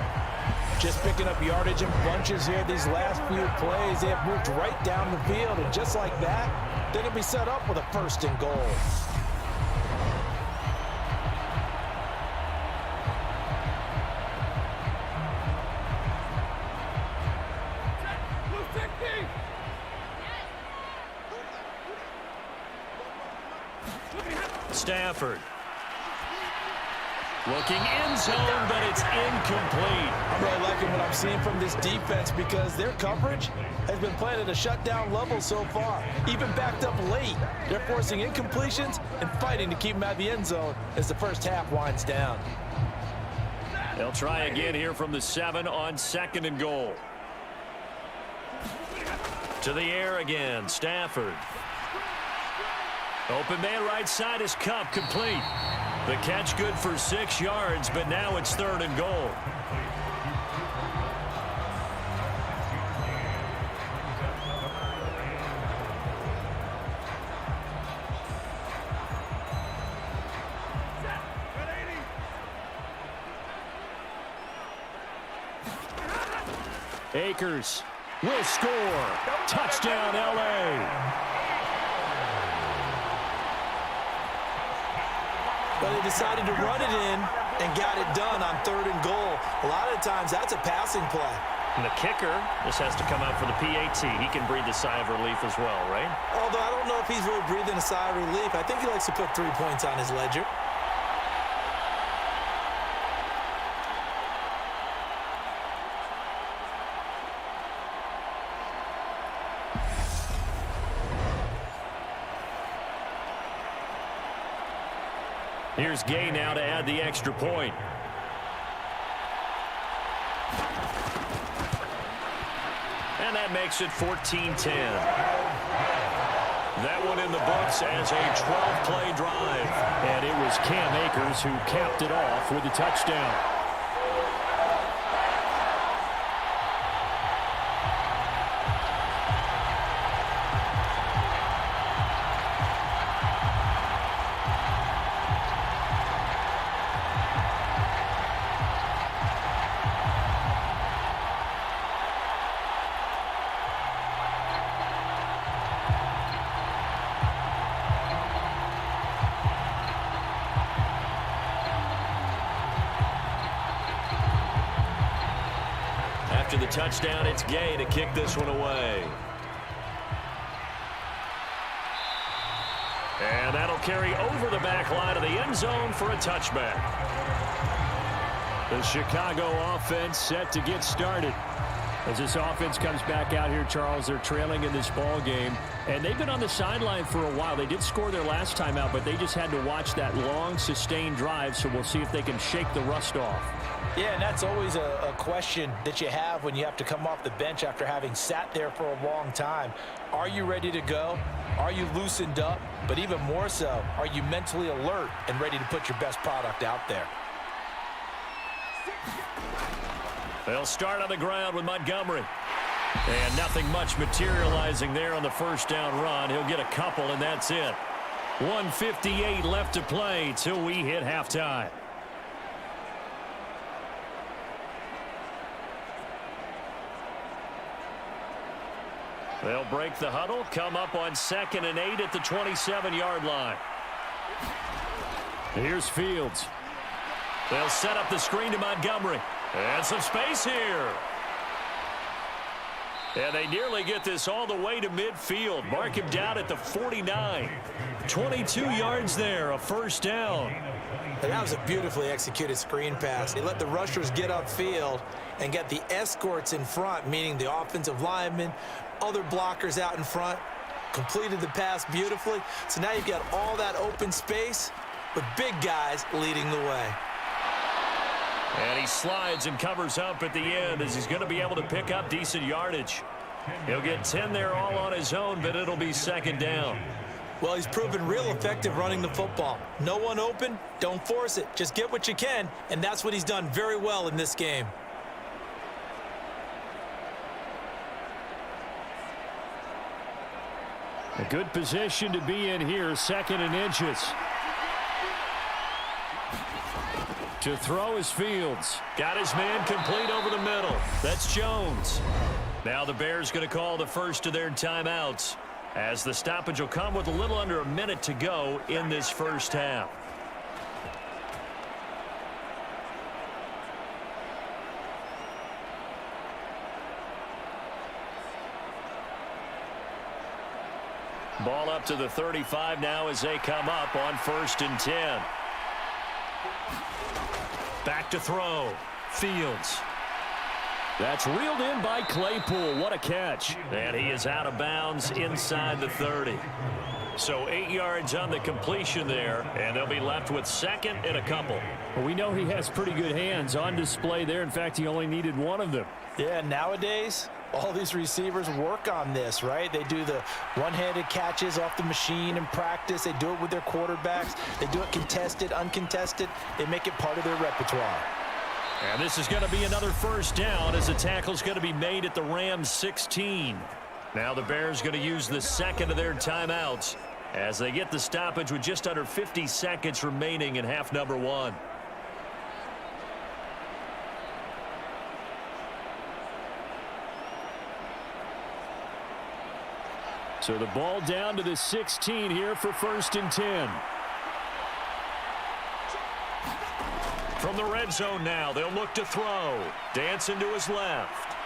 Just picking up yardage in bunches here these last few plays. They have moved right down the field, and just like that, they're going to be set up with a 1st and goal. Stafford. Looking end zone, but it's incomplete. I'm really liking what I'm seeing from this defense because their coverage has been playing at a shutdown level so far. Even backed up late, they're forcing incompletions and fighting to keep them out of the end zone as the first half winds down. They'll try again here from the 7 on 2nd and goal. To the air again, Stafford. Open man right side is Cup, complete. The catch good for 6 yards, but now it's 3rd and goal. Akers will score. Touchdown, L.A. But they decided to run it in and got it done on 3rd and goal. A lot of times that's a passing play. And the kicker just has to come out for the PAT. He can breathe a sigh of relief as well, right? Although I don't know if he's really breathing a sigh of relief. I think he likes to put 3 points on his ledger. Here's Gay now to add the extra point. And that makes it 14-10. That one in the books as a 12-play drive. And it was Cam Akers who capped it off with a touchdown. After the touchdown, it's Gay to kick this one away. And that'll carry over the back line of the end zone for a touchback. The Chicago offense set to get started. As this offense comes back out here, Charles, they're trailing in this ball game. And they've been on the sideline for a while. They did score their last time out, but they just had to watch that long, sustained drive. So we'll see if they can shake the rust off. Yeah, and that's always a question that you have when you have to come off the bench after having sat there for a long time. Are you ready to go? Are you loosened up? But even more so, are you mentally alert and ready to put your best product out there? They'll start on the ground with Montgomery. And nothing much materializing there on the first down run. He'll get a couple, and that's it. 1:58 left to play till we hit halftime. They'll break the huddle, come up on 2nd and 8 at the 27-yard line. Here's Fields. They'll set up the screen to Montgomery. And some space here. And they nearly get this all the way to midfield. Mark him down at the 49. 22 yards there, a first down. And that was a beautifully executed screen pass. They let the rushers get upfield and get the escorts in front, meaning the offensive linemen, other blockers out in front, completed the pass beautifully. So now you've got all that open space with big guys leading the way. And he slides and covers up at the end as he's going to be able to pick up decent yardage. He'll get 10 there all on his own, but it'll be 2nd down. Well, he's proven real effective running the football. No one open, don't force it. Just get what you can, and that's what he's done very well in this game. A good position to be in here, 2nd and inches. To throw is Fields. Got his man complete over the middle. That's Jones. Now the Bears going to call the first of their timeouts, as the stoppage will come with a little under a minute to go in this first half. Ball up to the 35 now as they come up on 1st and 10. Back to throw. Fields. That's reeled in by Claypool. What a catch. And he is out of bounds inside the 30. So 8 yards on the completion there, and they'll be left with 2nd and a couple. Well, we know he has pretty good hands on display there. In fact, he only needed one of them. Yeah, nowadays, all these receivers work on this, right? They do the one-handed catches off the machine in practice. They do it with their quarterbacks. They do it contested, uncontested. They make it part of their repertoire. And this is going to be another first down as the tackle's going to be made at the Rams 16. Now the Bears going to use the 2nd of their timeouts as they get the stoppage with just under 50 seconds remaining in half number 1. So the ball down to the 16 here for 1st and 10. From the red zone now, they'll look to throw. Dancing to his left.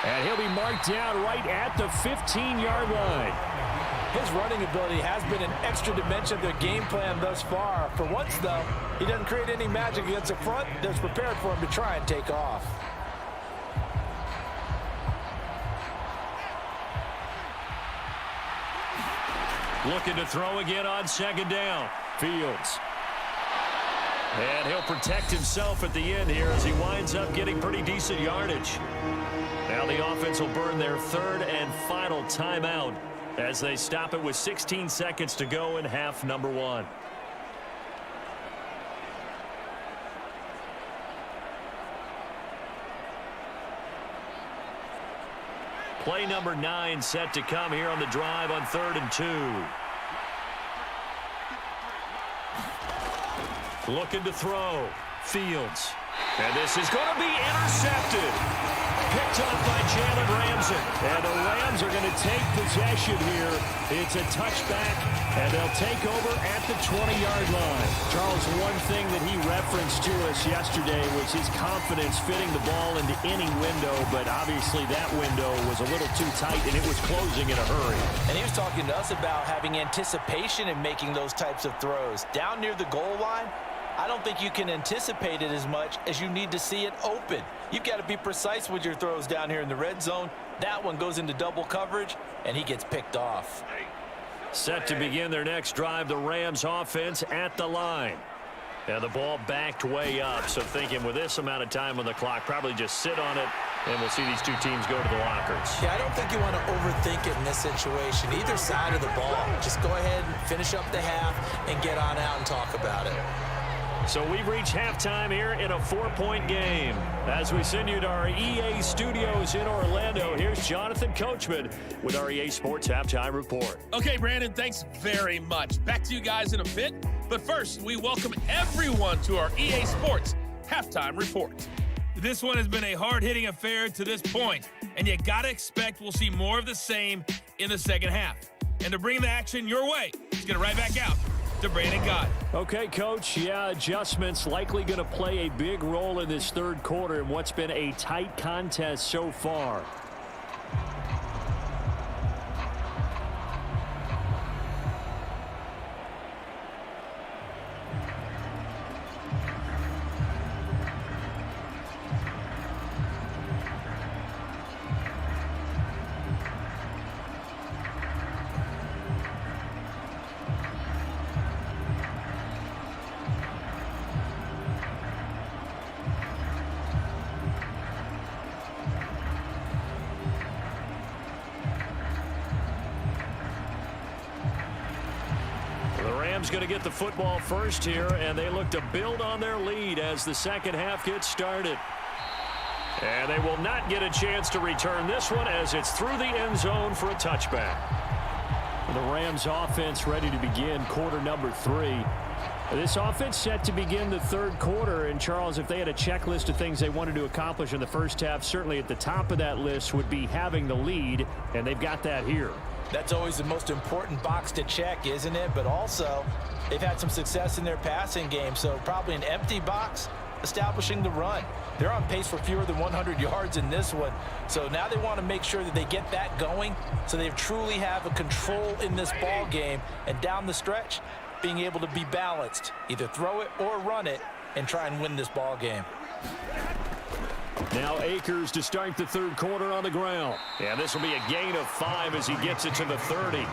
And he'll be marked down right at the 15-yard line. His running ability has been an extra dimension of their game plan thus far. For once, though, he doesn't create any magic against the front that's prepared for him to try and take off. Looking to throw again on 2nd down. Fields. And he'll protect himself at the end here as he winds up getting pretty decent yardage. Now the offense will burn their 3rd and final timeout as they stop it with 16 seconds to go in half number 1. Play number 9 set to come here on the drive on 3rd and 2. Looking to throw. Fields. And this is going to be intercepted. Picked off by Jalen Ramsey. And the Rams are going to take possession here. It's a touchback, and they'll take over at the 20-yard line. Charles, one thing that he referenced to us yesterday was his confidence fitting the ball into any window, but obviously that window was a little too tight, and it was closing in a hurry. And he was talking to us about having anticipation in making those types of throws. Down near the goal line, I don't think you can anticipate it as much as you need to see it open. You've got to be precise with your throws down here in the red zone. That one goes into double coverage, and he gets picked off. Set to begin their next drive, the Rams offense at the line. And the ball backed way up, so thinking with this amount of time on the clock, probably just sit on it, and we'll see these two teams go to the lockers. Yeah, I don't think you want to overthink it in this situation. Either side of the ball, just go ahead and finish up the half and get on out and talk about it. So we've reached halftime here in a 4-point game. As we send you to our EA studios in Orlando, here's Jonathan Coachman with our EA Sports Halftime Report. Okay, Brandon, thanks very much. Back to you guys in a bit. But first, we welcome everyone to our EA Sports Halftime Report. This one has been a hard-hitting affair to this point, and you got to expect we'll see more of the same in the second half. And to bring the action your way, let's get it right back out to Brandon Gott. Okay, Coach, yeah, adjustments likely going to play a big role in this third quarter in what's been a tight contest so far. Going to get the football first here, and they look to build on their lead as the second half gets started. And they will not get a chance to return this one as it's through the end zone for a touchback. The Rams offense ready to begin quarter number 3. This offense set to begin the third quarter. And, Charles, if they had a checklist of things they wanted to accomplish in the first half, certainly at the top of that list would be having the lead, and they've got that here. That's always the most important box to check, isn't it? But also, they've had some success in their passing game, so probably an empty box establishing the run. They're on pace for fewer than 100 yards in this one, so now they want to make sure that they get that going so they truly have a control in this ball game, and down the stretch, being able to be balanced, either throw it or run it, and try and win this ball game. Now Akers to start the third quarter on the ground. And this will be a gain of 5 as he gets it to the 30.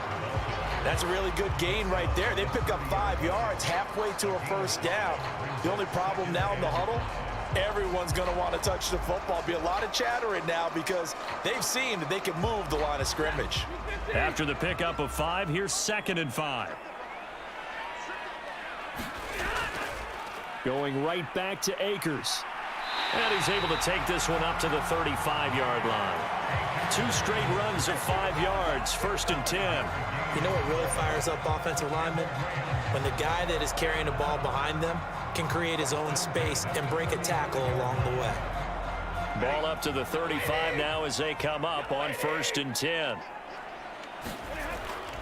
That's a really good gain right there. They pick up 5 yards halfway to a first down. The only problem now in the huddle, everyone's going to want to touch the football. Be a lot of chattering now because they've seen that they can move the line of scrimmage. After the pickup of 5, here's 2nd and 5. Going right back to Akers. And he's able to take this one up to the 35-yard line. 2 straight runs of 5 yards, 1st and 10. You know what really fires up offensive linemen? When the guy that is carrying the ball behind them can create his own space and break a tackle along the way. Ball up to the 35 now as they come up on 1st and 10.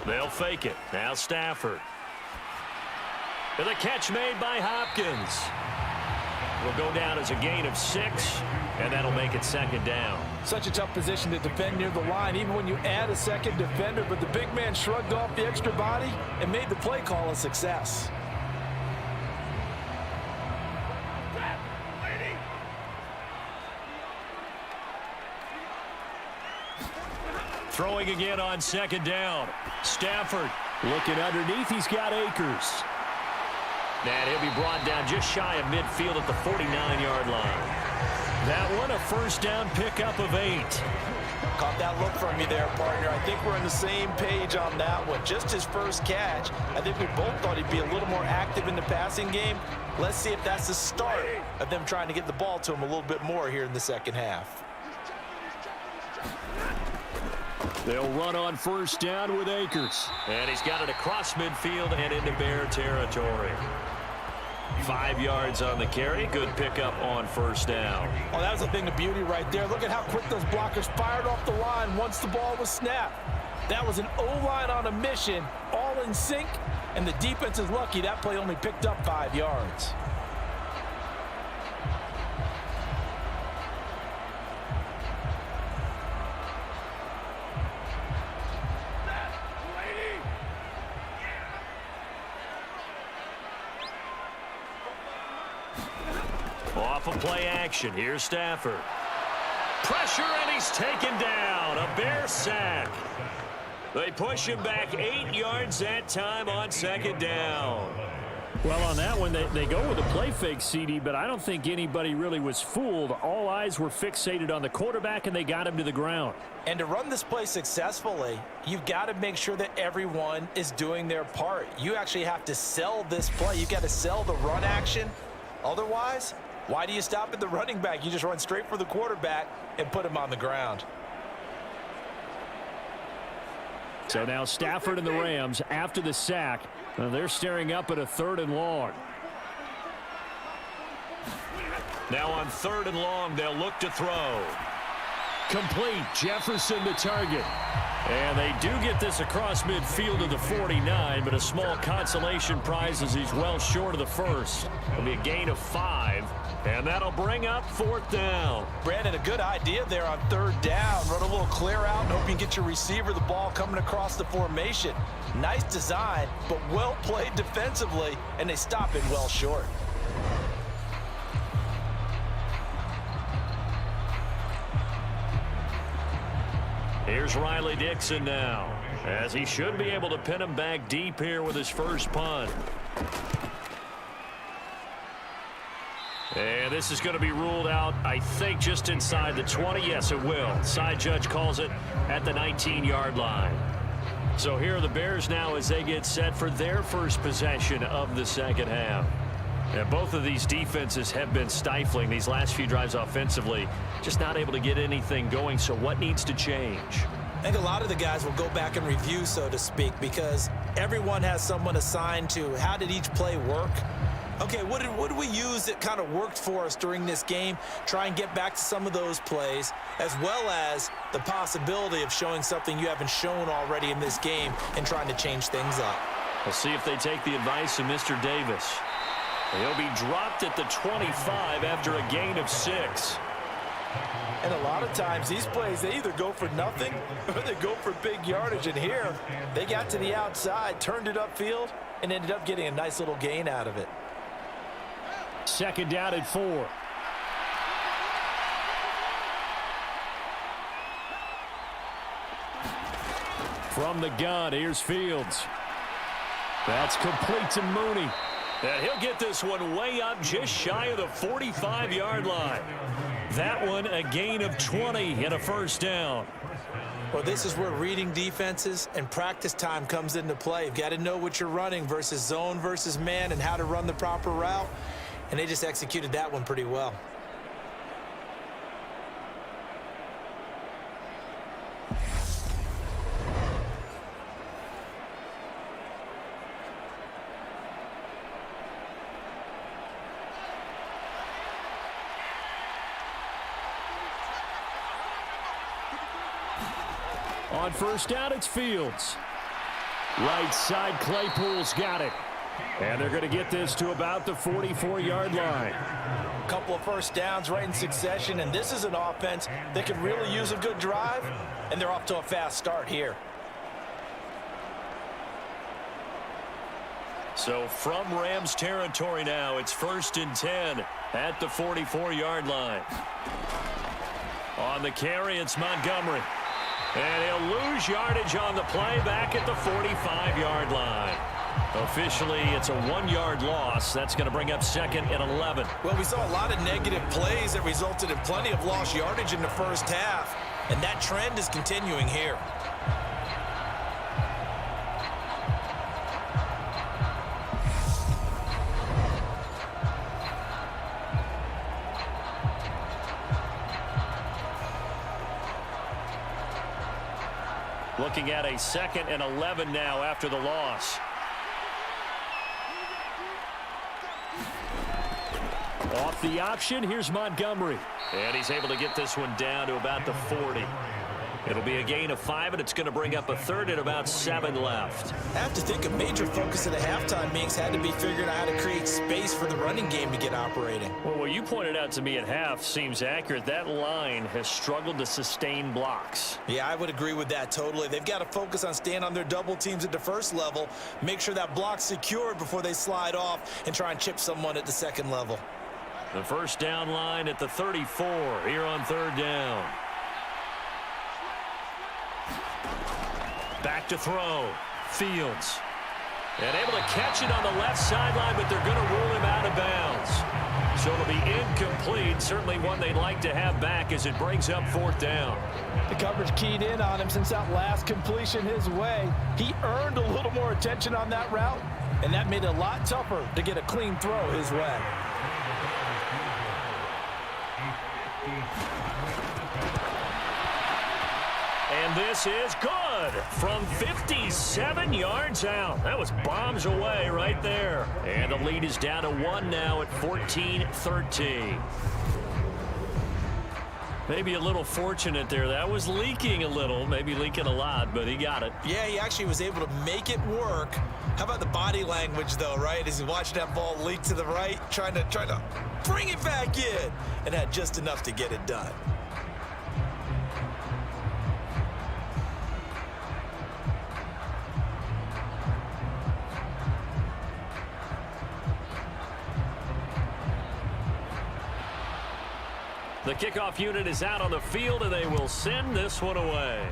They'll fake it. Now Stafford. And the catch made by Hopkins. Will go down as a gain of 6, and that'll make it 2nd down. Such a tough position to defend near the line, even when you add a second defender, but the big man shrugged off the extra body and made the play call a success. Throwing again on 2nd down. Stafford. Looking underneath, he's got Akers. And he'll be brought down just shy of midfield at the 49-yard line. That one a first down pickup of 8. Caught that look from you there, partner. I think we're on the same page on that one. Just his first catch. I think we both thought he'd be a little more active in the passing game. Let's see if that's the start of them trying to get the ball to him a little bit more here in the second half. They'll run on first down with Akers. And he's got it across midfield and into Bear territory. 5 yards on the carry. Good pickup on first down. Oh, that was a thing of beauty right there. Look at how quick those blockers fired off the line once the ball was snapped. That was an O-line on a mission, all in sync, and the defense is lucky that play only picked up 5 yards. Off of play action. Here's Stafford. Pressure, and he's taken down. A Bear sack. They push him back 8 yards that time on 2nd down. Well, on that one, they go with a play fake, CD, but I don't think anybody really was fooled. All eyes were fixated on the quarterback, and they got him to the ground. And to run this play successfully, you've got to make sure that everyone is doing their part. You actually have to sell this play. You've got to sell the run action. Otherwise, why do you stop at the running back? You just run straight for the quarterback and put him on the ground. So now Stafford and the Rams, after the sack, they're staring up at a 3rd and long. Now on 3rd and long, they'll look to throw. Complete. Jefferson the target. And they do get this across midfield to the 49, but a small consolation prize as he's well short of the first. It'll be a gain of 5, and that'll bring up 4th down. Brandon, a good idea there on 3rd down. Run a little clear out and hope you can get your receiver the ball coming across the formation. Nice design, but well played defensively, and they stop it well short. Here's Riley Dixon now, as he should be able to pin him back deep here with his first punt. And this is going to be ruled out, I think, just inside the 20. Yes, it will. Side judge calls it at the 19-yard line. So here are the Bears now as they get set for their first possession of the second half. And both of these defenses have been stifling these last few drives offensively, just not able to get anything going. So what needs to change? I think a lot of the guys will go back and review, so to speak, because everyone has someone assigned to how did each play work. Okay, what did we use that kind of worked for us during this game? Try and get back to some of those plays, as well as the possibility of showing something you haven't shown already in this game and trying to change things up. We'll see if they take the advice of Mr. Davis. He'll be dropped at the 25 after a gain of 6. And a lot of times these plays, they either go for nothing or they go for big yardage. And here, they got to the outside, turned it upfield, and ended up getting a nice little gain out of it. Second down at 4. From the gun, here's Fields. That's complete to Mooney. And he'll get this one way up just shy of the 45-yard line. That one a gain of 20 and a first down. Well, this is where reading defenses and practice time comes into play. You've got to know what you're running versus zone versus man and how to run the proper route. And they just executed that one pretty well. On first down, it's Fields. Right side, Claypool's got it. And they're going to get this to about the 44-yard line. A couple of first downs right in succession, and this is an offense that could really use a good drive, and they're off to a fast start here. So from Rams territory now, it's 1st and 10 at the 44-yard line. On the carry, it's Montgomery. And he'll lose yardage on the play back at the 45-yard line. Officially, it's a 1-yard loss. That's going to bring up 2nd and 11. Well, we saw a lot of negative plays that resulted in plenty of lost yardage in the first half, and that trend is continuing here. Looking at a 2nd and 11 now after the loss. Off the option, here's Montgomery. And he's able to get this one down to about the 40. It'll be a gain of 5, and it's going to bring up a 3rd and about 7 left. I have to think a major focus of the halftime meetings had to be figuring out how to create space for the running game to get operating. Well, what you pointed out to me at half seems accurate. That line has struggled to sustain blocks. Yeah, I would agree with that totally. They've got to focus on staying on their double teams at the first level, make sure that block's secured before they slide off and try and chip someone at the second level. The first down line at the 34 here on 3rd down. Back to throw. Fields. And able to catch it on the left sideline, but they're going to rule him out of bounds. So it'll be incomplete. Certainly one they'd like to have back as it brings up 4th down. The coverage keyed in on him since that last completion his way. He earned a little more attention on that route, and that made it a lot tougher to get a clean throw his way. And this is good from 57 yards out. That was bombs away right there. And the lead is down to 1 now at 14-13. Maybe a little fortunate there. That was leaking a little, maybe leaking a lot, but he got it. Yeah, he actually was able to make it work. How about the body language, though, right? As he watched that ball leak to the right, trying to bring it back in, and had just enough to get it done. The kickoff unit is out on the field, and they will send this one away.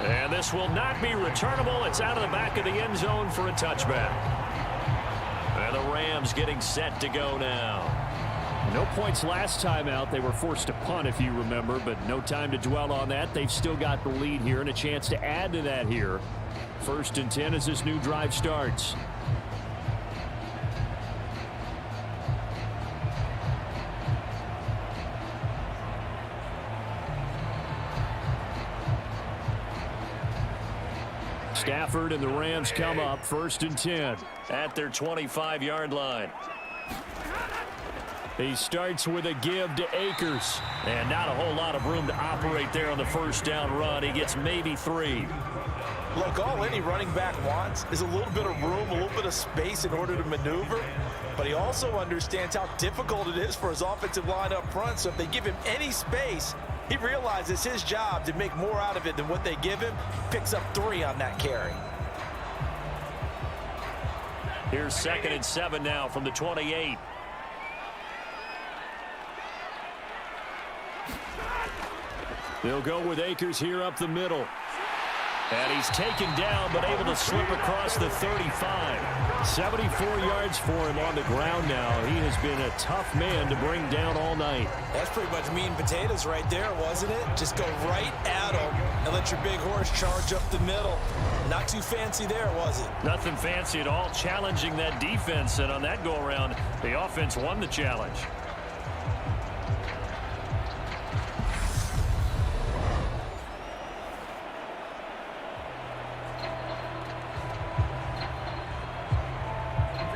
And this will not be returnable. It's out of the back of the end zone for a touchback. And the Rams getting set to go now. No points last time out. They were forced to punt, if you remember, but no time to dwell on that. They've still got the lead here and a chance to add to that here. 1st and 10 as this new drive starts. Stafford and the Rams come up 1st and 10 at their 25-yard line. He starts with a give to Akers. And not a whole lot of room to operate there on the first down run. He gets maybe 3. Look, all any running back wants is a little bit of room, a little bit of space in order to maneuver. But he also understands how difficult it is for his offensive line up front. So if they give him any space, he realizes his job to make more out of it than what they give him. Picks up 3 on that carry. Here's 2nd and 7 now from the 28. They'll go with Akers here up the middle. And he's taken down, but able to slip across the 35. 74 yards for him on the ground now. He has been a tough man to bring down all night. That's pretty much meat and potatoes right there, wasn't it? Just go right at him and let your big horse charge up the middle. Not too fancy there, was it? Nothing fancy at all, challenging that defense. And on that go-around, the offense won the challenge.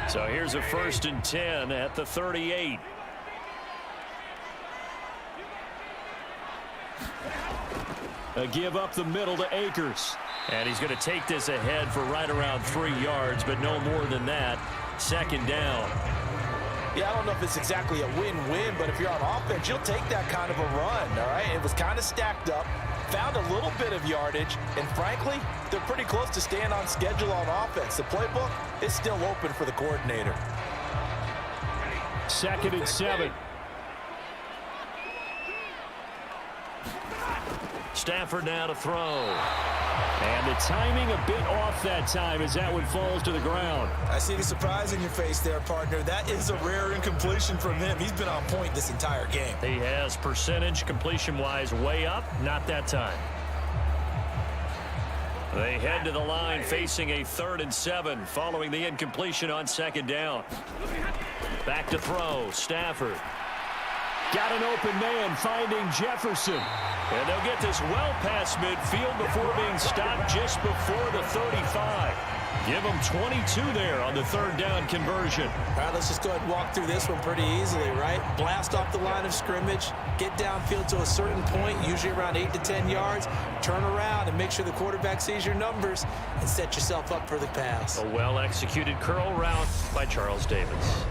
So here's a 1st and 10 at the 38. A give up the middle to Akers. And he's going to take this ahead for right around 3 yards, but no more than that. 2nd down. Yeah, I don't know if it's exactly a win-win, but if you're on offense, you'll take that kind of a run, all right? It was kind of stacked up, found a little bit of yardage, and frankly, they're pretty close to staying on schedule on offense. The playbook is still open for the coordinator. 2nd and 7. Stafford now to throw. And the timing a bit off that time as that one falls to the ground. I see the surprise in your face there, partner. That is a rare incompletion from him. He's been on point this entire game. He has percentage completion-wise way up. Not that time. They head to the line facing a 3rd and 7 following the incompletion on 2nd down. Back to throw. Stafford. Got an open man finding Jefferson. And they'll get this well past midfield before being stopped just before the 35. Give them 22 there on the 3rd down conversion. All right, let's just go ahead and walk through this one pretty easily, right? Blast off the line of scrimmage, get downfield to a certain point, usually around 8 to 10 yards, turn around and make sure the quarterback sees your numbers and set yourself up for the pass. A well-executed curl route by Charles Davis.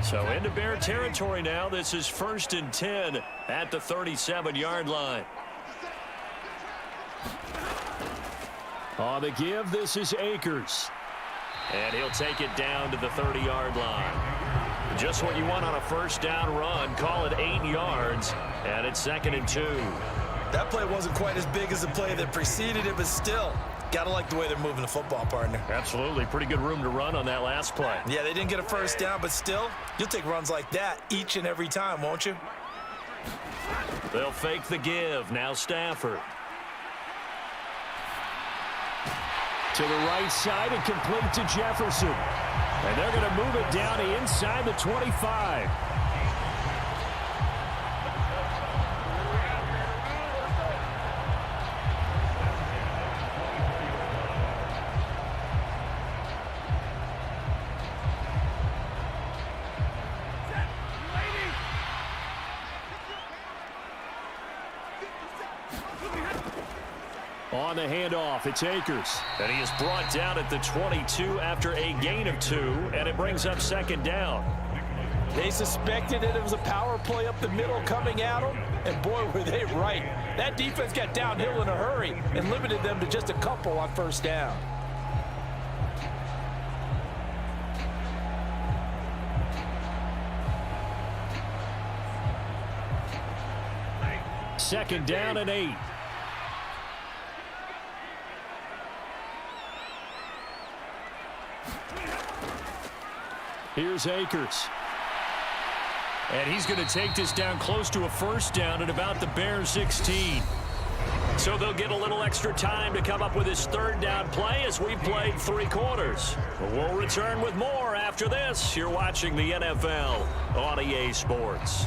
So into Bear territory now. This is 1st and 10 at the 37-yard line. On the give, this is Akers. And he'll take it down to the 30-yard line. Just what you want on a 1st down run. Call it 8 yards. And it's 2nd and 2. That play wasn't quite as big as the play that preceded it, but still, gotta like the way they're moving the football, partner. Absolutely. Pretty good room to run on that last play. Yeah, they didn't get a 1st down, but still, you'll take runs like that each and every time, won't you? They'll fake the give. Now Stafford. To the right side and complete to Jefferson. And they're going to move it down to inside the 25. On the handoff, it's Akers. And he is brought down at the 22 after a gain of 2, and it brings up 2nd down. They suspected that it was a power play up the middle coming at them, and boy, were they right. That defense got downhill in a hurry and limited them to just a couple on 1st down. Second down and 8. Here's Akers. And he's going to take this down close to a 1st down at about the Bears 16. So they'll get a little extra time to come up with his 3rd down play as we've played 3 quarters. We'll return with more after this. You're watching the NFL on EA Sports.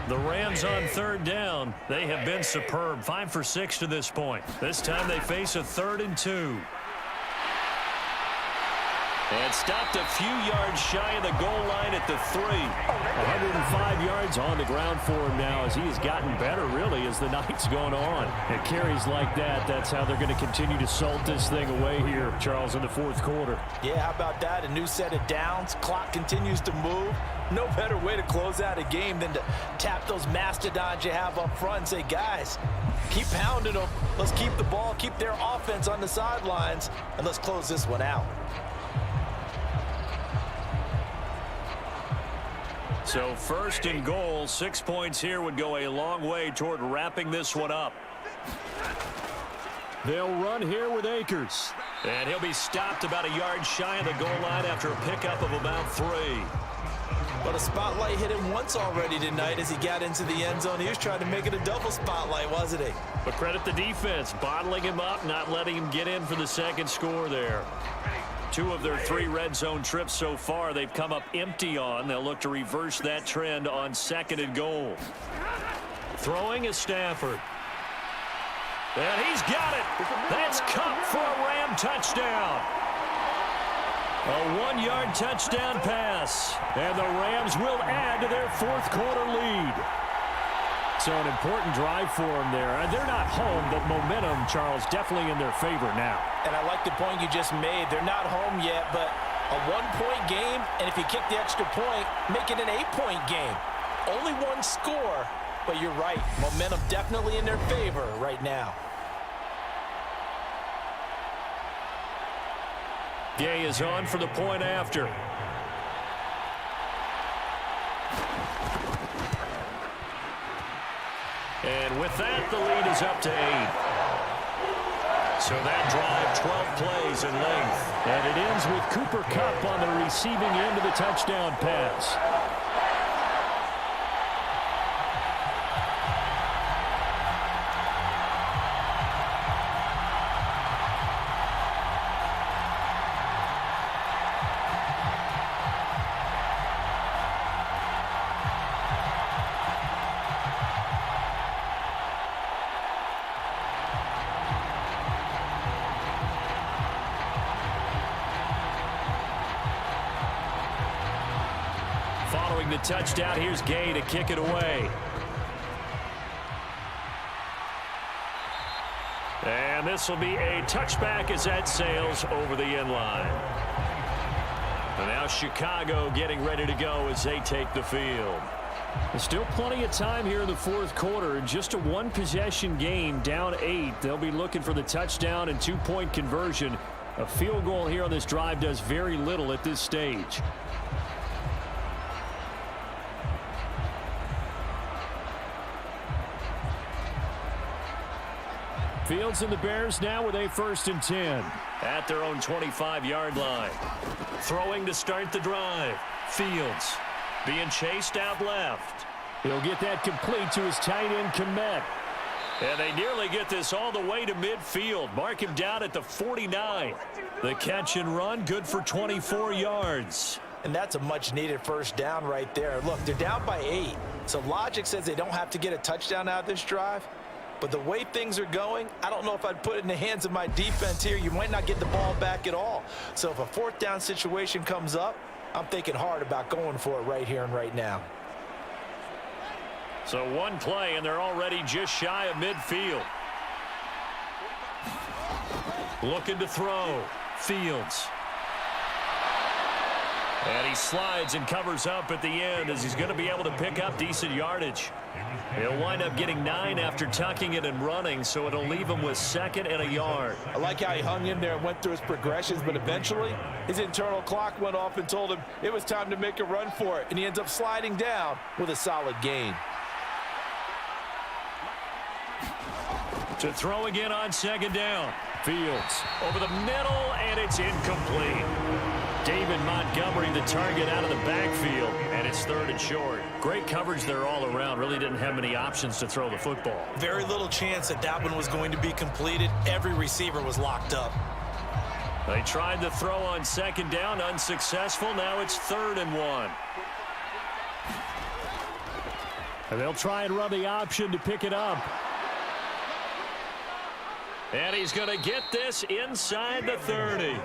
The Rams on third down. They have been superb. 5 for 6 to this point. This time they face a 3rd and 2. And stopped a few yards shy of the goal line at the 3. 105 yards on the ground for him now as he has gotten better, really, as the night's gone on. And carries like that, that's how they're going to continue to salt this thing away here, Charles, in the fourth quarter. Yeah, how about that? A new set of downs. Clock continues to move. No better way to close out a game than to tap those mastodons you have up front and say, guys, keep pounding them. Let's keep the ball, keep their offense on the sidelines, and let's close this one out. So 1st and goal, 6 points here would go a long way toward wrapping this one up. They'll run here with Akers. And he'll be stopped about a yard shy of the goal line after a pickup of about 3. But a spotlight hit him once already tonight as he got into the end zone. He was trying to make it a double spotlight, wasn't he? But credit the defense, bottling him up, not letting him get in for the second score there. 2 of their 3 red zone trips so far, they've come up empty on. They'll look to reverse that trend on 2nd and goal. Throwing is Stafford. And he's got it. That's Cup for a Ram touchdown. A 1-yard touchdown pass. And the Rams will add to their fourth quarter lead. So an important drive for them there. They're not home, but momentum, Charles, definitely in their favor now. And I like the point you just made. They're not home yet, but a 1-point game, and if you kick the extra point, make it an 8-point game. Only 1 score, but you're right. Momentum definitely in their favor right now. Gay is on for the point after. And with that, the lead is up to 8. So that drive, 12 plays in length. And it ends with Cooper Kupp on the receiving end of the touchdown pass. Following the touchdown, here's Gay to kick it away. And this will be a touchback as that sails over the end line. And now Chicago getting ready to go as they take the field. There's still plenty of time here in the fourth quarter. Just a 1-possession game, down 8. They'll be looking for the touchdown and 2-point conversion. A field goal here on this drive does very little at this stage. Fields and the Bears now with a 1st and 10. At their own 25-yard line. Throwing to start the drive. Fields being chased out left. He'll get that complete to his tight end, Kmet. And they nearly get this all the way to midfield. Mark him down at the 49. The catch and run, good for 24 yards. And that's a much-needed first down right there. Look, they're down by 8. So logic says they don't have to get a touchdown out of this drive. But the way things are going, I don't know if I'd put it in the hands of my defense here. You might not get the ball back at all. So if a 4th down situation comes up, I'm thinking hard about going for it right here and right now. So 1 play, and they're already just shy of midfield. Looking to throw. Fields. And he slides and covers up at the end as he's going to be able to pick up decent yardage. He'll wind up getting 9 after tucking it and running, so it'll leave him with 2nd and a yard. I like how he hung in there and went through his progressions, but eventually his internal clock went off and told him it was time to make a run for it, and he ends up sliding down with a solid gain. To throw again on 2nd down. Fields over the middle, and it's incomplete. David Montgomery, the target out of the backfield, and it's 3rd and short. Great coverage there all around. Really didn't have many options to throw the football. Very little chance that that one was going to be completed. Every receiver was locked up. They tried to throw on 2nd down, unsuccessful. Now it's 3rd and 1. And they'll try and run the option to pick it up. And he's going to get this inside the 30.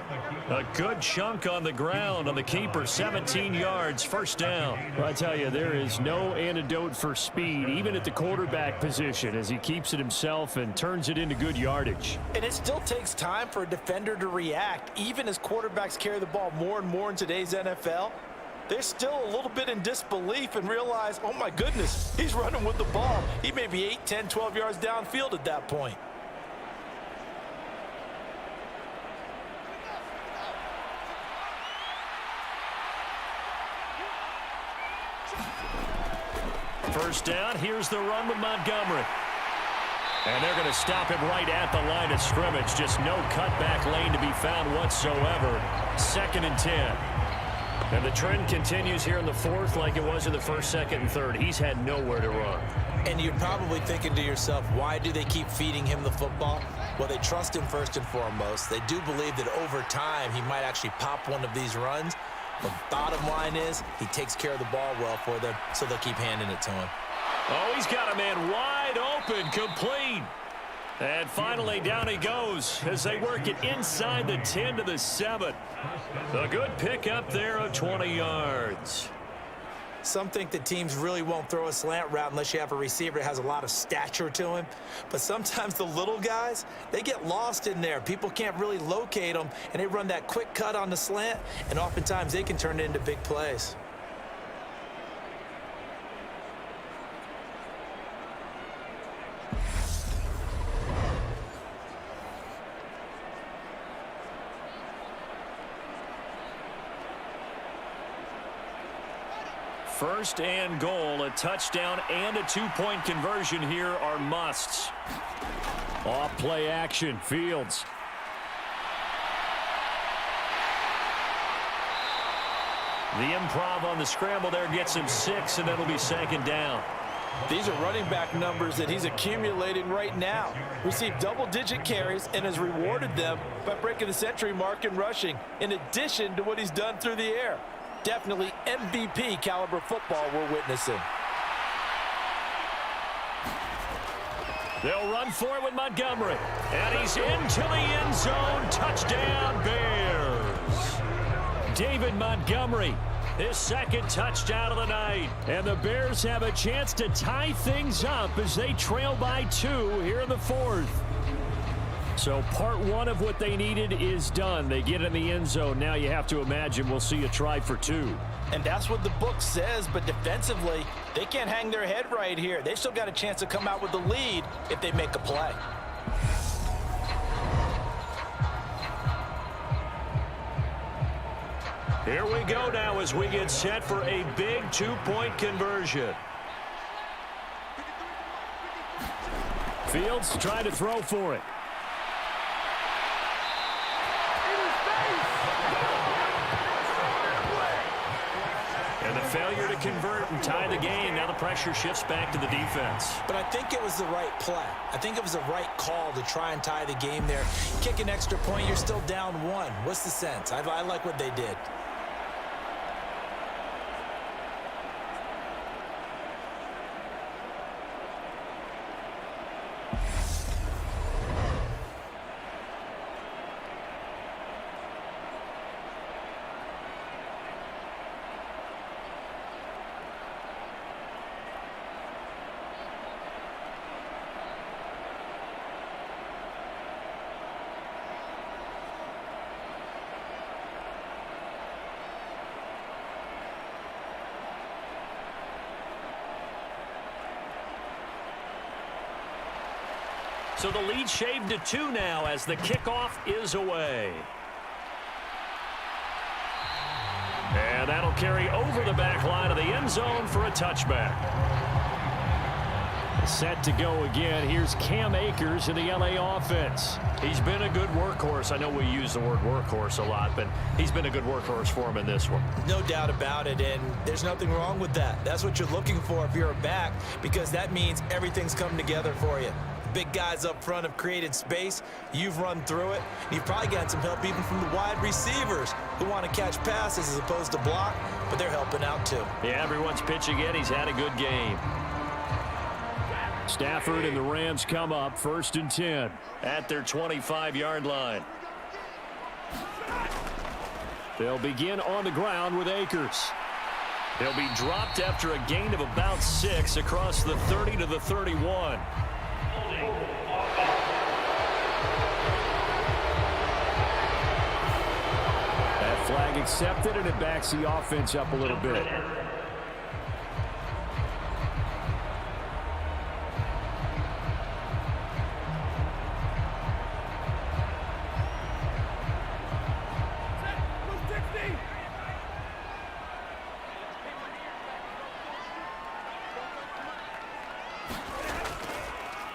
A good chunk on the ground on the keeper, 17 yards, first down. Well, I tell you, there is no antidote for speed, even at the quarterback position, as he keeps it himself and turns it into good yardage. And it still takes time for a defender to react, even as quarterbacks carry the ball more and more in today's NFL. They're still a little bit in disbelief and realize, oh my goodness, he's running with the ball. He may be 8, 10, 12 yards downfield at that point. First down, here's the run with Montgomery. And they're going to stop him right at the line of scrimmage. Just no cutback lane to be found whatsoever. 2nd and 10. And the trend continues here in the 4th like it was in the 1st, 2nd, and 3rd. He's had nowhere to run. And you're probably thinking to yourself, why do they keep feeding him the football? Well, they trust him first and foremost. They do believe that over time he might actually pop one of these runs. The bottom line is he takes care of the ball well for them, so they'll keep handing it to him. Oh, he's got a man wide open, complete. And finally, down he goes as they work it inside the 10 to the 7. A good pickup there of 20 yards. Some think that teams really won't throw a slant route unless you have a receiver that has a lot of stature to him. But sometimes the little guys, they get lost in there. People can't really locate them, and they run that quick cut on the slant, and oftentimes they can turn it into big plays. First and goal, a touchdown and a 2-point conversion here are musts. Off play action, Fields. The improv on the scramble there gets him 6, and it'll be 2nd down. These are running back numbers that he's accumulating right now. Received double-digit carries and has rewarded them by breaking the century mark in rushing, in addition to what he's done through the air. Definitely MVP caliber football we're witnessing. They'll run for it with Montgomery. And he's into the end zone. Touchdown, Bears. David Montgomery. His 2nd touchdown of the night. And the Bears have a chance to tie things up as they trail by 2 here in the 4th. So part 1 of what they needed is done. They get in the end zone. Now you have to imagine we'll see a try for 2. And that's what the book says, but defensively, they can't hang their head right here. They've still got a chance to come out with the lead if they make a play. Here we go now as we get set for a big 2-point conversion. Fields trying to throw for it. And the failure to convert and tie the game. Now the pressure shifts back to the defense. But I think it was the right play. I think it was the right call to try and tie the game there. Kick an extra point, you're still down 1. What's the sense? I like what they did. So the lead shaved to 2 now as the kickoff is away. And that'll carry over the back line of the end zone for a touchback. Set to go again. Here's Cam Akers in the LA offense. He's been a good workhorse. I know we use the word workhorse a lot, but he's been a good workhorse for him in this one. No doubt about it, and there's nothing wrong with that. That's what you're looking for if you're a back, because that means everything's come together for you. Big guys up front have created space. You've run through it. You've probably gotten some help even from the wide receivers who want to catch passes as opposed to block, but they're helping out too. Yeah, everyone's pitching in. He's had a good game. Stafford and the Rams come up 1st and 10 at their 25-yard line. They'll begin on the ground with Akers. He'll be dropped after a gain of about 6 across the 30 to the 31. That flag accepted, and it backs the offense up a little bit.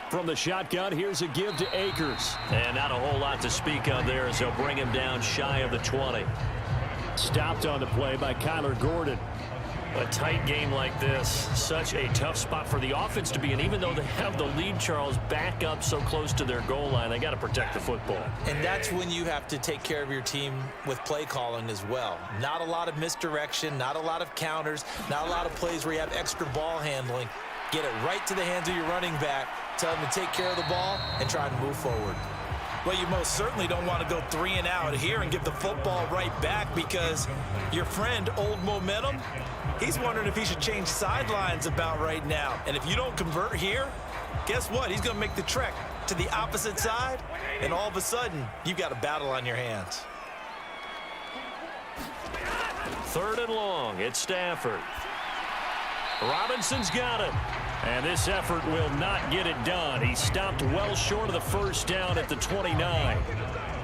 From the shotgun, here's a give to Akers. And not a whole lot to speak of there as they'll bring him down shy of the 20. Stopped on the play by Kyler Gordon. A tight game like this, such a tough spot for the offense to be in. Even though they have the lead, Charles, back up so close to their goal line, they got to protect the football. And that's when you have to take care of your team with play calling as well. Not a lot of misdirection, not a lot of counters, not a lot of plays where you have extra ball handling. Get it right to the hands of your running back, tell him to take care of the ball, and try to move forward. Well, you most certainly don't want to go 3 and out here and give the football right back, because your friend, Old Momentum, he's wondering if he should change sidelines about right now. And if you don't convert here, guess what? He's going to make the trek to the opposite side, and all of a sudden, you've got a battle on your hands. 3rd and long, it's Stafford. Robinson's got it. And this effort will not get it done. He stopped well short of the first down at the 29.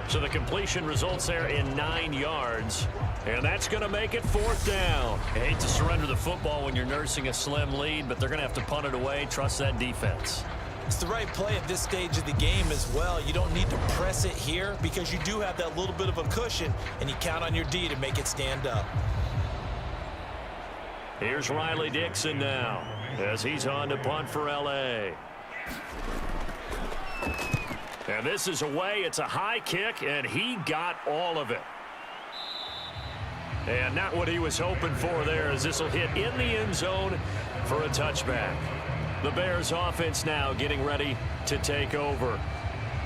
So the completion results there in 9 yards. And that's going to make it 4th down. I hate to surrender the football when you're nursing a slim lead, but they're going to have to punt it away. Trust that defense. It's the right play at this stage of the game as well. You don't need to press it here because you do have that little bit of a cushion, and you count on your D to make it stand up. Here's Riley Dixon now as he's on to punt for L.A. And this is away. It's a high kick, and he got all of it. And not what he was hoping for there, as this will hit in the end zone for a touchback. The Bears offense now getting ready to take over.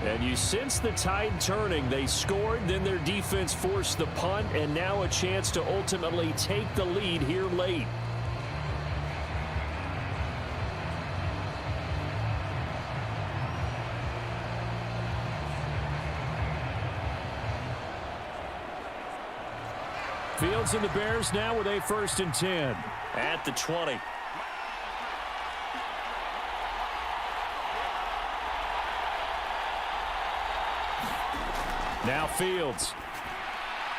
And you sense the tide turning. They scored, then their defense forced the punt, and now a chance to ultimately take the lead here late. Fields and the Bears now with a 1st and 10. At the 20. Now Fields.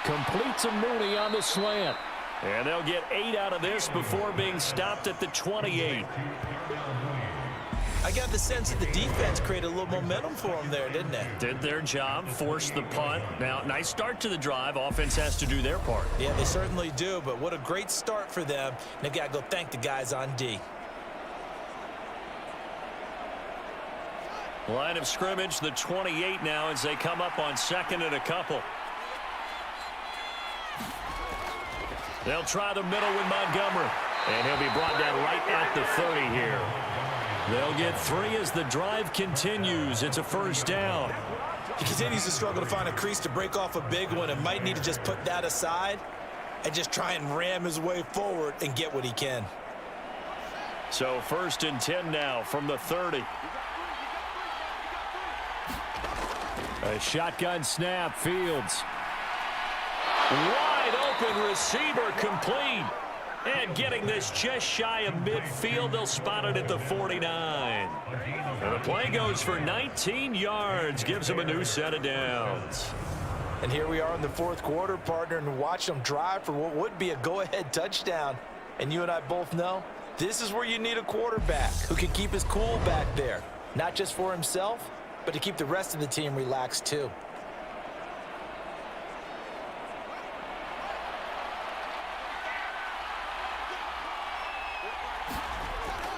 Completes a Mooney on the slant. And they'll get 8 out of this before being stopped at the 28. I got the sense that the defense created a little momentum for them there, didn't they? Did their job, forced the punt. Now, nice start to the drive. Offense has to do their part. Yeah, they certainly do, but what a great start for them. And they've got to go thank the guys on D. Line of scrimmage, the 28 now as they come up on 2nd and a couple. They'll try the middle with Montgomery. And he'll be brought down right at the 30 here. They'll get 3 as the drive continues. It's a 1st down. He continues to struggle to find a crease to break off a big one and might need to just put that aside and just try and ram his way forward and get what he can. So 1st and 10 now from the 30. A shotgun snap. Fields. Wide open receiver complete. And getting this just shy of midfield, they'll spot it at the 49. And the play goes for 19 yards, gives them a new set of downs. And here we are in the 4th quarter, partner, and watch them drive for what would be a go-ahead touchdown. And you and I both know this is where you need a quarterback who can keep his cool back there, not just for himself, but to keep the rest of the team relaxed too.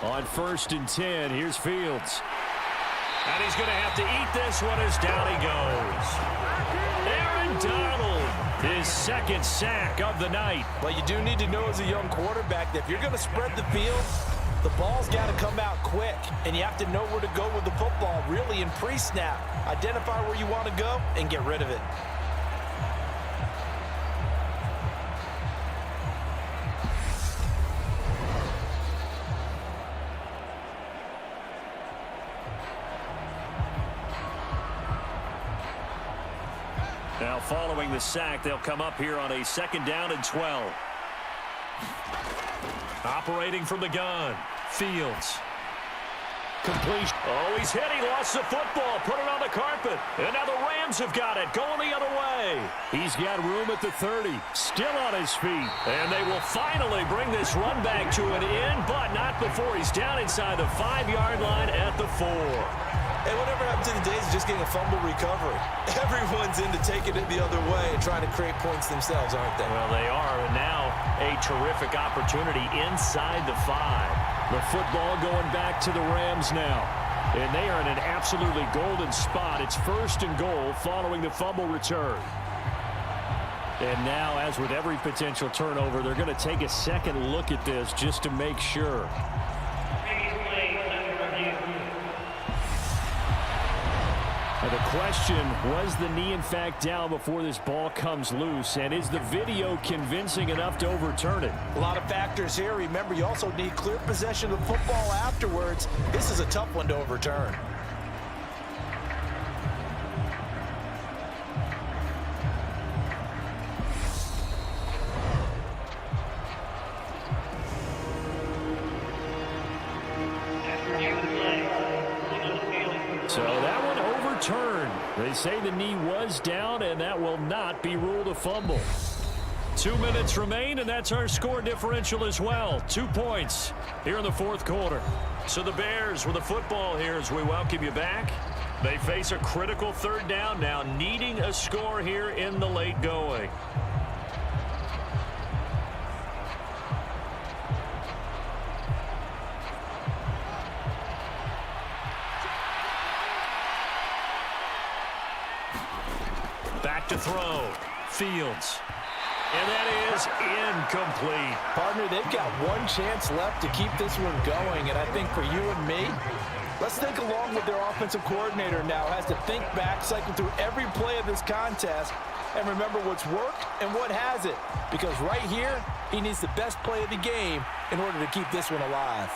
On 1st and 10, here's Fields. And he's going to have to eat this one as down he goes. Aaron Donald, his 2nd sack of the night. Well, you do need to know as a young quarterback that if you're going to spread the field, The ball's got to come out quick, and you have to know where to go with the football, really in pre-snap. Identify where you want to go and get rid of it. Now following the sack, they'll come up here on a 2nd down and 12. Operating from the gun, Fields. Completion. Oh, he's hit. He lost the football. Put it on the carpet. And now the Rams have got it. Going the other way. He's got room at the 30. Still on his feet. And they will finally bring this run back to an end, but not before he's down inside the 5-yard line at the 4. Hey, whatever happened to the days of just getting a fumble recovery? Everyone's into taking it the other way and trying to create points themselves, aren't they? Well, they are, and now a terrific opportunity inside the 5. The football going back to the Rams now. And they are in an absolutely golden spot. It's 1st and goal following the fumble return. And now, as with every potential turnover, they're going to take a second look at this just to make sure. The question, was the knee in fact down before this ball comes loose? And is the video convincing enough to overturn it? A lot of factors here. Remember, you also need clear possession of the football afterwards. This is a tough one to overturn. So that one overturned. They say the knee was down, and that will not be ruled a fumble. 2 minutes remain, and that's our score differential as well. 2 points here in the 4th quarter. So the Bears with the football here as we welcome you back. They face a critical 3rd down now, needing a score here in the late going. Back to throw. Fields. And that is incomplete. Partner, they've got one chance left to keep this one going, and I think for you and me, let's think along with their offensive coordinator now. Has to think back, cycle through every play of this contest, and remember what's worked and what hasn't. Because right here, he needs the best play of the game in order to keep this one alive.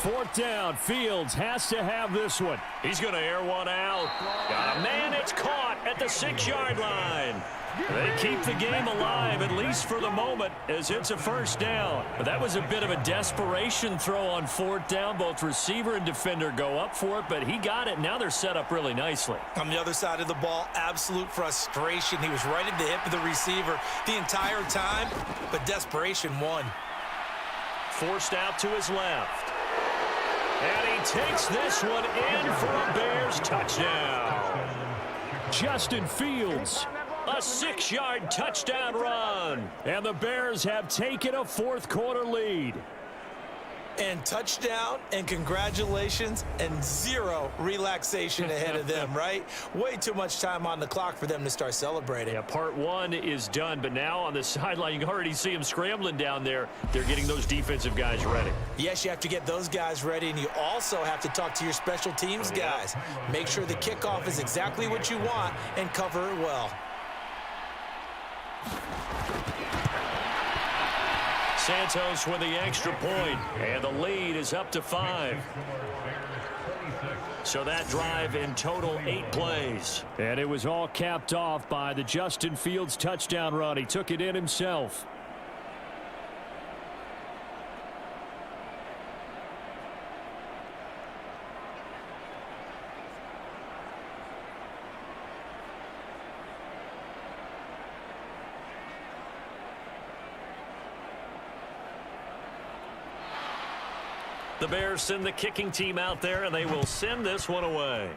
4th down. Fields has to have this one. He's going to air one out. Got a man. It's caught at the 6-yard line. They keep the game alive, at least for the moment, as it's a 1st down. But that was a bit of a desperation throw on 4th down. Both receiver and defender go up for it, but he got it. Now they're set up really nicely. On the other side of the ball, absolute frustration. He was right at the hip of the receiver the entire time, but desperation won. Forced out to his left. And he takes this one in for a Bears touchdown. Justin Fields. A 6-yard touchdown run. And the Bears have taken a 4th quarter lead. And touchdown and congratulations and zero relaxation ahead of them, right? Way too much time on the clock for them to start celebrating. Yeah, part 1 is done, but now on the sideline, you can already see them scrambling down there. They're getting those defensive guys ready. Yes, you have to get those guys ready, and you also have to talk to your special teams guys. Make sure the kickoff is exactly what you want and cover it well. Santos with the extra point, and the lead is up to 5. So that drive in total 8 plays. And it was all capped off by the Justin Fields touchdown run. He took it in himself. The Bears send the kicking team out there, and they will send this one away.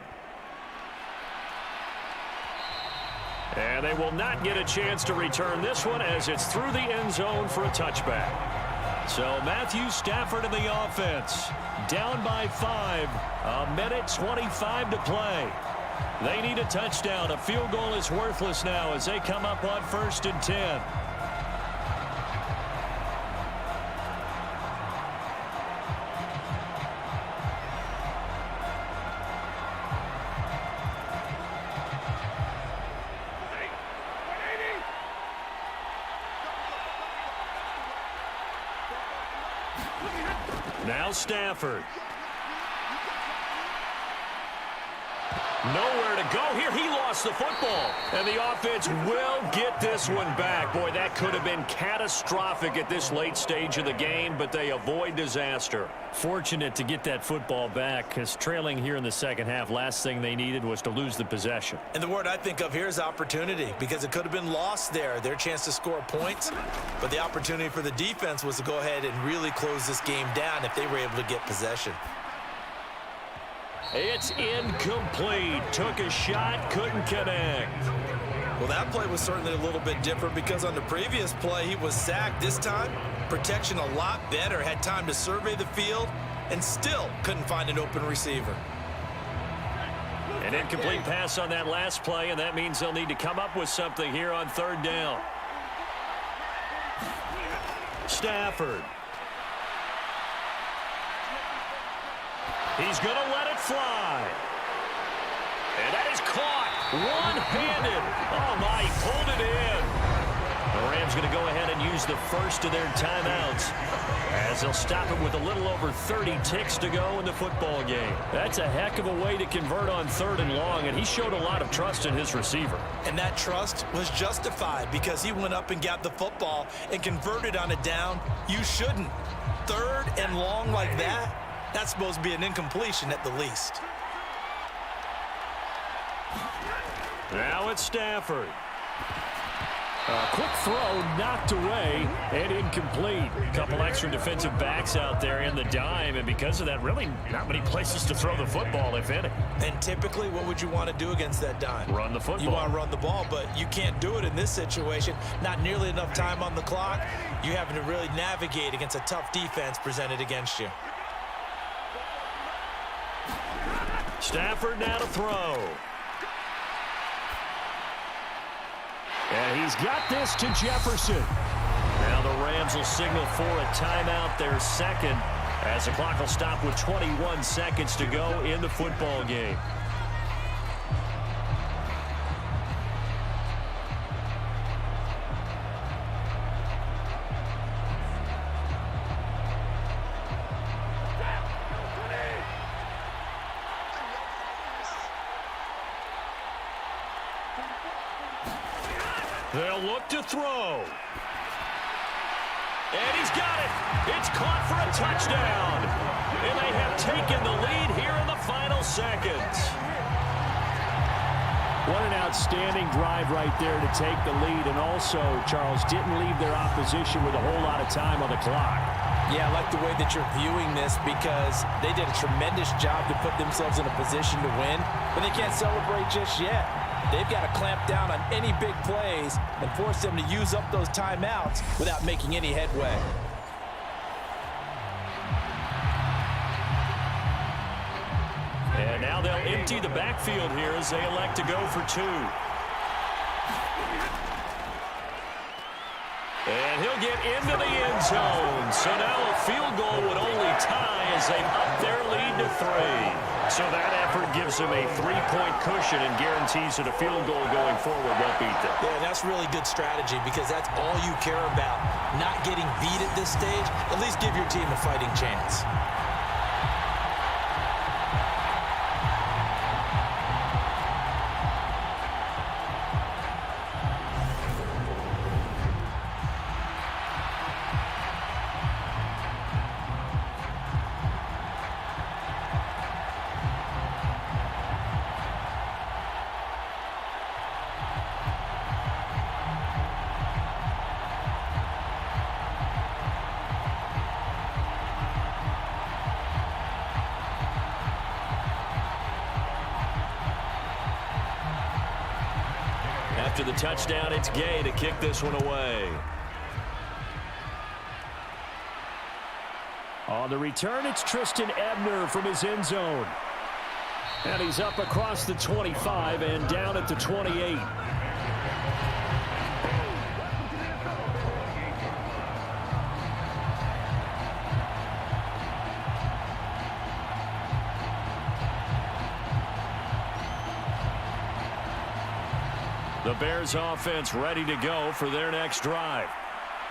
And they will not get a chance to return this one as it's through the end zone for a touchback. So Matthew Stafford in the offense. Down by 5. 1:25 to play. They need a touchdown. A field goal is worthless now as they come up on 1st and 10. Now Stafford. Nowhere to go here. He lost the football. And the offense will get this one back. Boy, that could have been catastrophic at this late stage of the game, but they avoid disaster. Fortunate to get that football back, because trailing here in the second half, last thing they needed was to lose the possession. And the word I think of here is opportunity, because it could have been lost there. Their chance to score points, but the opportunity for the defense was to go ahead and really close this game down if they were able to get possession. It's incomplete. Took a shot, couldn't connect. Well, that play was certainly a little bit different because on the previous play, he was sacked. This time, protection a lot better. Had time to survey the field and still couldn't find an open receiver. An incomplete pass on that last play, and that means they'll need to come up with something here on third down. Stafford. He's going to let it fly. And that is caught. One-handed. Oh, my, he pulled it in. The Rams going to go ahead and use the first of their timeouts as they'll stop it with a little over 30 ticks to go in the football game. That's a heck of a way to convert on third and long, and he showed a lot of trust in his receiver. And that trust was justified because he went up and got the football and converted on a down. You shouldn't. Third and long like that, that's supposed to be an incompletion at the least. Now it's Stafford. A quick throw knocked away and incomplete. A couple extra defensive backs out there in the dime, and because of that, really not many places to throw the football, if any. And typically, what would you want to do against that dime? Run the football. You want to run the ball, but you can't do it in this situation. Not nearly enough time on the clock. You're having to really navigate against a tough defense presented against you. Stafford now to throw. And he's got this to Jefferson. Now the Rams will signal for a timeout, their second, as the clock will stop with 21 seconds to go in the football game. They'll look to throw. And he's got it. It's caught for a touchdown. And they have taken the lead here in the final seconds. What an outstanding drive right there to take the lead. And also, Charles, didn't leave their opposition with a whole lot of time on the clock. Yeah, I like the way that you're viewing this because they did a tremendous job to put themselves in a position to win, but they can't celebrate just yet. They've got to clamp down on any big plays and force them to use up those timeouts without making any headway. And now they'll empty the backfield here as they elect to go for two. And he'll get into the end zone. So now a field goal would only tie as they up their lead to 3. So that effort gives them a 3-point cushion and guarantees that a field goal going forward won't beat them. Yeah, that's really good strategy because that's all you care about. Not getting beat at this stage, at least give your team a fighting chance. After the touchdown, it's Gay to kick this one away. On the return, it's Tristan Ebner from his end zone. And he's up across the 25 and down at the 28. The Bears offense ready to go for their next drive.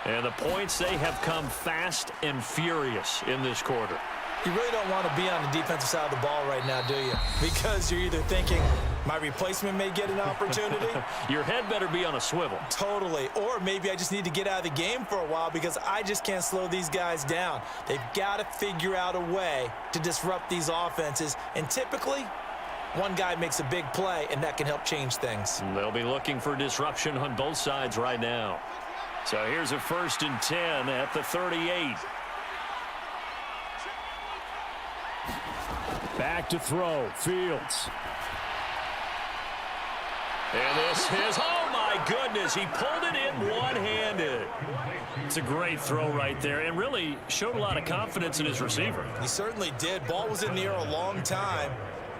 And the points, they have come fast and furious in this quarter. You really don't want to be on the defensive side of the ball right now, do you? Because you're either thinking, my replacement may get an opportunity. Your head better be on a swivel. Totally. Or maybe I just need to get out of the game for a while because I just can't slow these guys down. They've got to figure out a way to disrupt these offenses. And typically, one guy makes a big play, and that can help change things. They'll be looking for disruption on both sides right now. So here's a 1st and 10 at the 38. Back to throw. Fields. And this is, oh my goodness, he pulled it in one-handed. It's a great throw right there and really showed a lot of confidence in his receiver. He certainly did. Ball was in the air a long time,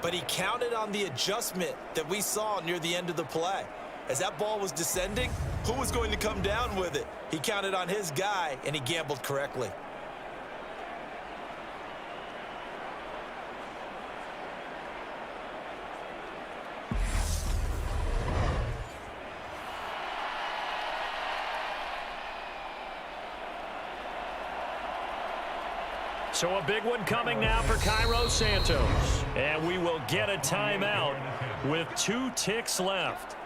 but he counted on the adjustment that we saw near the end of the play. As that ball was descending, who was going to come down with it? He counted on his guy, and he gambled correctly. So a big one coming now for Cairo Santos. And we will get a timeout with 2 ticks left.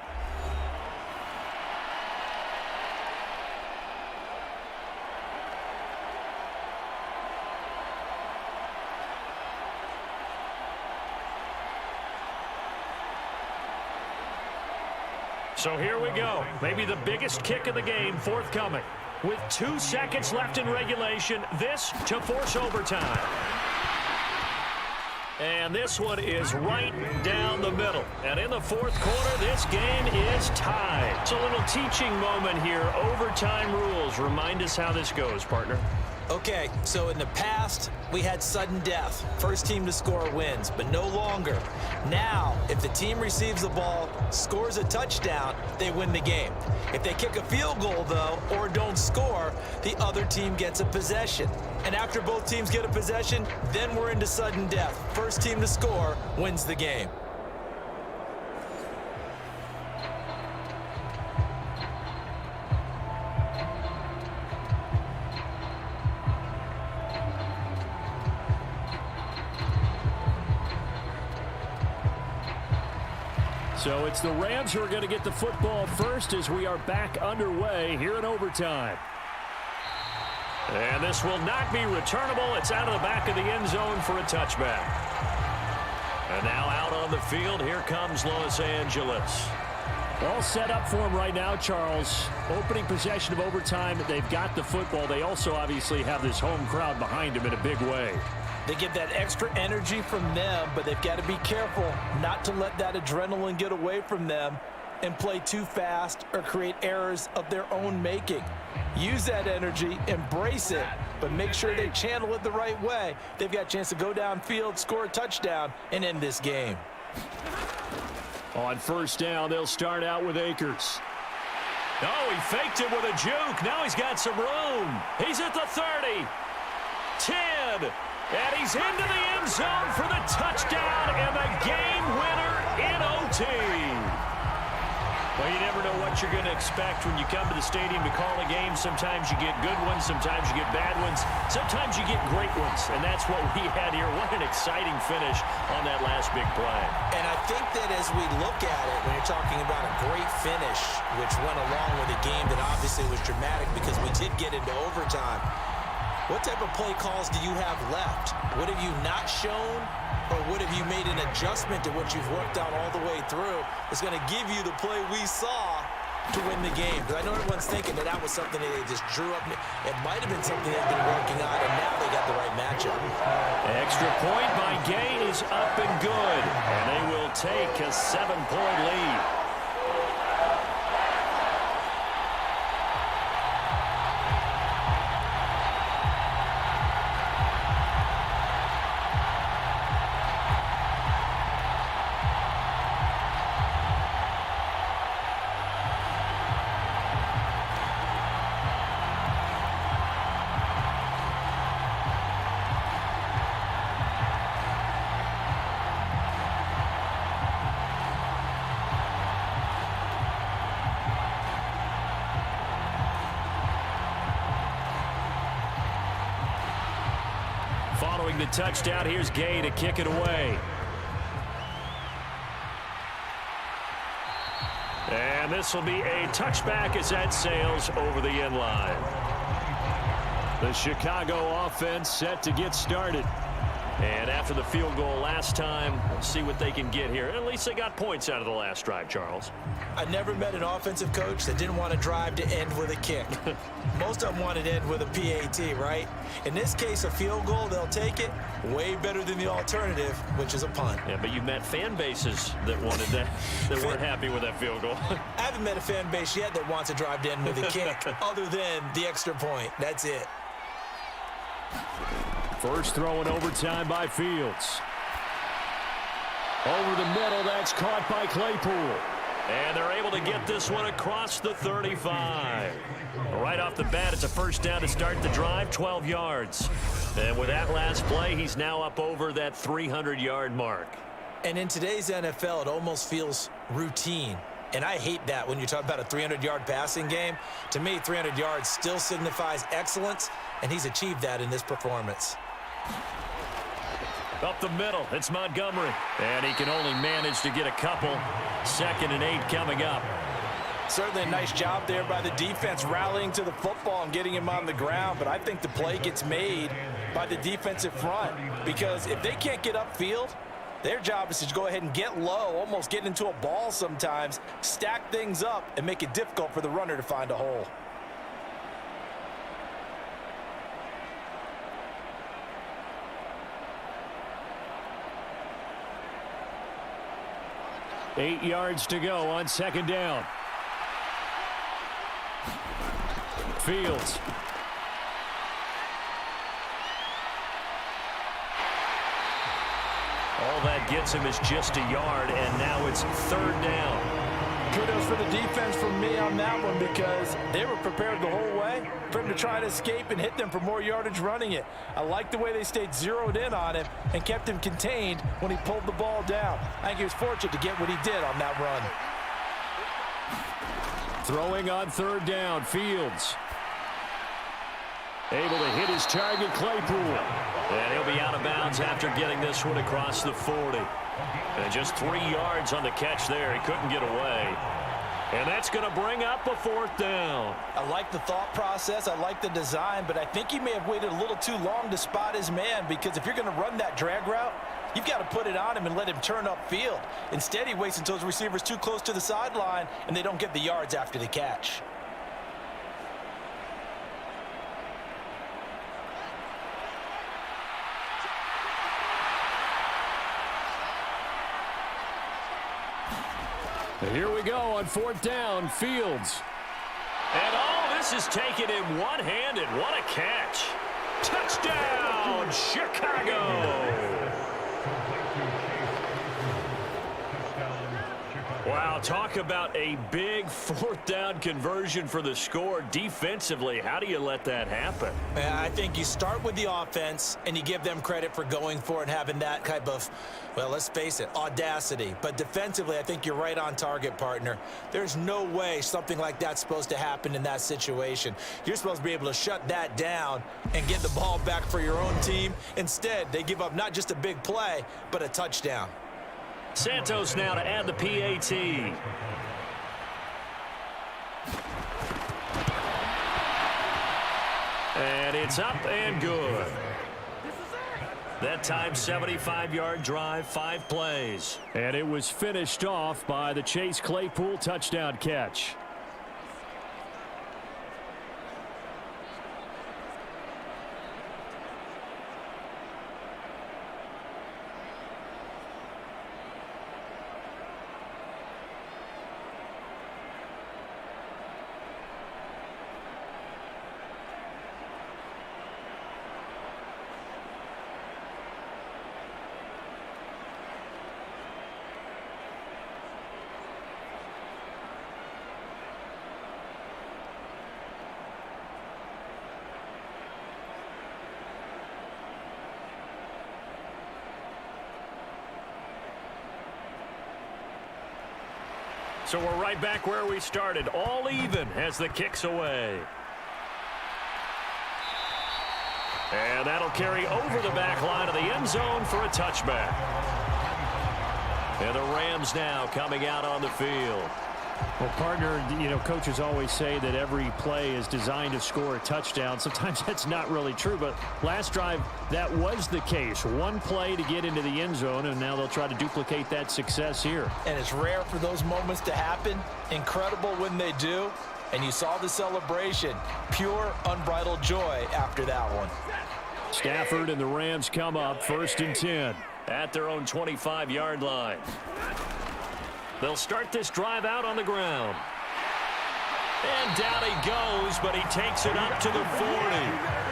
So here we go. Maybe the biggest kick of the game forthcoming. With 2 seconds left in regulation, this to force overtime. And this one is right down the middle. And in the 4th quarter, this game is tied. It's a little teaching moment here. Overtime rules. Remind us how this goes, partner. Okay, so in the past, we had sudden death. First team to score wins, but no longer. Now, if the team receives the ball, scores a touchdown, they win the game. If they kick a field goal, though, or don't score, the other team gets a possession. And after both teams get a possession, then we're into sudden death. First team to score wins the game. So it's the Rams who are going to get the football first as we are back underway here in overtime. And this will not be returnable. It's out of the back of the end zone for a touchback. And now out on the field, here comes Los Angeles. All set up for him right now, Charles. Opening possession of overtime. They've got the football. They also obviously have this home crowd behind them in a big way. They get that extra energy from them, but they've got to be careful not to let that adrenaline get away from them and play too fast or create errors of their own making. Use that energy, embrace it, but make sure they channel it the right way. They've got a chance to go downfield, score a touchdown, and end this game. On 1st down, they'll start out with Akers. Oh, he faked it with a juke. Now he's got some room. He's at the 30, 10, and he's into the end zone for the touchdown and the game winner in OT. Well, you never know what you're going to expect when you come to the stadium to call a game. Sometimes you get good ones, sometimes you get bad ones, sometimes you get great ones, and that's what we had here. What an exciting finish on that last big play. And I think that as we look at it, when you're talking about a great finish, which went along with a game that obviously was dramatic because we did get into overtime, what type of play calls do you have left? What have you not shown? Or what have you made an adjustment to what you've worked out all the way through? It's going to give you the play we saw to win the game. Because I know everyone's thinking that was something that they just drew up. It might have been something they've been working on, and now they got the right matchup. Extra point by Gay is up and good. And they will take a 7-point lead. following the touchdown. Here's Gay to kick it away. And this will be a touchback as that sails over the end line. The Chicago offense set to get started. And after the field goal last time, we'll see what they can get here. At least they got points out of the last drive, Charles. I never met an offensive coach that didn't want to drive to end with a kick. Most of them wanted to end with a PAT, right? In this case, a field goal, they'll take it. Way better than the alternative, which is a punt. Yeah, but you've met fan bases that wanted that, that weren't happy with that field goal. I haven't met a fan base yet that wants to drive to end with a kick, other than the extra point. That's it. First throw in overtime by Fields. Over the middle, that's caught by Claypool. And they're able to get this one across the 35. Right off the bat, it's a first down to start the drive, 12 yards. And with that last play, he's now up over that 300-yard mark. And in today's NFL, it almost feels routine. And I hate that when you talk about a 300-yard passing game. To me, 300 yards still signifies excellence, and he's achieved that in this performance. Up the middle, it's Montgomery. And he can only manage to get a couple. 2nd and 8 coming up. Certainly a nice job there by the defense rallying to the football and getting him on the ground. But I think the play gets made by the defensive front, because if they can't get upfield, their job is to go ahead and get low, almost get into a ball sometimes, stack things up, and make it difficult for the runner to find a hole. Eight yards to go on 2nd down. Fields. All that gets him is just a yard, and now it's 3rd down. Kudos for the defense from me on that one, because they were prepared the whole way for him to try to escape and hit them for more yardage running it. I like the way they stayed zeroed in on him and kept him contained when he pulled the ball down. I think he was fortunate to get what he did on that run. Throwing on 3rd down, Fields. Able to hit his target, Claypool. And he'll be out of bounds after getting this one across the 40. And just 3 yards on the catch there. He couldn't get away. And that's going to bring up a 4th down. I like the thought process. I like the design, but I think he may have waited a little too long to spot his man, because if you're going to run that drag route, you've got to put it on him and let him turn upfield. Instead, he waits until his receiver's too close to the sideline, and they don't get the yards after the catch. Here we go on 4th down, Fields. And all this is taken in one-handed. What a catch. Touchdown, Chicago. Wow, talk about a big 4th down conversion for the score. Defensively, how do you let that happen? I think you start with the offense and you give them credit for going for it and having that type of, well, let's face it, audacity. But defensively, I think you're right on target, partner. There's no way something like that's supposed to happen in that situation. You're supposed to be able to shut that down and get the ball back for your own team. Instead, they give up not just a big play, but a touchdown. Santos now to add the PAT. And it's up and good. That time, 75-yard drive, 5 plays. And it was finished off by the Chase Claypool touchdown catch. So we're right back where we started, all even as the kick's away. And that'll carry over the back line of the end zone for a touchback. And the Rams now coming out on the field. Well, partner, coaches always say that every play is designed to score a touchdown. Sometimes that's not really true, but last drive, that was the case. One play to get into the end zone, and now they'll try to duplicate that success here. And it's rare for those moments to happen. Incredible when they do. And you saw the celebration. Pure, unbridled joy after that one. Stafford and the Rams come up 1st and 10. At their own 25-yard line. They'll start this drive out on the ground. And down he goes, but he takes it up to the 40.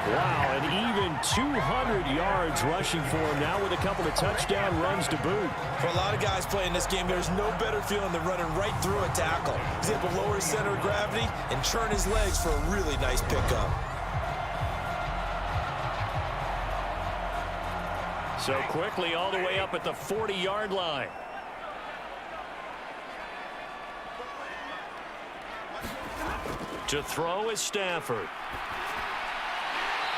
Wow, and even 200 yards rushing for him now with a couple of touchdown runs to boot. For a lot of guys playing this game, there's no better feeling than running right through a tackle. He's able to lower his center of gravity and turn his legs for a really nice pickup. So quickly all the way up at the 40-yard line. To throw is Stafford.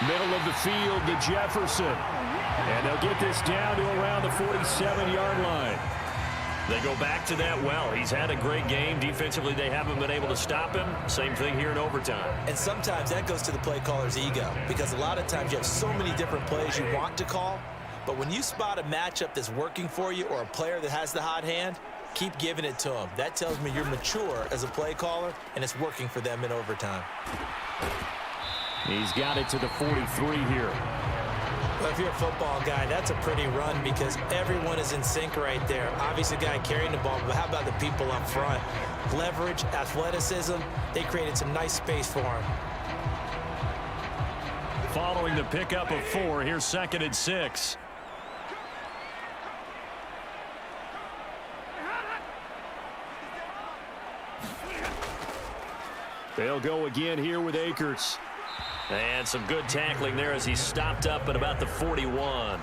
Middle of the field to Jefferson. And they'll get this down to around the 47-yard line. They go back to that well. He's had a great game. Defensively, they haven't been able to stop him. Same thing here in overtime. And sometimes that goes to the play caller's ego, because a lot of times you have so many different plays you want to call. But when you spot a matchup that's working for you or a player that has the hot hand, keep giving it to them. That tells me you're mature as a play caller, and it's working for them in overtime. He's got it to the 43 here. Well, if you're a football guy, that's a pretty run because everyone is in sync right there. Obviously, the guy carrying the ball, but how about the people up front? Leverage, athleticism, they created some nice space for him. Following the pickup of 4, here's 2nd and 6. They'll go again here with Akers. And some good tackling there as he stopped up at about the 41.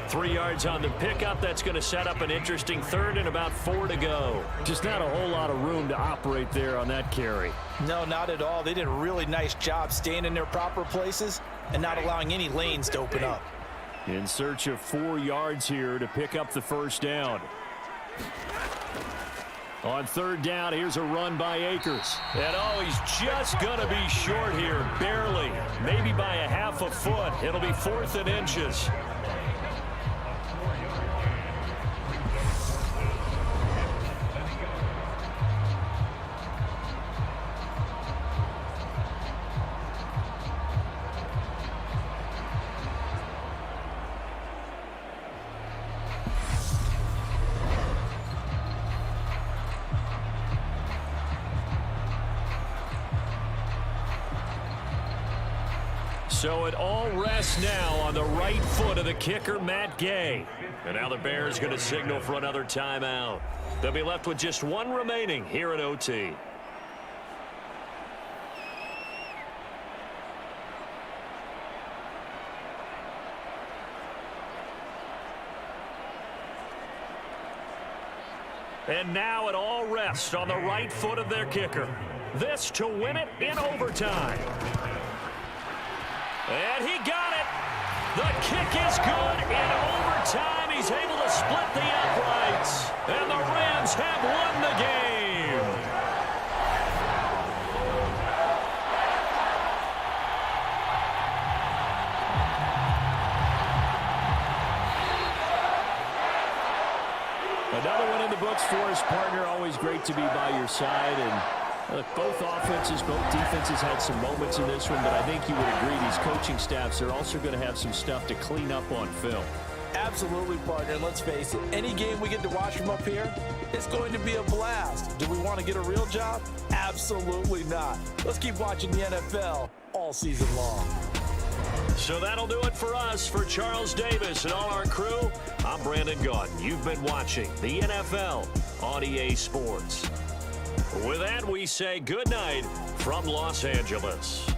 3 yards on the pickup. That's going to set up an interesting 3rd and about 4 to go. Just not a whole lot of room to operate there on that carry. No, not at all. They did a really nice job staying in their proper places and not allowing any lanes to open up. In search of 4 yards here to pick up the 1st down. On 3rd down, here's a run by Akers. And he's just going to be short here, barely. Maybe by a half a foot. It'll be 4th and inches. So it all rests now on the right foot of the kicker, Matt Gay. And now the Bears going to signal for another timeout. They'll be left with just 1 remaining here at OT. And now it all rests on the right foot of their kicker. This to win it in overtime. And he got it. The kick is good. In overtime, he's able to split the uprights. And the Rams have won the game. Another one in the books for his partner. Always great to be by your side. And look, both offenses, both defenses had some moments in this one, but I think you would agree these coaching staffs are also going to have some stuff to clean up on film. Absolutely, partner. Let's face it, any game we get to watch from up here, it's going to be a blast. Do we want to get a real job? Absolutely not. Let's keep watching the NFL all season long. So that'll do it for us. For Charles Davis and all our crew, I'm Brandon Gaudin. You've been watching the NFL on EA Sports. With that, we say good night from Los Angeles.